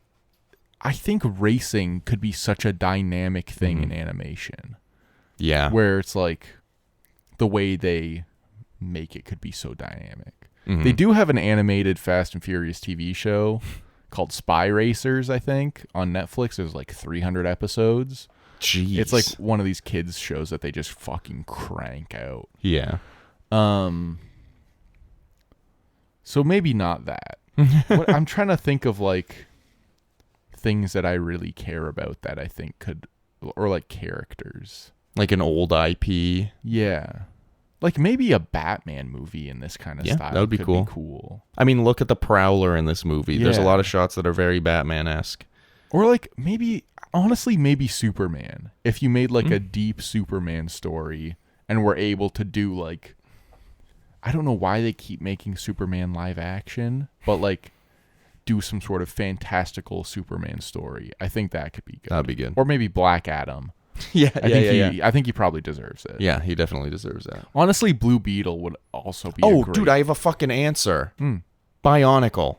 Speaker 2: I think racing could be such a dynamic thing in animation,
Speaker 3: Yeah.
Speaker 2: where it's like the way they make it could be so dynamic.
Speaker 3: Mhm.
Speaker 2: They do have an animated Fast and Furious TV show called Spy Racers, I think, on Netflix. There's like 300 episodes.
Speaker 3: Jeez.
Speaker 2: It's like one of these kids shows that they just fucking crank out.
Speaker 3: Yeah.
Speaker 2: So maybe not that. I'm trying to think of like things that I really care about that I think could, or like characters.
Speaker 3: Like an old IP.
Speaker 2: Yeah. Like maybe a Batman movie in this kind of
Speaker 3: Yeah,
Speaker 2: style.
Speaker 3: that would be
Speaker 2: could
Speaker 3: cool.
Speaker 2: cool.
Speaker 3: I mean, look at the Prowler in this movie. There's a
Speaker 2: Yeah.
Speaker 3: lot of shots that are very Batman-esque.
Speaker 2: Or like maybe, honestly, maybe Superman. If you made like a deep Superman story and were able to do like, I don't know why they keep making Superman live action, but like do some sort of fantastical Superman story. I think that could be good.
Speaker 3: That'd be good.
Speaker 2: Or maybe Black Adam.
Speaker 3: Yeah,
Speaker 2: I think he probably deserves it.
Speaker 3: Yeah, he definitely deserves that.
Speaker 2: Honestly, Blue Beetle would also be
Speaker 3: Oh,
Speaker 2: a great...
Speaker 3: dude, I have a fucking answer. Bionicle.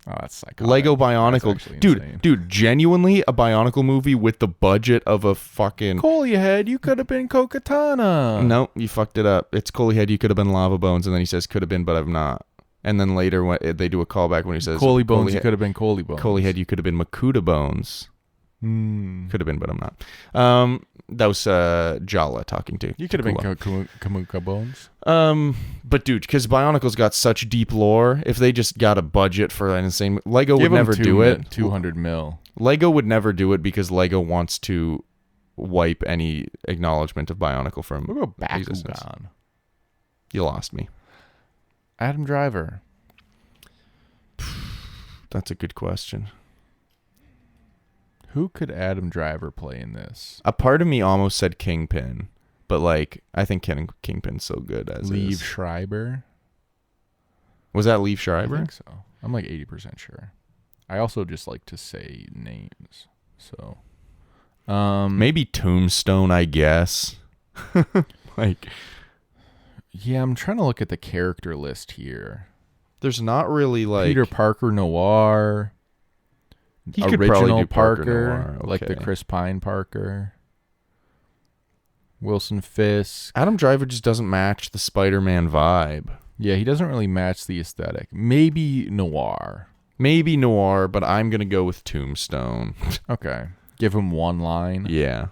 Speaker 2: Oh, that's psychotic.
Speaker 3: Lego
Speaker 2: That's
Speaker 3: Bionicle.
Speaker 2: actually insane.
Speaker 3: Dude, genuinely a Bionicle movie with the budget of a fucking...
Speaker 2: Cole, you had, you could have been Kokatana.
Speaker 3: No, you fucked it up. It's Coley Head, you could have been Lava Bones, and then he says, could have been, but I'm not. And then later, when they do a callback when he says...
Speaker 2: Coley Bones, you
Speaker 3: Head-
Speaker 2: could have been Coley Bones.
Speaker 3: Coley Head, you could have been Makuta Bones. Could have been, but I'm not. That was Jala talking to.
Speaker 2: You could have been
Speaker 3: Kua.
Speaker 2: Kamuka Bones.
Speaker 3: But dude, because Bionicle's got such deep lore, if they just got a budget for an insane... Lego would
Speaker 2: Give him
Speaker 3: never do it.
Speaker 2: 200 mil.
Speaker 3: Lego would never do it because Lego wants to wipe any acknowledgement of Bionicle from
Speaker 2: What about
Speaker 3: existence.
Speaker 2: Bakugan?
Speaker 3: You lost me.
Speaker 2: Adam Driver.
Speaker 3: That's a good question.
Speaker 2: Who could Adam Driver play in this?
Speaker 3: A part of me almost said Kingpin, but like I think Kingpin's so good as
Speaker 2: Liev
Speaker 3: is.
Speaker 2: Schreiber?
Speaker 3: Was that Liev
Speaker 2: I
Speaker 3: Schreiber?
Speaker 2: think so. I'm like 80% sure. I also just like to say names. So
Speaker 3: Maybe Tombstone, I guess. Like,
Speaker 2: yeah, I'm trying to look at the character list here.
Speaker 3: there's not really like
Speaker 2: Peter Parker Noir.
Speaker 3: He could probably
Speaker 2: Original
Speaker 3: do Parker Noir,
Speaker 2: like the
Speaker 3: okay.
Speaker 2: Chris Pine Parker. Wilson Fisk.
Speaker 3: Adam Driver just doesn't match the Spider-Man vibe.
Speaker 2: Yeah, he doesn't really match the aesthetic. Maybe Noir.
Speaker 3: Maybe Noir, but I'm gonna go with Tombstone.
Speaker 2: Okay. Give him one line.
Speaker 3: Yeah,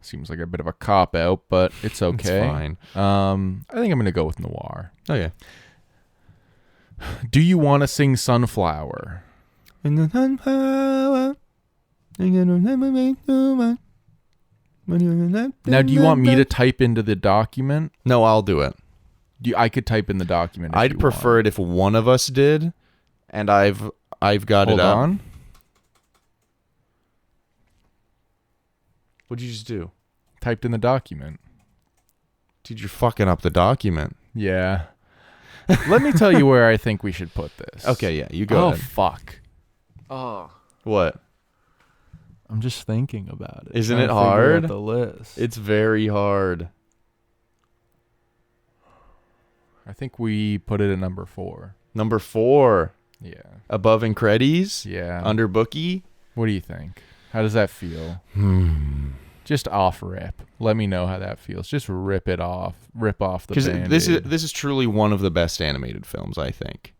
Speaker 2: Seems like a bit of a cop-out, but it's okay.
Speaker 3: it's fine.
Speaker 2: I think I'm going to go with Noir.
Speaker 3: Oh yeah.
Speaker 2: Do you want to sing Sunflower?
Speaker 3: In the sunflower,
Speaker 2: Now, do you want me to type into the document?
Speaker 3: No, I'll do it.
Speaker 2: I could type in the document. If
Speaker 3: I'd
Speaker 2: you
Speaker 3: prefer
Speaker 2: want.
Speaker 3: it if one of us did, and I've got
Speaker 2: Hold
Speaker 3: it up.
Speaker 2: on.
Speaker 3: What'd you just do?
Speaker 2: Typed in the document.
Speaker 3: Dude, you're fucking up the document.
Speaker 2: Yeah. Let me tell you where I think we should put this.
Speaker 3: Okay, yeah, you go
Speaker 2: Oh,
Speaker 3: ahead.
Speaker 2: fuck. Oh.
Speaker 3: What?
Speaker 2: I'm just thinking about it.
Speaker 3: Isn't
Speaker 2: Trying
Speaker 3: it
Speaker 2: to figure out
Speaker 3: hard?
Speaker 2: The list.
Speaker 3: It's very hard.
Speaker 2: I think we put it at number 4.
Speaker 3: Number 4,
Speaker 2: Yeah.
Speaker 3: above Incredies,
Speaker 2: Yeah.
Speaker 3: under Bookie.
Speaker 2: What do you think? How does that feel? Just off rip. Let me know how that feels. Just rip it off. Rip off the
Speaker 3: Because
Speaker 2: Band-Aid.
Speaker 3: this is truly one of the best animated films, I think,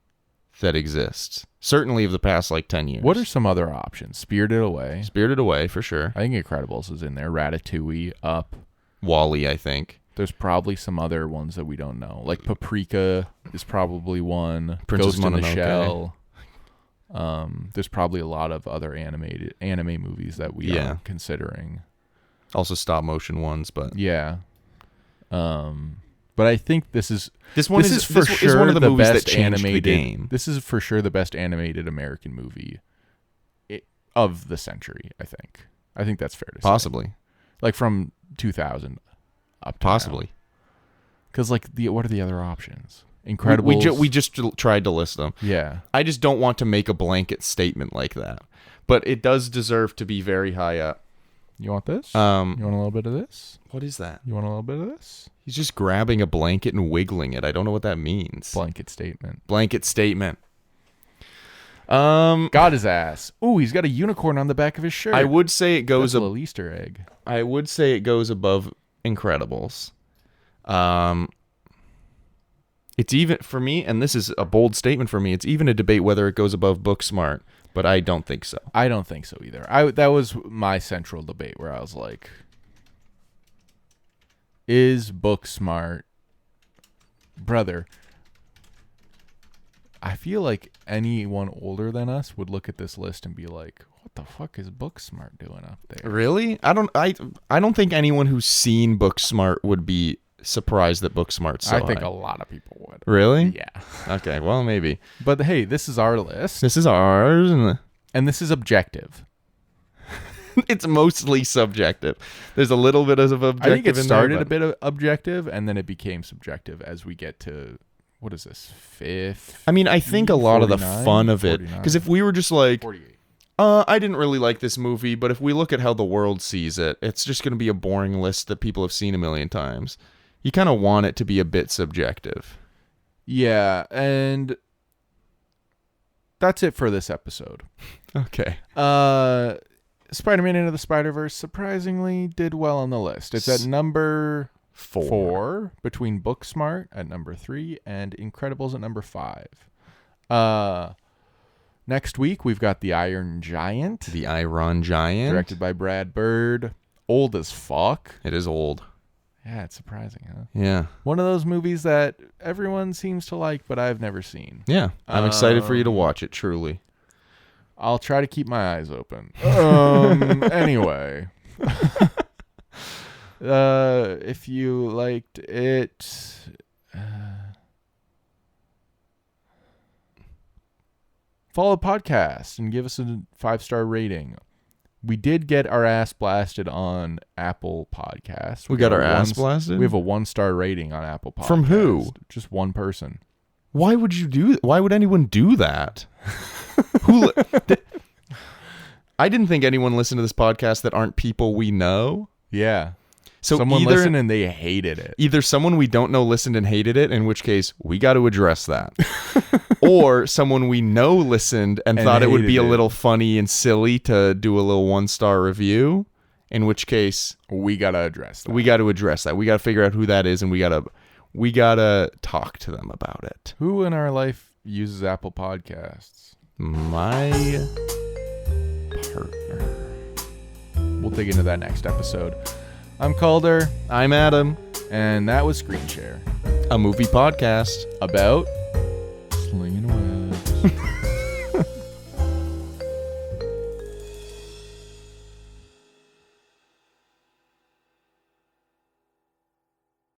Speaker 3: that exists. Certainly of the past like 10 years.
Speaker 2: What are some other options? Spirited Away.
Speaker 3: Spirited Away for sure.
Speaker 2: I think Incredibles is in there. Ratatouille, Up.
Speaker 3: Wall-E, I think.
Speaker 2: There's probably some other ones that we don't know. Like Paprika is probably one.
Speaker 3: Princess
Speaker 2: Ghost in the
Speaker 3: Mononoke.
Speaker 2: Shell. There's probably a lot of other anime movies that we are considering.
Speaker 3: Also stop motion ones, but
Speaker 2: Yeah. But I think this is
Speaker 3: one
Speaker 2: is for sure
Speaker 3: is one of the movies
Speaker 2: best
Speaker 3: that changed
Speaker 2: animated
Speaker 3: the game.
Speaker 2: This is for sure the best animated American movie of the century, I think. I think that's fair to say.
Speaker 3: Possibly.
Speaker 2: Like from 2000 up to
Speaker 3: Possibly.
Speaker 2: Because like what are the other options? Incredibles.
Speaker 3: We just tried to list them.
Speaker 2: Yeah.
Speaker 3: I just don't want to make a blanket statement like that. But it does deserve to be very high up.
Speaker 2: You want this? You want a little bit of this?
Speaker 3: What is that?
Speaker 2: You want a little bit of this?
Speaker 3: He's just grabbing a blanket and wiggling it. I don't know what that means.
Speaker 2: Blanket statement.
Speaker 3: Blanket statement.
Speaker 2: Got his ass. Ooh, he's got a unicorn on the back of his shirt.
Speaker 3: I would say it goes
Speaker 2: That's a little Easter egg.
Speaker 3: I would say it goes above Incredibles. It's even for me, and this is a bold statement for me, it's even a debate whether it goes above Booksmart, but I don't think so.
Speaker 2: I don't think so either. That was my central debate where I was like, is Booksmart, brother? I feel like anyone older than us would look at this list and be like, what the fuck is Booksmart doing up there?
Speaker 3: Really? I don't think anyone who's seen Booksmart would be surprised that Booksmart's so
Speaker 2: I think
Speaker 3: high.
Speaker 2: a lot of people would.
Speaker 3: Really?
Speaker 2: Yeah.
Speaker 3: Okay, well, maybe.
Speaker 2: But hey, this is our list.
Speaker 3: This is ours, and
Speaker 2: This is objective.
Speaker 3: it's mostly subjective. There's a little bit of objective
Speaker 2: I think it
Speaker 3: in
Speaker 2: started
Speaker 3: there,
Speaker 2: a bit of objective, and then it became subjective as we get to, what is this, 5th?
Speaker 3: I mean, I think a lot of the
Speaker 2: 49,
Speaker 3: fun of it,
Speaker 2: 49.
Speaker 3: because if we were just like,
Speaker 2: 48.
Speaker 3: I didn't really like this movie, but if we look at how the world sees it, it's just going to be a boring list that people have seen a million times. You kind of want it to be a bit subjective.
Speaker 2: Yeah, and that's it for this episode.
Speaker 3: Okay.
Speaker 2: Spider-Man Into the Spider-Verse surprisingly did well on the list. It's at number 4, between Booksmart at number 3 and Incredibles at number 5. Next week, we've got The Iron Giant.
Speaker 3: The Iron Giant.
Speaker 2: Directed by Brad Bird. Old as fuck.
Speaker 3: It is old.
Speaker 2: Yeah, it's surprising, huh?
Speaker 3: Yeah.
Speaker 2: One of those movies that everyone seems to like, but I've never seen.
Speaker 3: Yeah. I'm excited for you to watch it, truly.
Speaker 2: I'll try to keep my eyes open. Anyway. If you liked it, follow the podcast and give us a 5-star rating. We did get our ass blasted on Apple Podcasts.
Speaker 3: We got our ass blasted?
Speaker 2: We have a 1-star rating on Apple Podcasts.
Speaker 3: From who?
Speaker 2: Just one person.
Speaker 3: Why would you do? Why would anyone do that? Who? I didn't think anyone listened to this podcast that aren't people we know.
Speaker 2: Yeah.
Speaker 3: So
Speaker 2: someone
Speaker 3: either,
Speaker 2: listened and they hated it.
Speaker 3: Either someone we don't know listened and hated it, in which case we got to address that. Or someone we know listened and thought it would be a little funny and silly to do a little 1-star review, in which case
Speaker 2: we got to address that.
Speaker 3: We got to address that. We got to figure out who that is, and we got to talk to them about it.
Speaker 2: Who in our life uses Apple Podcasts?
Speaker 3: My partner.
Speaker 2: We'll dig into that next episode. I'm Calder.
Speaker 3: I'm Adam.
Speaker 2: And that was Screen Share.
Speaker 3: A movie podcast
Speaker 2: about slinging away.